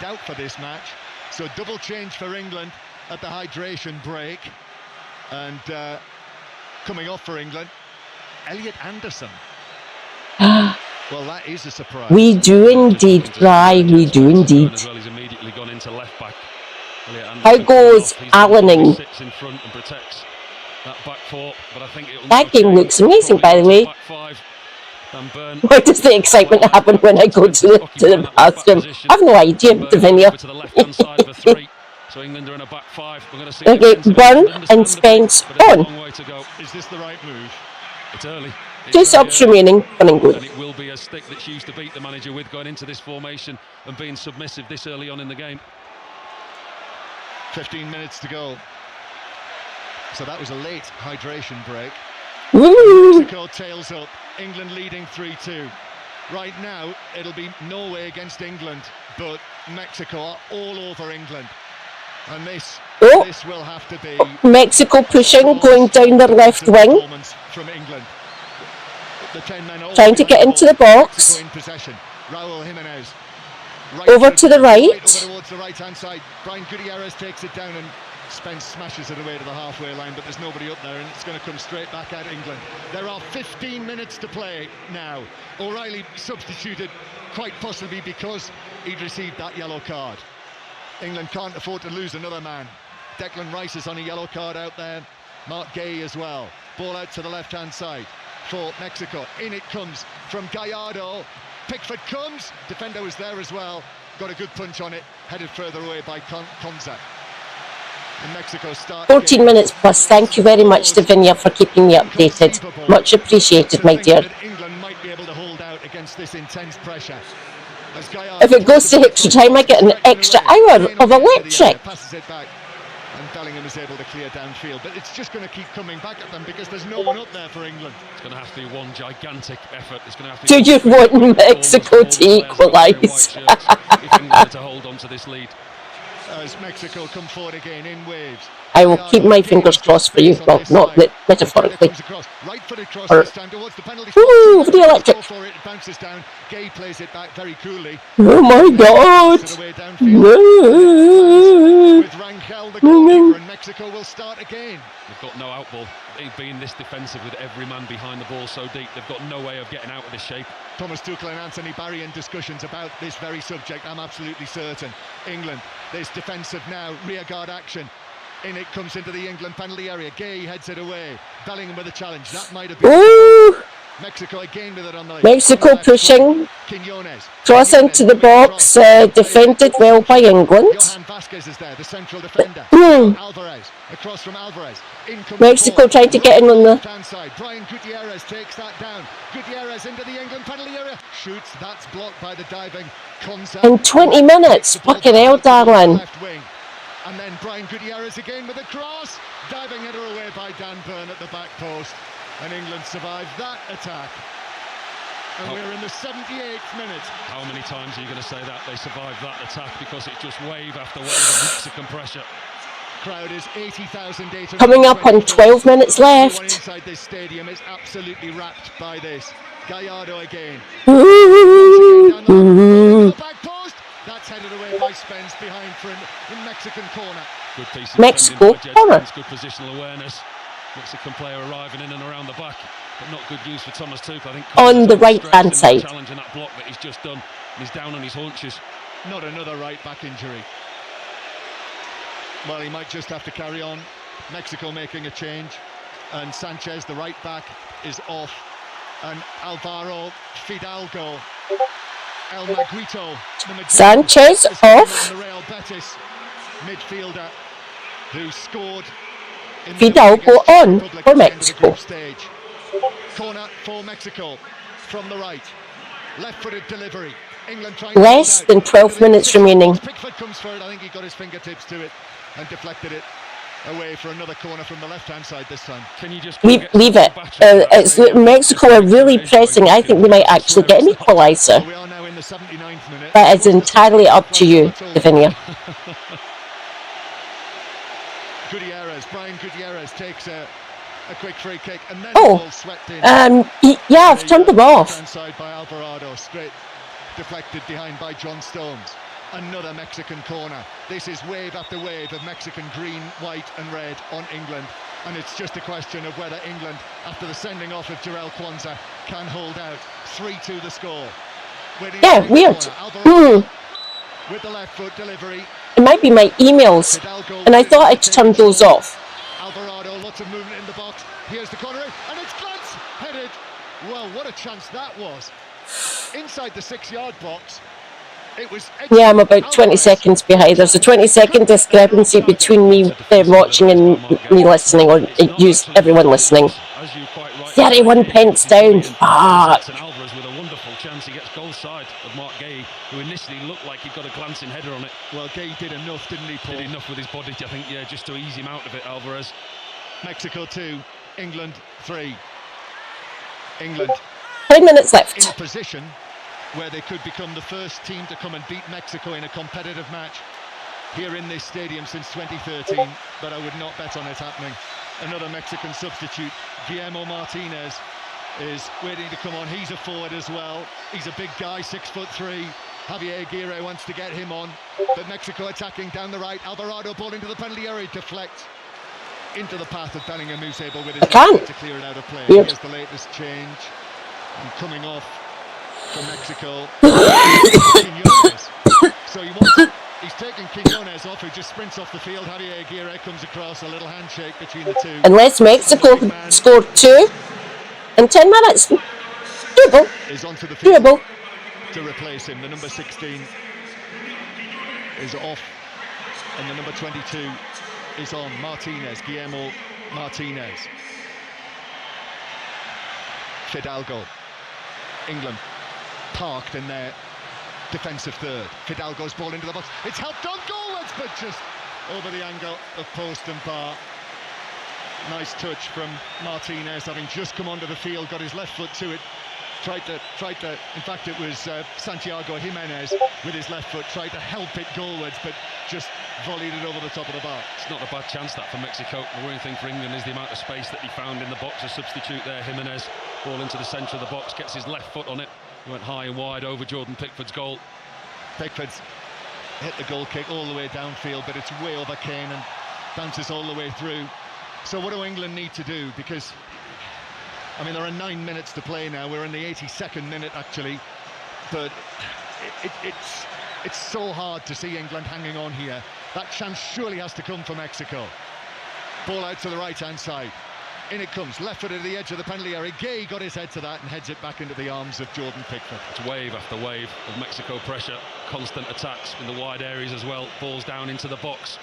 doubt for this match. So double change for England at the hydration break. And coming off for England, Elliot Anderson. Well, that is a surprise. We do indeed, Bri. We do indeed. How goes Allening? That game looks amazing, by the way. Why does the excitement happen when I go to the bathroom? I have no idea, Davinia. Okay, Burn and Spence on. Is this the right move? It's early. 2 subs remaining for England. And it will be a stick that she used to beat the manager with going into this formation and being submissive this early on in the game. 15 minutes to go. So that was a late hydration break. Mexico tails up. England leading 3-2. Right now, it'll be Norway against England, but Mexico are all over England. And this will have to be Mexico pushing, going down their left wing. From England. Trying to get into the box. Raul Jimenez. Over to the right. Over towards the right-hand side. Brian Gutierrez takes it down and Spence smashes it away to the halfway line, but there's nobody up there and it's going to come straight back at England. There are 15 minutes to play now. O'Reilly substituted quite possibly because he'd received that yellow card. England can't afford to lose another man. Declan Rice is on a yellow card out there. Mark Gay as well. Ball out to the left-hand side for Mexico. In it comes from Gallardo. Pickford comes. Defender was there as well. Got a good punch on it. Headed further away by Kwanzaa. And Mexico start 14 minutes plus. Thank you very much, Davinia, for keeping me updated. Much appreciated, my dear. England might be able to hold out against this intense pressure. If it goes to extra time, I get an extra hour of electric. Passes it back. And Bellingham is able to clear downfield, but it's just going to keep coming back at them because there's no one up there for England. It's going to have to be one gigantic effort. It's going to have to. Do you want Mexico to equalise? If England to hold on to this lead. As Mexico come forward again in waves. I will keep my fingers crossed for you. Well, not metaphorically. Right-footed cross Or, this time towards the penalty ooh, the electric. for it. It bounces down. Gay plays it back very coolly. Oh my God! No. With Rangel, the goalkeeper, and Mexico will start again. They've got no outball. Being this defensive with every man behind the ball so deep, they've got no way of getting out of this shape. Thomas Tuchel and Anthony Barry in discussions about this very subject, I'm absolutely certain. England, this defensive now, rearguard action. In it comes into the England penalty area. Gay heads it away. Bellingham with a challenge. That might have been. Ooh. Mexico again with it on the Mexico pushing. Cross into the box. Defended well by England. Johan Vasquez is there, the central defender. Alvarez across from Alvarez. Mexico trying to get in on the side. Brian Gutierrez takes that down. Gutierrez into the England penalty area. Shoots. That's blocked by the diving Konsa. in 20 minutes. Fucking hell, darling. Left wing. And then Brian Gutierrez again with a cross. Diving header away by Dan Burn at the back post. And England survived that attack. And we're in the 78th minute. How many times are you going to say that they survived that attack? Because it's just wave after wave of Mexican pressure. Crowd is 80,800. Coming up on 12 minutes left. Inside this stadium is absolutely wrapped by this. Gallardo again. Back post. That's headed away by Spence behind for the Mexican corner. Good piece of Mexico corner. Good positional awareness. Mexican player arriving in and around the back, but not good news for Thomas Tuchel. I think on the right hand side. Challenging that block that he's just done. He's down on his haunches. Not another right back injury. Well, he might just have to carry on. Mexico making a change, and Sanchez, the right back, is off, and Alvaro Fidalgo, El Maguito, Sanchez off. The Real Betis midfielder who scored. Fidalgo on for Mexico. Stage. Corner for Mexico from the right. Left-footed delivery. England trying less than 12 minutes remaining. Pickford comes forward. I think he got his fingertips to it and deflected it away for another corner from the left-hand side this time. Can you just leave it? It's Mexico are really pressing. I think we might actually get an equaliser. We are now in the 79th minute. That is entirely up to you, Davinia. Brian Gutierrez takes a quick free kick and then the ball swept in. Yeah, I've turned them off. Inside by Alvarado, straight deflected behind by John Stones. Another Mexican corner. This is wave after wave of Mexican green, white and red on England, and it's just a question of whether England, after the sending off of Jarell Quansah, can hold out. 3-2 the score. Yeah, weird. With the left foot delivery. It might be my emails, and I thought I'd turned those off. Alvarado, lots of movement in the box. Here's the corner, and it's Glantz headed. Well, what a chance that was. Inside the 6-yard box. It was. Yeah, I'm about 20 seconds behind. There's a 20-second discrepancy between me watching and me listening, or everyone listening. 31 pence down. Fuck. Alvarez with a wonderful chance. He gets goal side of Mark Gay, who initially looked like he'd got a glancing header on it. Well, Gay did enough, didn't he, Paul? Did enough with his body, I think, yeah, just to ease him out of it, Alvarez. Mexico 2, England 3. England 10 minutes left. in a position where they could become the first team to come and beat Mexico in a competitive match here in this stadium since 2013, but I would not bet on it happening. Another Mexican substitute, Guillermo Martinez, is waiting to come on. He's a forward as well. He's a big guy, 6'3". Javier Aguirre wants to get him on, but Mexico attacking down the right. Alvarado ball into the penalty area, deflect into the path of Bellingham, who's able with his left to clear it out of play. Yep. Here's the latest change, and coming off for Mexico. So he's taking Quiñones off, who just sprints off the field. Javier Aguirre comes across, a little handshake between the two. Unless Mexico scored 2 in 10 minutes. Doable. Is onto the field Doable. to replace him. The number 16 is off, and the number 22 is on. Martinez, Guillermo Martinez. Fidalgo. England parked in their defensive third. Fidalgo's ball into the box. It's helped on goalwards, but just over the angle of post and bar. Nice touch from Martinez, having just come onto the field, got his left foot to it. Tried to, in fact it was Santiago Jimenez with his left foot, tried to help it goalwards, but just volleyed it over the top of the bar. It's not a bad chance that for Mexico. The worrying thing for England is the amount of space that he found in the box. A substitute there, Jimenez, ball into the centre of the box, gets his left foot on it, went high and wide over Jordan Pickford's goal. Pickford's hit the goal kick all the way downfield, but it's way over Kane and bounces all the way through. So what do England need to do? Because, I mean, there are 9 minutes to play now. We're in the 82nd minute, actually. But it's so hard to see England hanging on here. That chance surely has to come for Mexico. Ball out to the right-hand side. In it comes, left foot at the edge of the penalty area. Gay got his head to that and heads it back into the arms of Jordan Pickford. It's wave after wave of Mexico pressure. Constant attacks in the wide areas as well. Balls down into the box.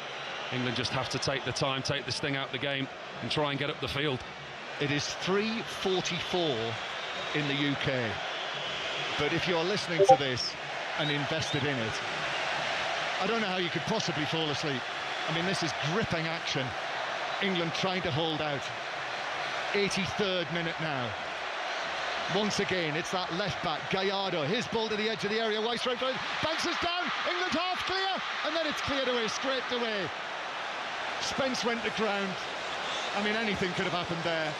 England just have to take the time, take the sting out of the game and try and get up the field. It is 3:44 in the UK. But if you're listening to this and invested in it, I don't know how you could possibly fall asleep. I mean, this is gripping action. England trying to hold out. 83rd minute now. Once again, it's that left back, Gallardo, his ball to the edge of the area, Weiss right foot, bounces down, England half clear, and then it's cleared away, scraped away. Spence went to ground. I mean, anything could have happened there.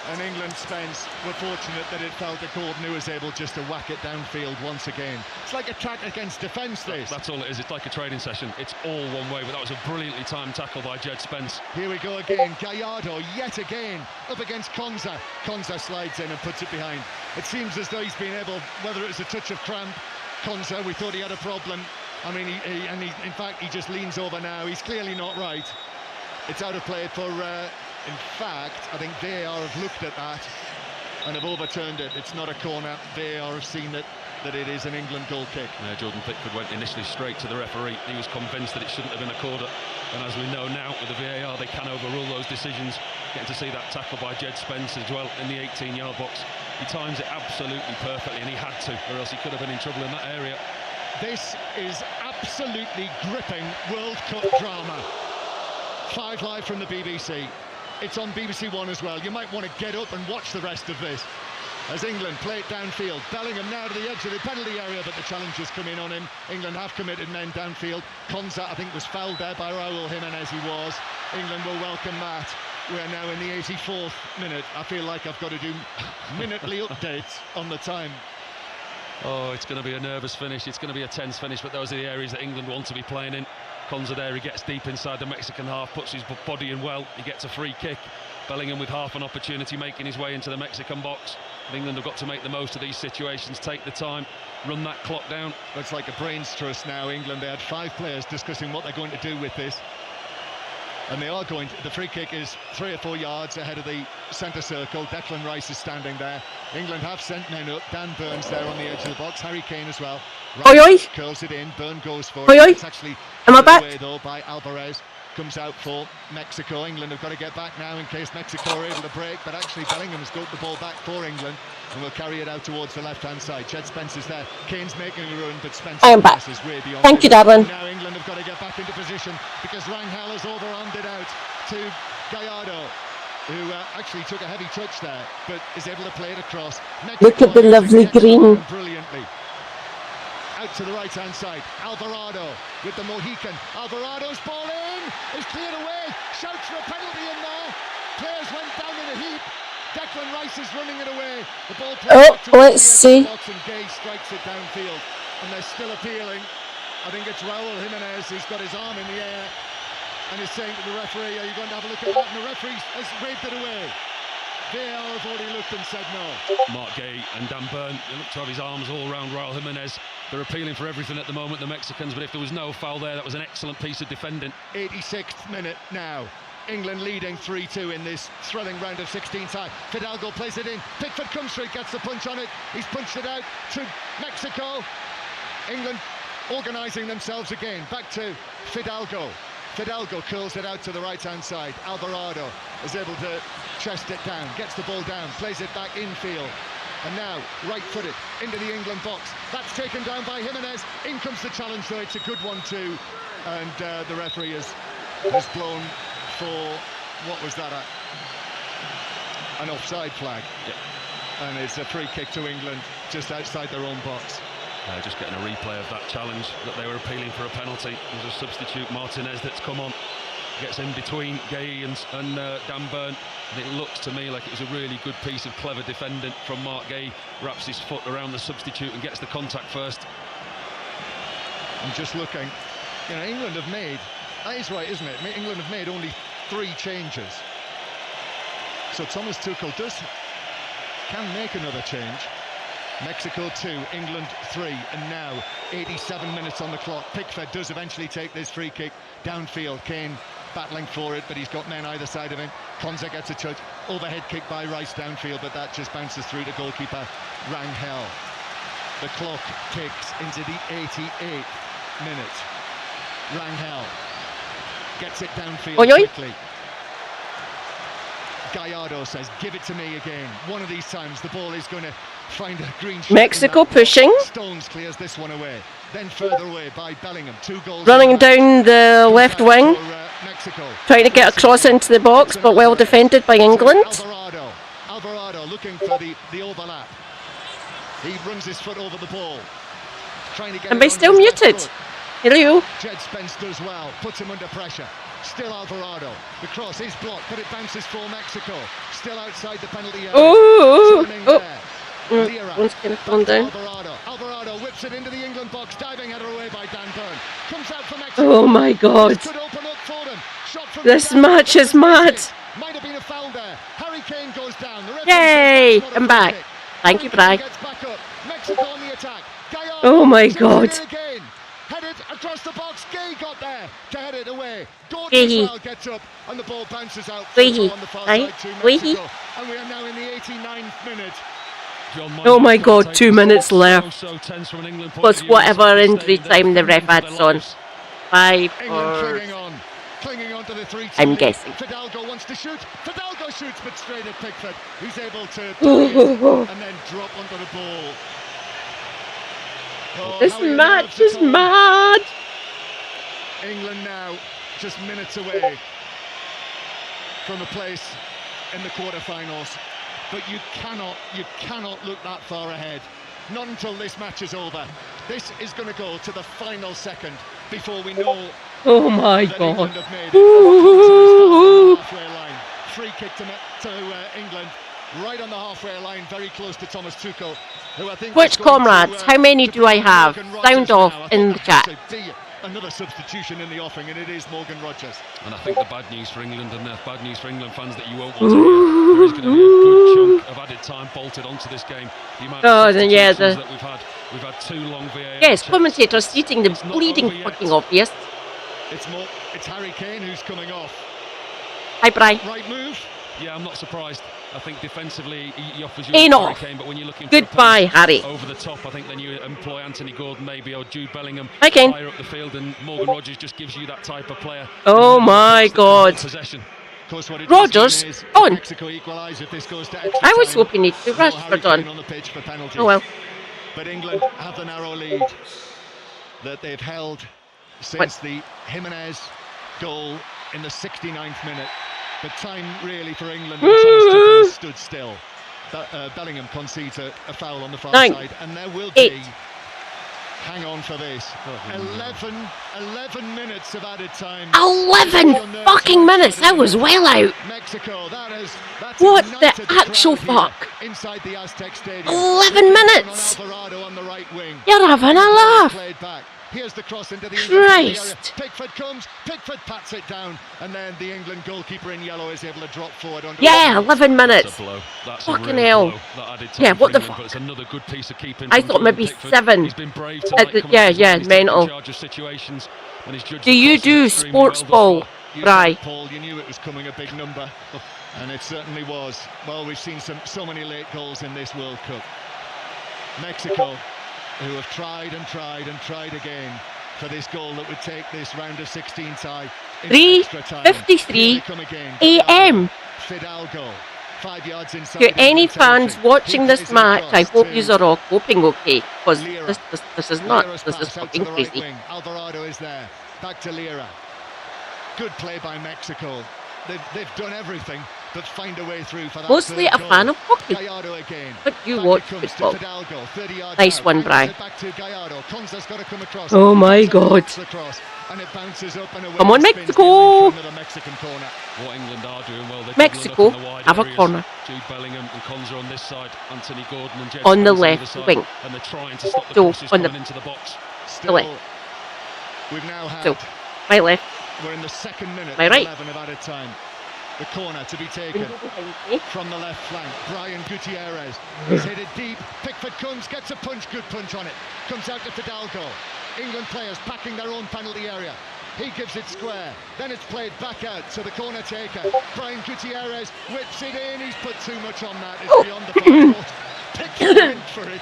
And England, Spence, were fortunate that it fell to Gordon, who was able just to whack it downfield once again. It's like attack against defence, this. That's all it is. It's like a training session. It's all one way, but that was a brilliantly timed tackle by Jed Spence. Here we go again. Gallardo, yet again, up against Konza. Konza slides in and puts it behind. It seems as though he's been able, whether it was a touch of cramp, Konza, we thought he had a problem. I mean, in fact, he just leans over now. He's clearly not right. It's out of play for... in fact, I think VAR have looked at that and have overturned it. It's not a corner. VAR have seen that it is an England goal kick. Yeah, Jordan Pickford went initially straight to the referee. He was convinced that it shouldn't have been a corner. And as we know now, with the VAR, they can overrule those decisions. Getting to see that tackle by Jed Spence as well in the 18-yard box. He times it absolutely perfectly, and he had to, or else he could have been in trouble in that area. This is absolutely gripping World Cup drama. 5 Live from the BBC. It's on BBC One as well. You might want to get up and watch the rest of this. As England play it downfield. Bellingham now to the edge of the penalty area, but the challenge has come in on him. England have committed men downfield. Konza, I think, was fouled there by Raul Jimenez. He was. England will welcome that. We're now in the 84th minute. I feel like I've got to do minutely updates on the time. Oh, it's going to be a nervous finish. It's going to be a tense finish, but those are the areas that England want to be playing in. Konza there, he gets deep inside the Mexican half, puts his body in well, he gets a free kick. Bellingham with half an opportunity, making his way into the Mexican box. And England have got to make the most of these situations, take the time, run that clock down. It's like a brains trust now, England. They had 5 players discussing what they're going to do with this. And they are going to, the free kick is 3 or 4 yards ahead of the centre circle. Declan Rice is standing there. England have sent men up. Dan Burns there on the edge of the box. Harry Kane as well. Rice curls it in. Burn goes for it. It's actually away though by Alvarez. Comes out for Mexico. England have got to get back now in case Mexico are able to break, but actually Bellingham's got the ball back for England and will carry it out towards the left-hand side. Jed Spence is there. Kane's making a run, but Spence passes way beyond. Thank you, darling. Now England have got to get back into position because Rangel has overarmed it out to Gallardo, who actually took a heavy touch there, but is able to play it across. Mexico look at the lovely green. Brilliantly. Out to the right-hand side, Alvarado with the Mohican. Alvarado's ball in, is cleared away, shouts for a penalty in there. Players went down in a heap. Declan Rice is running it away. The ball let's see. And Gay strikes it downfield, and they're still appealing. I think it's Raul Jimenez who's got his arm in the air and is saying to the referee, are you going to have a look at that? And the referee has waved it away. VAR have already looked and said no. Mark Gay and Dan Burn, they look to have his arms all around Raul Jimenez. They're appealing for everything at the moment, the Mexicans, but if there was no foul there, that was an excellent piece of defending. 86th minute now. England leading 3-2 in this thrilling round of 16 time. Fidalgo plays it in. Pickford comes through, gets the punch on it. He's punched it out to Mexico. England organising themselves again. Back to Fidalgo. Fidalgo curls it out to the right-hand side. Alvarado is able to chest it down, gets the ball down, plays it back infield. And now, right-footed, into the England box. That's taken down by Jimenez. In comes the challenge, though. It's a good one, too. And the referee has has blown for, what was that, an offside flag. Yep. And it's a free kick to England just outside their own box. Just getting a replay of that challenge that they were appealing for a penalty. There's a substitute, Martinez, that's come on. Gets in between Gay and Dan Burn. And it looks to me like it was a really good piece of clever defending from Mark Gay. Wraps his foot around the substitute and gets the contact first. I'm just looking. You know, England have made, that is right, isn't it? England have made only 3 changes. So Thomas Tuchel can make another change. Mexico 2, England 3, and now 87 minutes on the clock. Pickford does eventually take this free kick downfield. Kane battling for it, but he's got men either side of him. Konza gets a touch. Overhead kick by Rice downfield, but that just bounces through to goalkeeper Rangel. The clock ticks into the 88th minute. Rangel gets it downfield quickly. Gallardo says, give it to me again. One of these times the ball is going to find a green shot. Mexico pushing. Stones clears this one away. Then further away by Bellingham. 2 goals. Running down the left wing. Mexico. Trying to get across into the box, but well defended by England. Alvarado looking for the overlap. He runs his foot over the ball. Trying to get. Am I still muted? Hello. Jed Spence does well. Puts him under pressure. Still Alvarado. The cross is blocked, but it bounces for Mexico. Still outside the penalty area. One's kind of gone down. Alvarado whips it into the England box, diving header away by Dan Burn. Comes out for Mexico. Oh my God. Could open up for them. Shot from this match is mad. Might have been a foul there. Harry Kane goes down. Yay! I'm back. Thank you, Bri. Mexico on the attack. Oh my God. Headed across the box. Gay got there to head it away. Gordon as well gets up and the ball bounces out on the far side to Mexico. And we are now in the 89th minute. Oh my God, 2 minutes left. Plus whatever injury time the ref had on. 5 or... Clinging on to the 3-2. I'm guessing. Fidalgo wants to shoot. Fidalgo shoots, but straight at Pickford. He's able to and then drop onto the ball. Oh, this match is mad. England now just minutes away from a place in the quarterfinals, but you cannot look that far ahead. Not until this match is over. This is going to go to the final second before we know. Oh my God! Halfway line. Free kick to England. Right on the halfway line, very close to Thomas Tuchel, who I think. Which comrades? How many do I have? Sound off in the chat. Another substitution in the offing, and it is Morgan Rogers. And I think the bad news for England, and the bad news for England fans that you won't want to hear, there is going to be a good chunk of added time bolted onto this game. The amount of substitutions that we've had 2 long VAR. Yes, commentators stating the bleeding fucking obvious. It's Harry Kane who's coming off. Hi, Bri. Right move. Yeah, I'm not surprised. I think defensively he offers you Harry Kane, but when you're looking for goodbye, Harry. Over the top, I think then you employ Anthony Gordon maybe or Jude Bellingham higher up the field, and Morgan Rogers just gives you that type of player. Oh my God. Rogers on. I was hoping he'd be Rashford on. Oh well. But England have the narrow lead that they've held since the Jimenez goal in the 69th minute. The time really for England stood still. Bellingham concedes a foul on the far side, and there will be. Hang on for this. 11 minutes of added time. 11 fucking minutes. That was well out. Mexico. What the actual fuck? Inside the Aztec Stadium. 11 minutes. Alvarado on the right wing. You're having a laugh. Here's the cross into the Christ. Pickford comes, Pickford pats it down, and then the England goalkeeper in yellow is able to drop forward. 11 minutes. That's fucking hell. Yeah, what the fuck? It's another good piece of keeping. I thought maybe Pickford. 7. He's been brave tonight, mental. Do you do sports ball, Bri? Paul, you knew it was coming a big number, and it certainly was. Well, we've seen so many late goals in this World Cup. Mexico, who have tried and tried and tried again for this goal that would take this round of 16 tie. 3:53 a.m. Fidalgo, 5 yards inside. To any fans watching this match, I hope you are all coping okay, because this is nuts. This is fucking crazy. Alvarado is there. Back to Lira. Good play by Mexico. They've done everything but find a way through for that. Mostly a fan of hockey, but you watch football. Nice one, Brian. Oh my God. Come on, Mexico! What England are doing well. Mexico have a corner. Jude Bellingham and Konza on this side. Anthony Gordon and Jed on the Spence left other wing. And they're trying to stop the So, crosses on coming the into the box. The left. We've now had. So, my left. We're in the second minute. My right. 11 of added time. The corner to be taken from the left flank. Brian Gutierrez is hit it deep. Pickford comes, gets a punch, good punch on it. Comes out to Fidalgo. England players packing their own penalty area. He gives it square. Then it's played back out to the corner taker. Brian Gutierrez whips it in. He's put too much on that. It's beyond the far post. Pickford went for it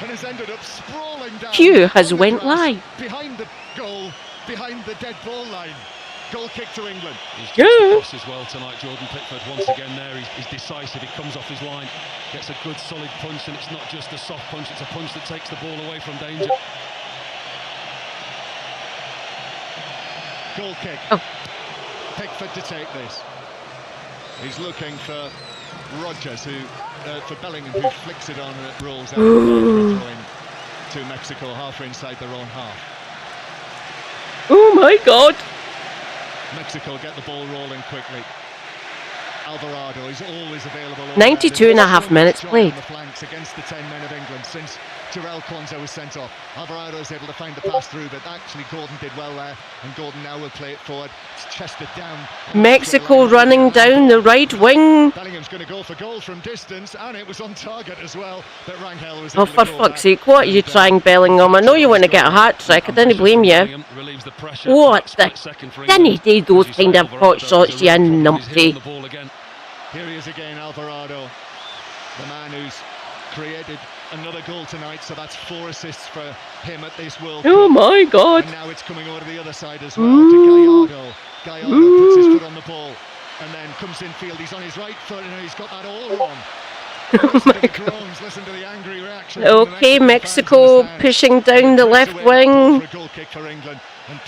and has ended up sprawling down. Q has went live. Behind the goal, behind the dead ball line. Goal kick to England. He's just as well tonight, Jordan Pickford. Once again there, he's decisive. He comes off his line, gets a good solid punch, and it's not just a soft punch, it's a punch that takes the ball away from danger. Goal kick. Pickford to take this. He's looking for Rogers, for Bellingham, who flicks it on and it rolls out. To Mexico, halfway inside their own half. Oh my God. Mexico get the ball rolling quickly. Alvarado is always available. 92.5 minutes played. On the flanks against the 10 men of England since Jarell Quansah was sent off. Alvarado is able to find the pass through, but actually Gordon did well there, and Gordon now will play it forward. It's chested down. Mexico running down the right wing. Bellingham's going to go for goal from distance, and it was on target as well. But Rangel was. Oh, for fuck's sake, what are you trying, Bellingham? I know you want to get a hat-trick, I didn't blame you. What the? Didn't he do those kind of hot shots, you numpty? Here he is again, Alvarado, the man who's created another goal tonight, so that's 4 assists for him at this World Cup. Oh my God. And now it's coming over to the other side as well, to Gallardo. Gallardo puts his foot on the ball and then comes in field. He's on his right foot and he's got that all wrong. Listen to the groans, listen to the angry reaction. Okay, Mexico pushing down the left wing.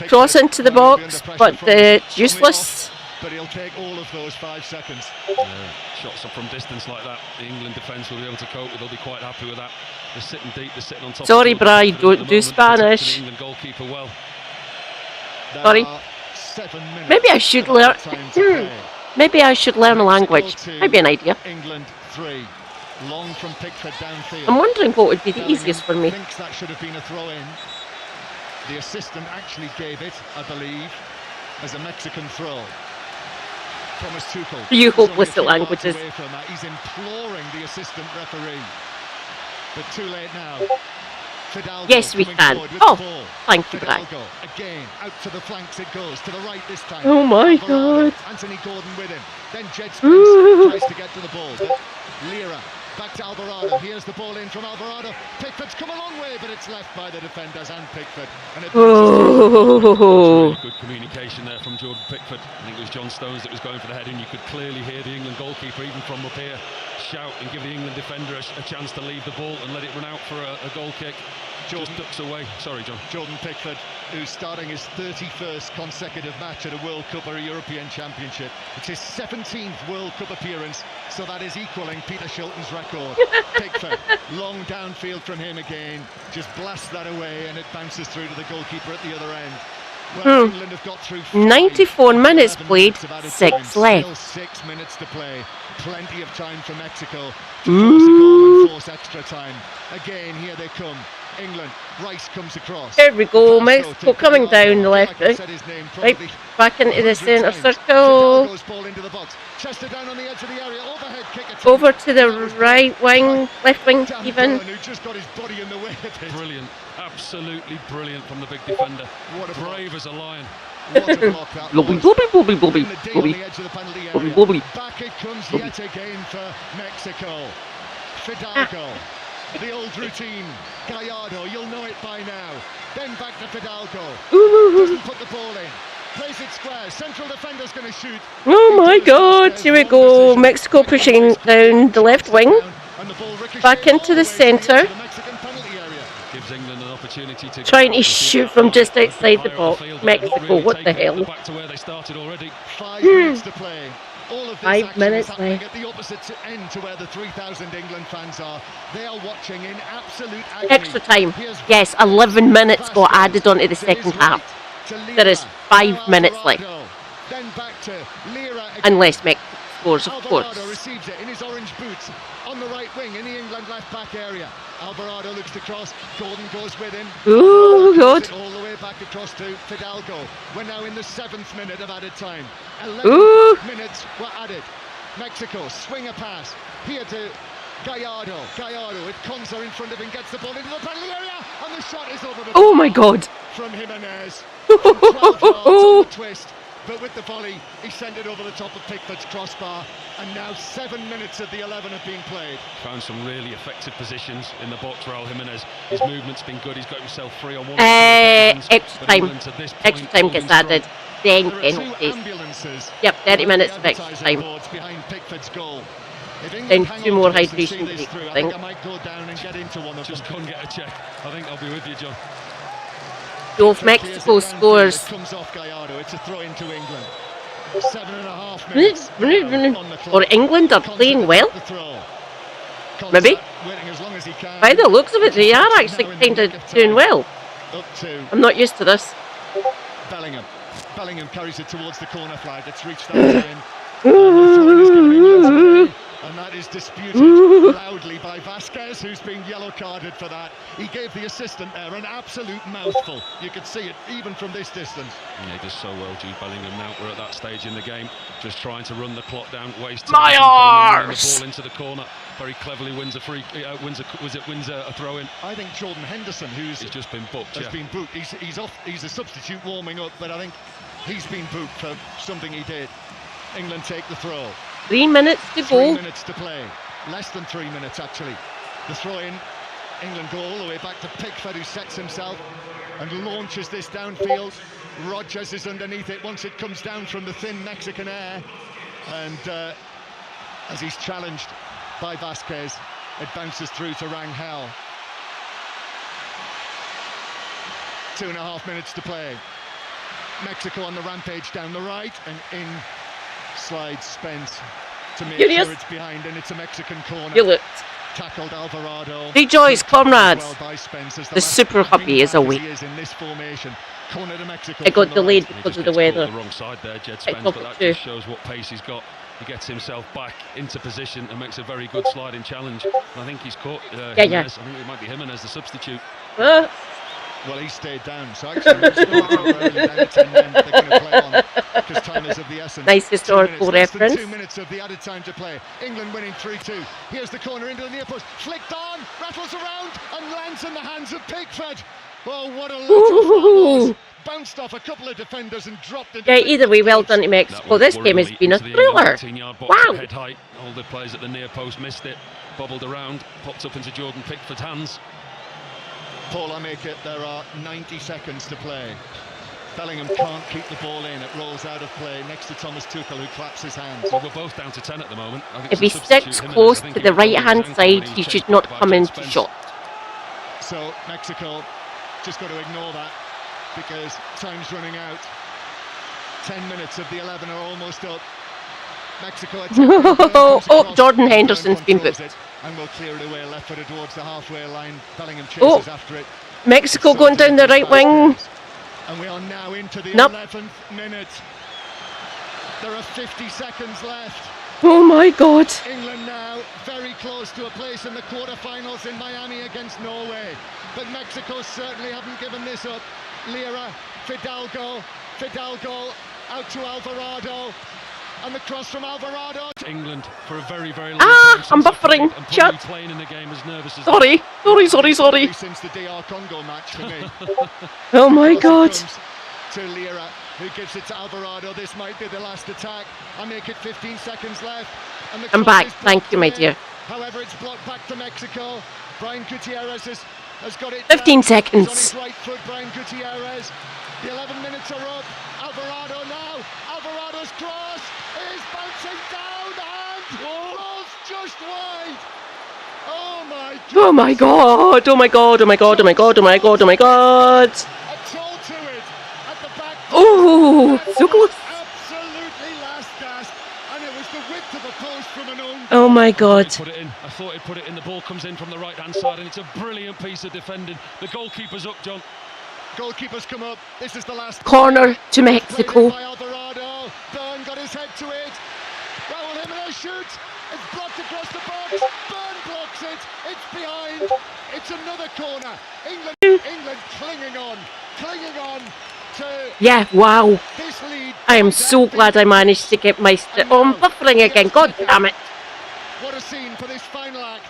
Cross into the box, but useless. But he'll take all of those 5 seconds. Shots up from distance like that, the England defence will be able to cope with. They'll be quite happy with that. They're sitting deep, they're sitting on top. Sorry, Brian, don't do Spanish. England goalkeeper well. Sorry. Maybe I should learn. Maybe I should learn a language. Maybe an idea. England 3. Long from Pickford downfield. I'm wondering what would be the easiest for me. Thinks that should have been a throw in. The assistant actually gave it, I believe, as a Mexican throw. Thomas Tuchel. You hopeless at languages. He's imploring the assistant referee. But too late now. Fidalgo yes, we can. Oh, thank you, Brian. Again, out to the flanks it goes. To the right this time. Oh my God. Anthony Gordon with him. Then Jed Spence tries to get to the ball. But Lira back to Alvarado. Here's the ball in from Alvarado. Pickford's come a long way, but it's left by the defenders and Pickford. And oh. Good communication there from Jordan Pickford. I think it was John Stones that was going for the head, and you could clearly hear the England goalkeeper, even from up here, shout and give the England defender a chance to leave the ball and let it run out for a goal kick. Just ducks away. Sorry, John. Jordan Pickford, who's starting his 31st consecutive match at a World Cup or a European Championship. It's his 17th World Cup appearance, so that is equaling Peter Shilton's record. Pickford, long downfield from him again, just blasts that away and it bounces through to the goalkeeper at the other end. Well, England have got through 94 minutes played, 6 left. 6 minutes to play. Plenty of time for Mexico to force a goal and force extra time. Again, here they come. England, Rice comes across. There we go, Mexico coming down the left, right back into the centre circle. Over to the right wing, left wing even. Brilliant, absolutely brilliant from the big defender. What a brave as a lion. Blobby, blobby, blobby, blobby, blobby, blobby, blobby. Back it comes yet again for Mexico. Fidalgo. The old routine. Gallardo, you'll know it by now. Then back to Fidalgo. Doesn't put the ball in. Plays it square. Central defender's going to shoot. Oh my God, here we go. Mexico pushing down the left wing. Back into the centre. Gives England an opportunity opportunity to trying to shoot from just outside the box. Mexico, what the hell? back to where they started already. 5 minutes to play. All of this 5 action minutes is happening left. at the opposite end to where the 3,000 England fans are. They are watching in absolute agony. Extra time. Yes, 11 minutes got added onto the second half. There is 5 minutes left. Then back to Lira again. Unless Mexico scores, of Alvarado course. receives it in his orange boots on the right wing in the England left back area. Alvarado looks to cross. Gordon goes with him. Ooh, good. All the way back across to Fidalgo. We're now in the 7th minute of added time. 11 minutes were added. Mexico swing a pass here to Gallardo. Gallardo with Konza in front of him gets the ball into the penalty area and the shot is over the Oh bar my God. from Jimenez. From 12 yards on the twist. But with the volley, he sent it over the top of Pickford's crossbar. And now 7 minutes of the 11 have been played. Found some really effective positions in the box, Raul Jimenez. His movement's been good. He's got himself free on one. Extra time. Extra time gets added. Then penalties. Yep, 30 minutes of extra time. Behind Pickford's goal. Then 2 more hydration breaks, I think. I might go down and get into one of Just go and get a check. I think I'll be with you, John. So if Mexico scores... Comes off Gallardo. It's a throw into England. 7.5 minutes on the clock. Or England are playing well. Maybe. By the looks of it, they are actually kind of doing well. I'm not used to this. Bellingham. Bellingham carries it towards the corner flag. It's reached out to him. And that is disputed loudly by Vasquez, who's been yellow carded for that. He gave the assistant there an absolute mouthful. You could see it even from this distance. Yeah, he does so well, Jude Bellingham. Now we're at that stage in the game, just trying to run the clock down, waste time. My arse! The ball into the corner, very cleverly wins a free. Wins a throw in. I think Jordan Henderson, who's just been booked, has been booked. He's off. He's a substitute warming up, but I think he's been booked for something he did. England take the throw. 3 minutes to go. 3 minutes to play. Less than 3 minutes, actually. The throw in. England go all the way back to Pickford, who sets himself and launches this downfield. Rodgers is underneath it once it comes down from the thin Mexican air. And as he's challenged by Vasquez, it bounces through to Rangel. 2.5 minutes to play. Mexico on the rampage down the right, and in slides Spence to make sure it's behind, and it's a Mexican corner. You looked. Tackled Alvarado. Rejoice, comrades. Well Spence, the super hubby is away. In this formation. Corner to Mexico. It got delayed because of the weather. The wrong side there, Jed Spence, but that just shows what pace he's got. He gets himself back into position and makes a very good sliding challenge. I think he's caught Jimenez. I think it might be Jimenez, the substitute. Well, he stayed down, so actually they're going to play on because time is of the essence. Nice historical reference. 2 minutes of the added time to play. England winning 3-2. Here's the corner into the near post. Flicked on, rattles around, and lands in the hands of Pickford. Oh, what a little bounced off a couple of defenders and dropped it. Yeah, either way, well done to Mexico. This game has been a thriller. Wow. Head height. All the players at the near post missed it. Bobbled around, popped up into Jordan Pickford's hands. Paul, I make it, there are 90 seconds to play. Bellingham can't keep the ball in. It rolls out of play next to Thomas Tuchel, who claps his hands. Well, we're both down to 10 at the moment. If he sticks close to the right-hand side, he should not come into shot. So Mexico just got to ignore that because time's running out. 10 minutes of the 11 are almost up. Mexico. Jordan Henderson's been booked. And we'll clear it away, left footed towards the halfway line. Bellingham chases after it. Mexico going down the right wing. And we are now into the 11th minute. There are 50 seconds left. Oh my God. England now very close to a place in the quarterfinals in Miami against Norway. But Mexico certainly haven't given this up. Lira, Fidalgo out to Alvarado. And the cross from Alvarado. England for a very, very long time. I'm buffering. Shut. Playing in the game as nervous as sorry. Since the DR Congo match for me. Oh my God. To Lira, who gives it to Alvarado. This might be the last attack. I make it 15 seconds left. And I'm back. Thank you, my dear. However, it's blocked back to Mexico. Brian Gutierrez has got it. 15 seconds. On his right foot, Brian Gutierrez. The 11 minutes are up. Alvarado now. Alvarado's cross is bouncing down and rolls just wide. Oh my god! Oh my god! Oh my god! Oh my god! Oh my god! Oh my god! Oh, so close! Oh my god! I thought he'd put it in. The ball comes in from the right hand side, and it's a brilliant piece of defending. The goalkeeper's up, John. Goalkeepers come up. This is the last corner to Mexico. Byrne got his head to it. Raúl Jiménez shoots. It's blocked across the box. Byrne blocks it. It's behind. It's another corner. England clinging on to Yeah, wow. this lead. I am so glad I managed to get my... Oh, I'm buffering again. God damn it. What a scene for this final act.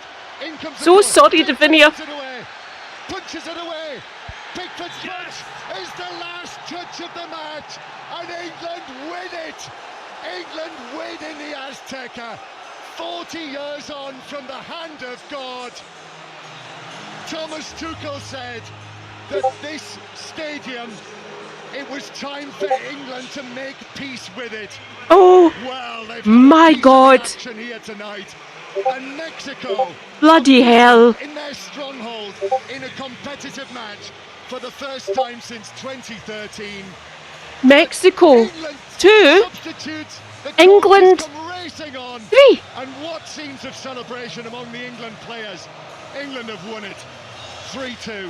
In comes So sorry, Davinia. Punches it away. Pickford's punch is the last touch of the match, and England win it. England win in the Azteca. 40 years on from the hand of God. Thomas Tuchel said that this stadium, it was time for England to make peace with it. Oh, well, my God. Action here tonight. And Mexico, bloody hell. In their stronghold, in a competitive match for the first time since 2013. Mexico 2, England 3. And what scenes of celebration among the England players. England have won it 3-2.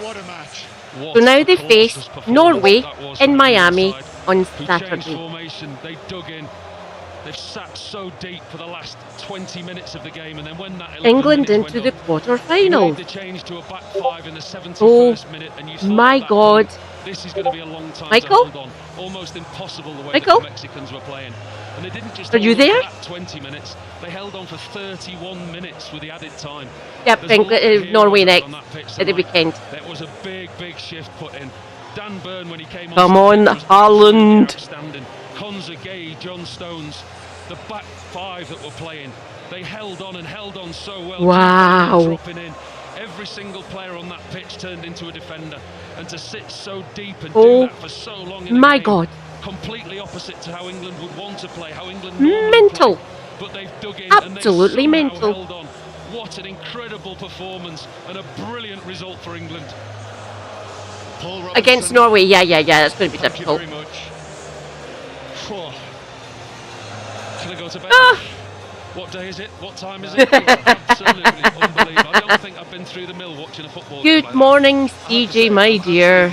What a match. So now they face Norway in Miami on Saturday. Formation, they dug in. They've sat so deep for the last 20 minutes of the game, and then when that England into the quarter-final. The change to a back five in the 71st Oh minute, and you thought my God. This is going to be a long time Michael? to hold on. Almost impossible the way Michael? the Mexicans were playing. And they didn't just Are you hold on there? for that 20 minutes. They held on for 31 minutes with the added time. Yep, Norway next at the weekend. There was a big shift put in. Dan Byrne, when he came Come on, Haaland. Outstanding. Konza, Gay, John Stones, the back five that were playing, they held on so well. Wow. Dropping in. Every single player on that pitch turned into a defender, and to sit so deep and do Oh that for so long in a my game, God. completely opposite to how England would want to play, how England Mental. play. But they've dug in Absolutely and they've somehow mental. held on. What an incredible performance and a brilliant result for England. Against Norway, yeah, that's going to be difficult. Very much. Should I go to bed? What day is it? What time is it? Absolutely unbelievable. I don't think I've been through the mill watching a football game Good like morning, CJ, my dear.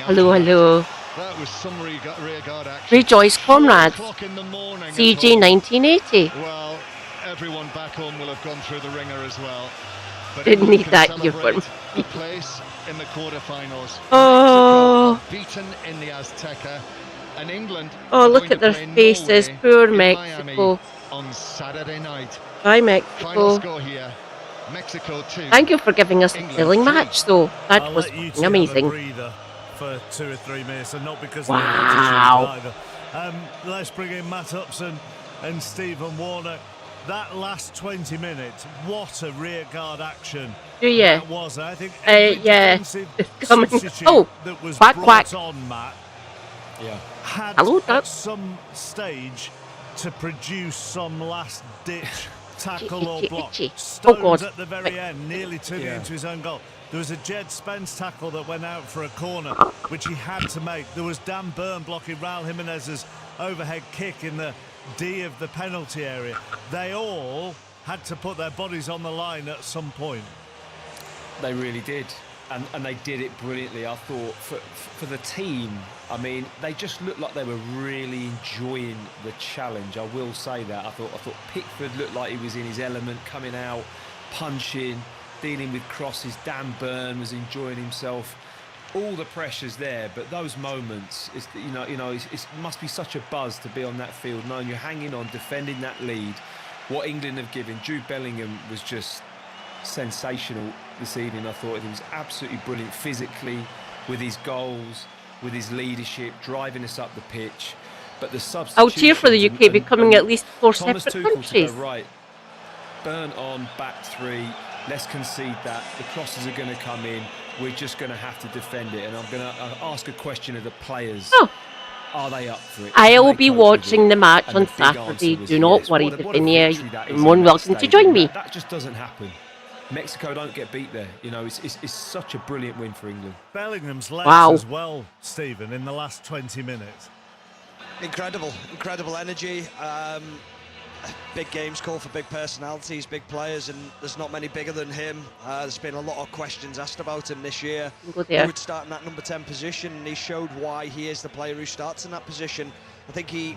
Hello. That was some rearguard action. Rejoice, comrades. CJ 1980. Well, everyone back home will have gone through the ringer as well. But Didn't England need can that year for celebrate him. a place in the quarterfinals. Oh. Mexico beaten in the Azteca, and England. Oh, are look going at their to play faces. Norway Poor in Mexico. Miami on Saturday night. Bye, Final Mexico. score here: Mexico 2. Thank you for giving us a England thrilling 3. match, though. That I'll was let you fucking two have a amazing. breather for 2 or 3 minutes, and not because Wow. of the altitude either. Let's bring in Matt Upson and Stephen Warner. That last 20 minutes, what a rearguard action Do you? that was. I think every Yeah. defensive Coming. substitute Oh, that was quack, brought quack. on, Matt, had Hello, at Doc. some stage to produce some last-ditch tackle or block. Itchy. Oh, Stones God. at the very end, nearly turning Yeah. into his own goal. There was a Jed Spence tackle that went out for a corner, which he had to make. There was Dan Byrne blocking Raúl Jiménez's overhead kick in the D of the penalty area. They all had to put their bodies on the line at some point. They really did. And they did it brilliantly. I thought for the team, I mean, they just looked like they were really enjoying the challenge. I will say that. I thought Pickford looked like he was in his element, coming out, punching, dealing with crosses. Dan Byrne was enjoying himself. All the pressure's there, but those moments, it must be such a buzz to be on that field, knowing you're hanging on, defending that lead. What England have given, Jude Bellingham was just sensational this evening. I thought he was absolutely brilliant physically, with his goals, with his leadership, driving us up the pitch. But the substitutions... I'll cheer for the UK becoming at least 4 Thomas separate Tuchel countries. to go, right, Burn on, back three, let's concede that. The crosses are going to come in. We're just going to have to defend it. And I'm going to ask a question of the players. Oh. Are they up for it? I'll be watching the match on Saturday. Do not worry, Davinia. You're more than welcome to join me. That just doesn't happen. Mexico don't get beat there. You know, it's such a brilliant win for England. Bellingham's led as well, Stephen, in the last 20 minutes. Incredible energy. Big games call for big personalities, big players, and there's not many bigger than him. There's been a lot of questions asked about him this year. Who would start in that number 10 position, and he showed why he is the player who starts in that position. I think he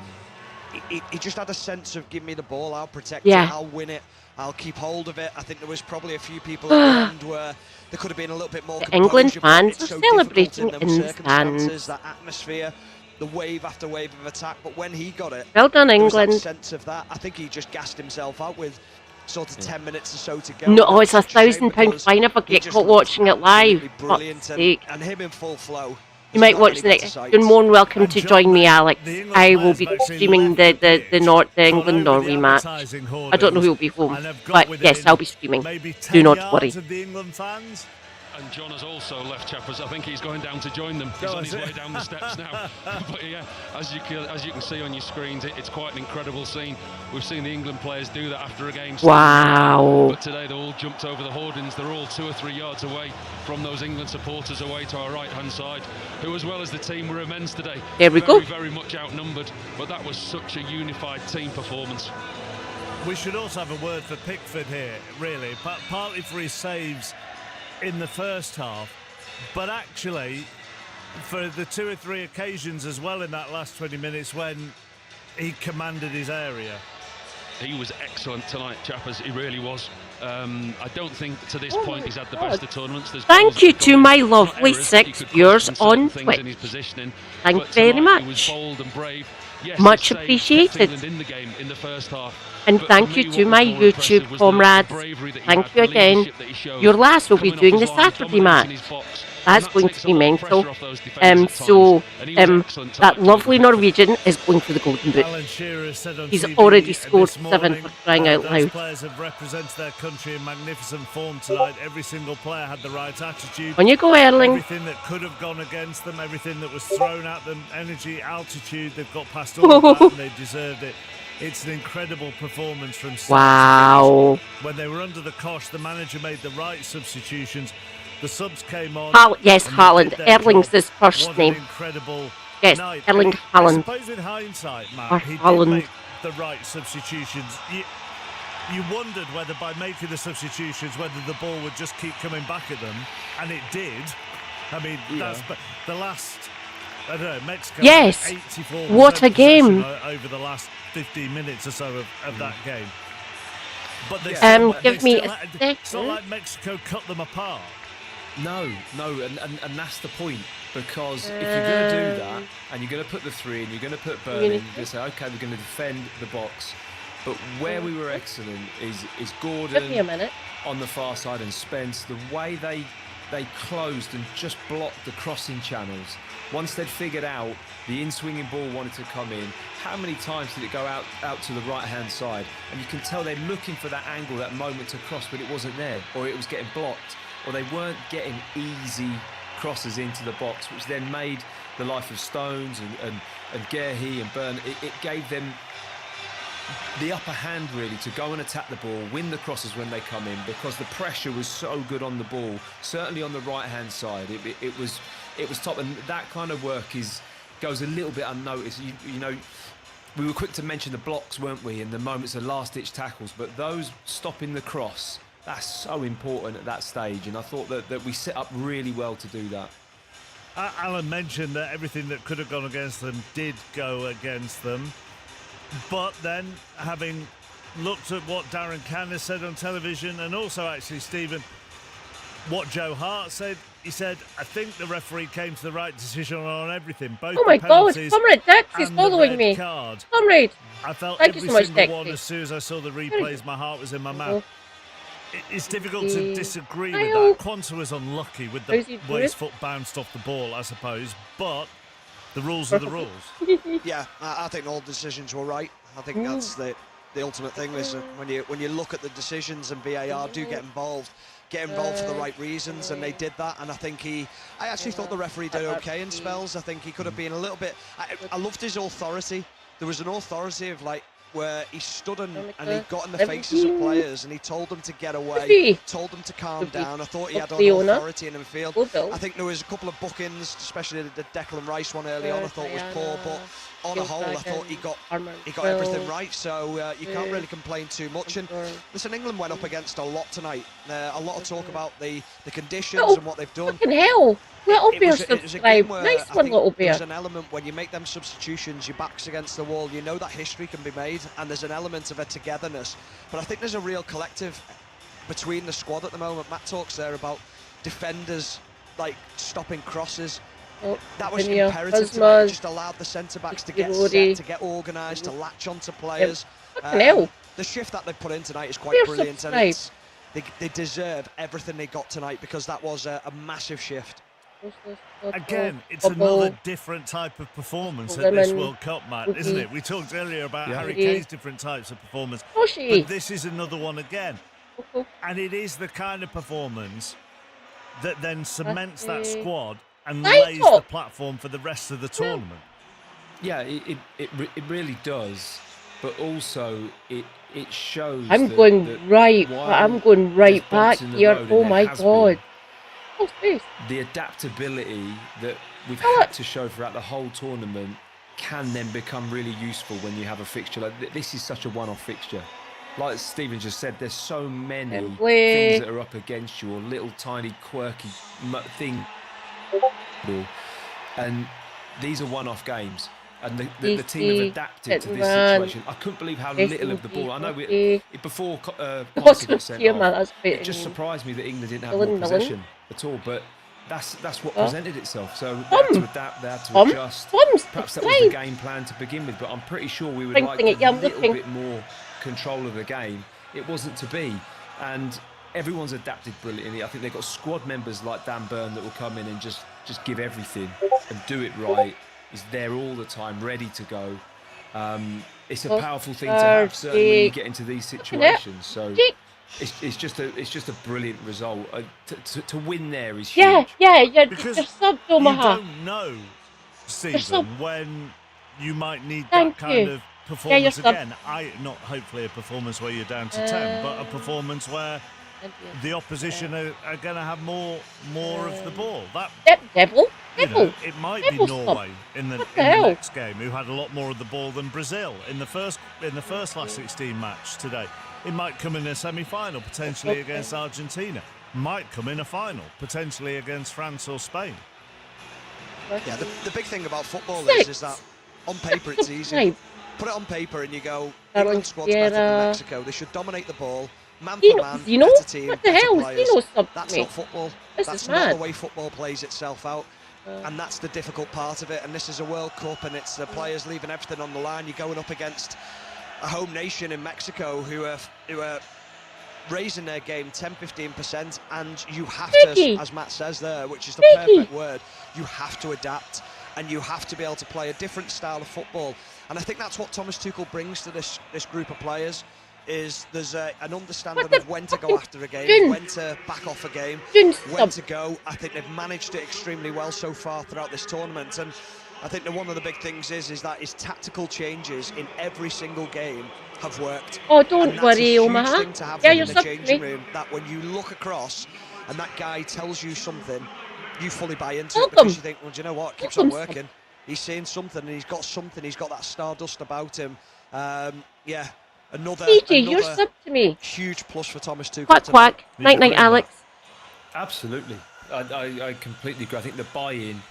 just had a sense of, give me the ball, I'll protect it, I'll win it, I'll keep hold of it. I think there was probably a few people at the end where there could have been a little bit more. The England fans are celebrating in the stands. That atmosphere, the wave after wave of attack, but when he got it, well done, England. That sense of that, I think he just gassed himself out with sort of 10 minutes or so to go. No, it's £1,000 fine if I get caught watching it live. Brilliant, and him in full flow. You might watch the next. You're more than welcome to join me, Alex. I will be streaming the England-Norway match. I don't know who will be home, but yes, I'll be streaming. Do not worry. And John has also left Chappers. I think he's going down to join them. He's on his way down the steps now. But yeah, as you can see on your screens, it's quite an incredible scene. We've seen the England players do that after a game. Wow. But today they all jumped over the hoardings. They're all 2 or 3 yards away from those England supporters away to our right-hand side, who, as well as the team, were immense today. There we go. Very much outnumbered. But that was such a unified team performance. We should also have a word for Pickford here, really, partly for his saves in the first half, but actually for the 2 or 3 occasions as well in that last 20 minutes when he commanded his area. He was excellent tonight, Chappers. He really was. I don't think to this point he's had the best of tournaments. Thank you to my lovely 6 viewers on Twitch. Thank you very much. Much appreciated. And thank you to my YouTube comrades. Thank you again. Your lass will be doing the Saturday match. That's going to be mental. That lovely Norwegian is going for the Golden Boot. He's already scored 7 for crying out loud. Players have represented their country in magnificent form tonight. Every single player had the right attitude. On you go, Erling. Everything that could have gone against them, everything that was thrown at them, energy, altitude, they've got past all of that and they deserved it. It's an incredible performance from wow. When they were under the cosh, the manager made the right substitutions. The subs came on. Yes, Haaland. Erling's his first name. Incredible. Yes, night. Erling Haaland. I suppose in hindsight, Matt, he Haaland. did make the right substitutions. You wondered whether by making the substitutions, whether the ball would just keep coming back at them, and it did. I mean, that's the last. I don't know, Mexico. Yes. 84% what a game over the last 15 minutes or so of that game. But they give me a second. It's not like Mexico cut them apart. No, and that's the point, because if you're going to do that and you're going to put the 3 and you're going to put Burn in, you're going to say, okay, we're going to defend the box. But where we were excellent is Gordon Give me a minute. on the far side and Spence, the way they closed and just blocked the crossing channels. Once they'd figured out the in-swinging ball wanted to come in, how many times did it go out to the right-hand side? And you can tell they're looking for that angle, that moment to cross, but it wasn't there, or it was getting blocked, or they weren't getting easy crosses into the box, which then made the life of Stones and Gerhi and Byrne, it gave them the upper hand really to go and attack the ball, win the crosses when they come in, because the pressure was so good on the ball, certainly on the right-hand side. It was top, and that kind of work goes a little bit unnoticed. You know, we were quick to mention the blocks, weren't we, in the moments of last-ditch tackles, but those stopping the cross, that's so important at that stage, and I thought that we set up really well to do that. Alan mentioned that everything that could have gone against them did go against them, but then having looked at what Darren Cannis said on television, and also actually, Stephen, what Joe Hart said, he said, I think the referee came to the right decision on everything. Both oh my God, Comrade Dex is and following me. Card. Comrade. I felt Thank every you so much, single Dexy. one as soon as I saw the replays, my heart was in my mouth. It's difficult to disagree with that. Quanta was unlucky with the way his foot bounced off the ball, I suppose, but the rules are the rules. Yeah, I think all decisions were right. I think that's the ultimate thing is when you look at the decisions and VAR do get involved, get involved for the right reasons, and they did that. And I think I actually thought the referee did okay in spells. I think he could have been a little bit. I loved his authority. There was an authority of like where he stood and he got in the faces of players and he told them to get away, told them to calm down. I thought he had an authority in the field. I think there was a couple of bookings, especially the Declan Rice one early on, I thought was poor, but on a whole, I thought he got everything right, so you can't really complain too much. And listen, England went up against a lot tonight. A lot of talk about the conditions and what they've done. Fucking hell! Little Bear subscribe. Nice one, Little Bear. There's an element when you make them substitutions, your back's against the wall, you know that history can be made, and there's an element of a togetherness. But I think there's a real collective between the squad at the moment. Matt talks there about defenders like stopping crosses. That was imperative tonight. It just allowed the centre-backs to get set, to get organised, to latch onto players. The shift that they put in tonight is quite brilliant, and they deserve everything they got tonight, because that was a massive shift. Again, it's another different type of performance at this World Cup, Matt, isn't it? We talked earlier about Harry Kane's different types of performance, but this is another one again. And it is the kind of performance that then cements that squad and lays the platform for the rest of the tournament. Yeah, it really does, but also it shows. I'm going right back here. Oh my God. The adaptability that we've had to show throughout the whole tournament can then become really useful when you have a fixture. Like this is such a one-off fixture. Like Stephen just said, there's so many things that are up against you, or little tiny quirky thing. And these are one-off games. And the team have adapted to this situation. I couldn't believe how little of the ball. I know before Party got sent off, it just surprised me that England didn't have more possession at all. But that's what presented itself. So they had to adapt, they had to adjust. Perhaps that was the game plan to begin with, but I'm pretty sure we would like a little bit more control of the game. It wasn't to be. And everyone's adapted brilliantly. I think they've got squad members like Dan Burn that will come in and just give everything and do it right. Is there all the time, ready to go. It's a powerful thing to have, certainly when you get into these situations. So it's just a brilliant result. To win there is huge. Because you're subbed, you don't know, Stephen, when you might need that kind of performance again. Not hopefully a performance where you're down to 10, but a performance where the opposition are going to have more of the ball. It might be Norway in the next game, who had a lot more of the ball than Brazil in the first last 16 match today. It might come in a semi-final potentially against Argentina. Might come in a final potentially against France or Spain. Yeah, the big thing about football is that on paper it's easy. Put it on paper and you go, England squad's better than Mexico. They should dominate the ball. Man for man, better team, what the hell? That's not football. That's not the way football plays itself out. And that's the difficult part of it. And this is a World Cup, and it's the players leaving everything on the line. You're going up against a home nation in Mexico who are raising their game 10-15%, and you have to, as Matt says there, which is the perfect word, you have to adapt, and you have to be able to play a different style of football. And I think that's what Thomas Tuchel brings to this group of players. Is there's an understanding of when to go after a game, when to back off a game, when to go. I think they've managed it extremely well so far throughout this tournament, and I think that one of the big things is that his tactical changes in every single game have worked. Oh, don't worry, Omaha. Yeah, you're in the changing room, that when you look across and that guy tells you something, you fully buy into it, because you think, well, do you know what? It keeps on working. He's saying something, and he's got something. He's got that stardust about him. Another you're sub to me. Huge plus for Thomas Tuchel. Quack, quack. Night, night, Alex. Absolutely. I completely agree. I think the buy-in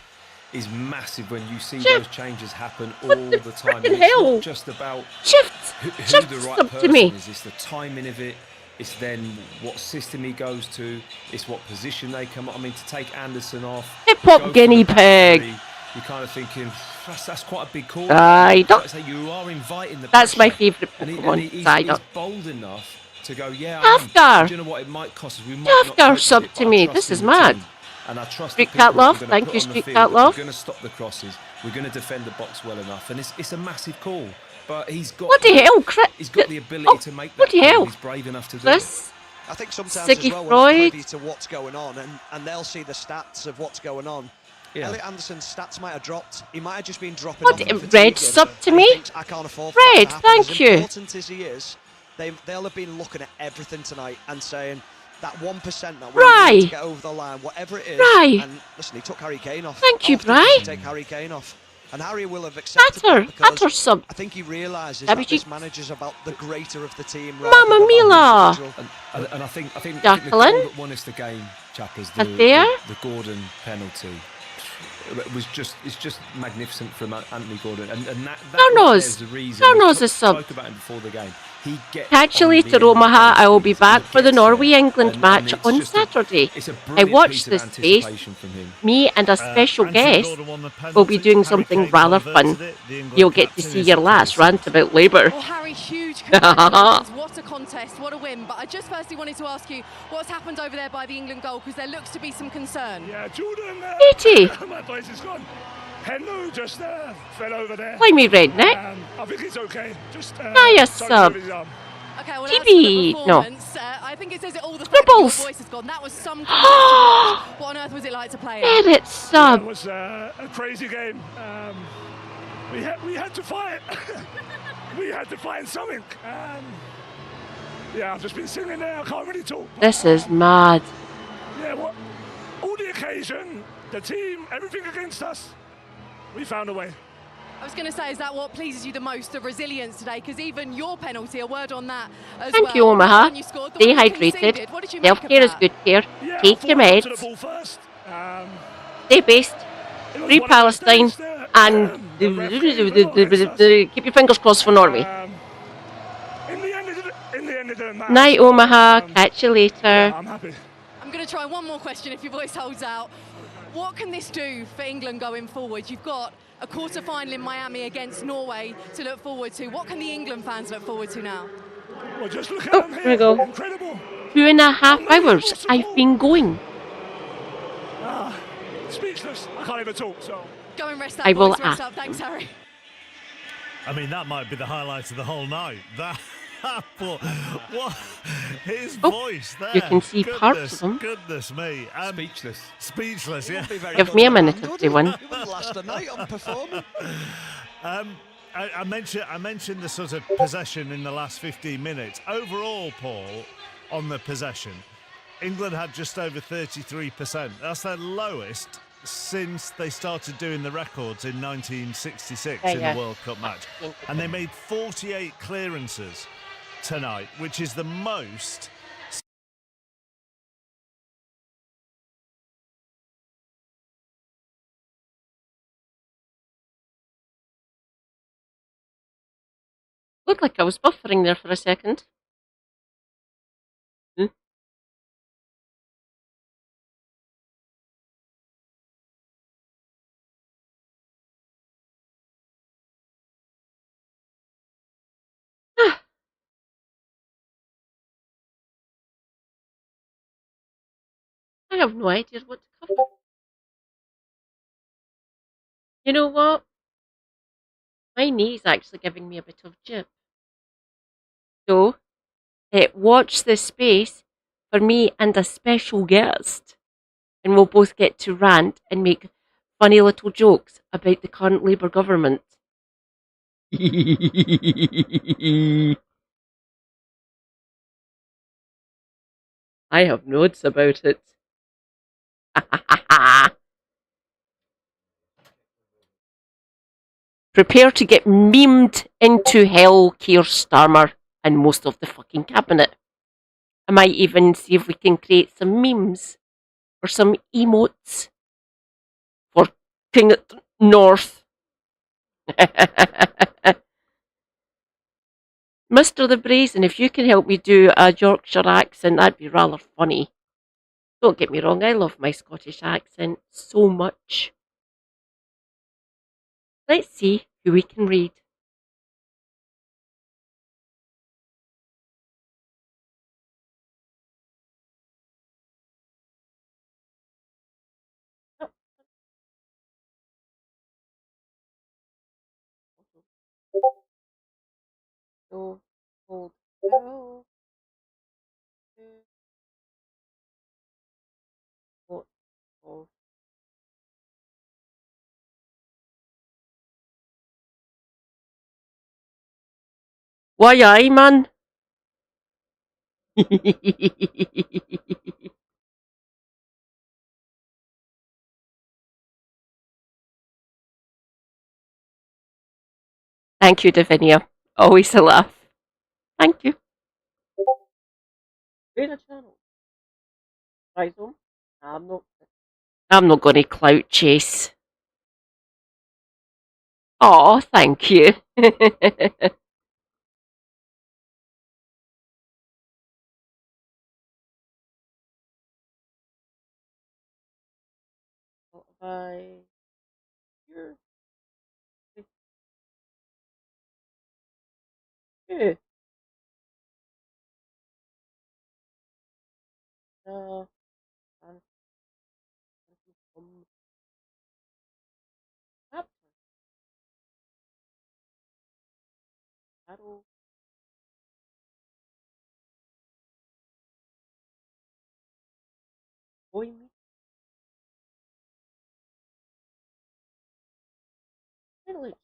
is massive when you see those changes happen all the time. And it's not just about who the right person is. It's the timing of it. It's then what system he goes to. It's what position they come up. I mean, to take Anderson off. Hip-hop guinea pig. You're kind of thinking, that's quite a big call. You are inviting the That's my favourite one. He's bold enough to go, do you know what, it might cost us. We might not sub to me. This is mad. And I trust Street Cat Love. Thank you, Street Cat Love. We're going to stop the crosses. We're going to defend the box well enough. And it's a massive call. But he's got What the hell? He's got the ability to make that call. He's brave enough to do it. I think sometimes Siggy as well, Freud. we're privy to what's going on, and they'll see the stats of what's going on. Yeah. Elliot Anderson's stats might have dropped. He might have just been dropping What, off. of Red fatigue, sub to and he me? thinks, I can't afford for that Red, to happen. thank As you. important as he is, they'll have been looking at everything tonight and saying that 1% that we need to get over the line, whatever it is. Right. And listen, he took Harry Kane off. Thank you, How often does he Bri. take Harry Kane off? And Harry will have accepted that because sub. I think he realises WG. that this manager's about the greater of the team. Mamma Mila. And I think the goal Jacqueline? that won us the game, chappers, Athea? the Gordon penalty. It's just magnificent from Anthony Gordon, and that is the reason. Garno's we a sub. spoke about him before the game. He gets Catch you on later, the end Omaha. of I will be those back things, for the he gets there, Norway-England and match it's on just Saturday. it's a I brilliant watched piece of this space. anticipation from him. Me and a special Anthony guest Gordon won the penalty. will be doing Harry something Kane rather converted fun. it. The England You'll get to captain see is your the last case. rant about Labour. Well, Harry, huge congratulations. What a contest, what a win. But I just firstly wanted to ask you what's happened over there by the England goal, because there looks to be some concern. Yeah, Jordan. Katie. My voice is gone. Henlo just fell over there. Play me redneck. I think it's okay. Just Hiya, sub. Okay, well, TV. as for the No. performance, I think it says it all. The fact that your Scribbles. voice has gone. That was some contest to watch. What on earth was it like to play? Get it, sub. It was a crazy game. We had to fight. We had to find something. Yeah, I've just been sitting there. I can't really talk. This is mad. Yeah, what? All the occasion, the team, everything against us. We found a way. I was going to say, is that what pleases you the most, the resilience today? Because even your penalty, a word on that as well. Thank you, Omaha. When you scored, the one you Stay conceded, hydrated. what did you make of Self-care is that? good care. Yeah, Take your I thought I got to the meds. ball first. Stay based. It was Free one of those Palestine. days that, And keep your fingers crossed for Norway. in the end it didn't matter. Night, Omaha. Catch you later. Yeah, I'm happy. I'm going to try one more question if your voice holds out. What can this do for England going forward? You've got a quarter-final in Miami against Norway to look forward to. What can the England fans look forward to now? Well, just look at Oh, them here here. we go. Incredible. 2.5 hours I've been going. Speechless. I can't even talk, so. Go and rest that I will voice, rest ask. up. Thanks, Harry. I mean, that might be the highlight of the whole night. That, but what his voice there. You can see parts of them. Goodness me. Speechless. Speechless, yeah. Give me a minute, everyone. He wouldn't last a night on performing. I mentioned the sort of possession in the last 15 minutes. Overall, Paul, on the possession, England had just over 33%. That's their lowest since they started doing the records in 1966 in the World Cup match. And they made 48 clearances tonight, which is the most. Looked like I was buffering there for a second. I have no idea what to cover. You know what? My knee's actually giving me a bit of jip. So, watch this space for me and a special guest. And we'll both get to rant and make funny little jokes about the current Labour government. I have notes about it. Prepare to get memed into hell, Keir Starmer, and most of the fucking cabinet. I might even see if we can create some memes or some emotes for King of the North. Mr. the Brazen, if you can help me do a Yorkshire accent, that'd be rather funny. Don't get me wrong, I love my Scottish accent so much. Let's see who we can read. Oh, hold. Oh. Why, aye, man. Thank you, Davinia. Always a laugh. Thank you. I'm not going to clout chase. Oh, thank you. What have I here? Yeah. And Arrow. Boy, me. Village.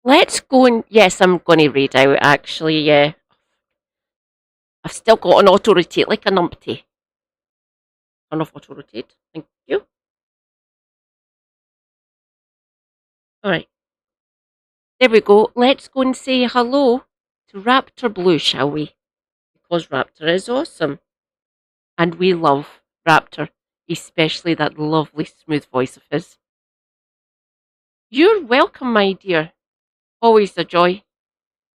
Let's go and yes, I'm going to read out actually. Yeah, I've still got an auto rotate like a numpty. Turn off auto rotate. Thank you. All right, there we go. Let's go and say hello to Raptor Blue, shall we? Because Raptor is awesome, and we love Raptor, especially that lovely smooth voice of his. You're welcome, my dear. Always a joy.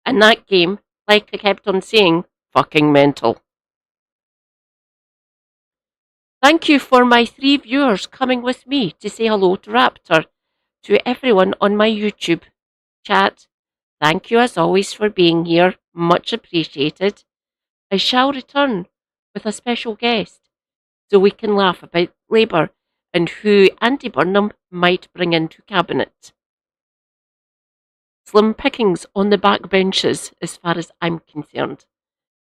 And that game, like I kept on saying, fucking mental. Thank you for my 3 viewers coming with me to say hello to Raptor. To everyone on my YouTube chat, thank you as always for being here. Much appreciated. I shall return with a special guest so we can laugh about Labour and who Andy Burnham might bring into cabinet. Slim pickings on the back benches as far as I'm concerned.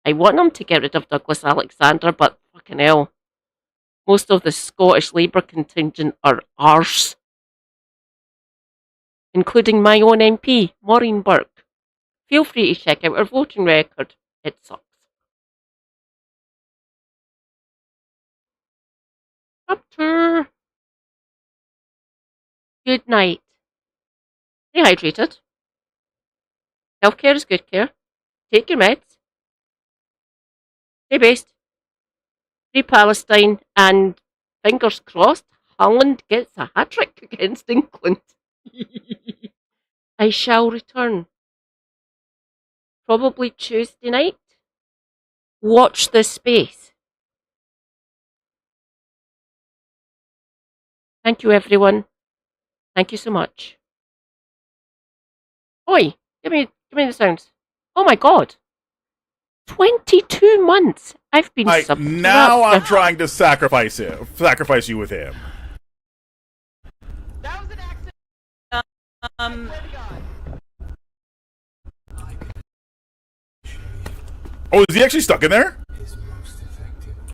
I want them to get rid of Douglas Alexander, but fucking hell. Most of the Scottish Labour contingent are arse. Including my own MP, Maureen Burke. Feel free to check out her voting record. It sucks. Raptor. Good night. Stay hydrated. Healthcare is good care. Take your meds. Stay based. Free Palestine, and fingers crossed, Haaland gets a hat-trick against England. I shall return. Probably Tuesday night. Watch this space. Thank you, everyone. Thank you so much. Oi, give me the sounds. Oh my god. 22 months I've been subbed. Now I'm trying to sacrifice you with him. That was an accident. Oh, is he actually stuck in there?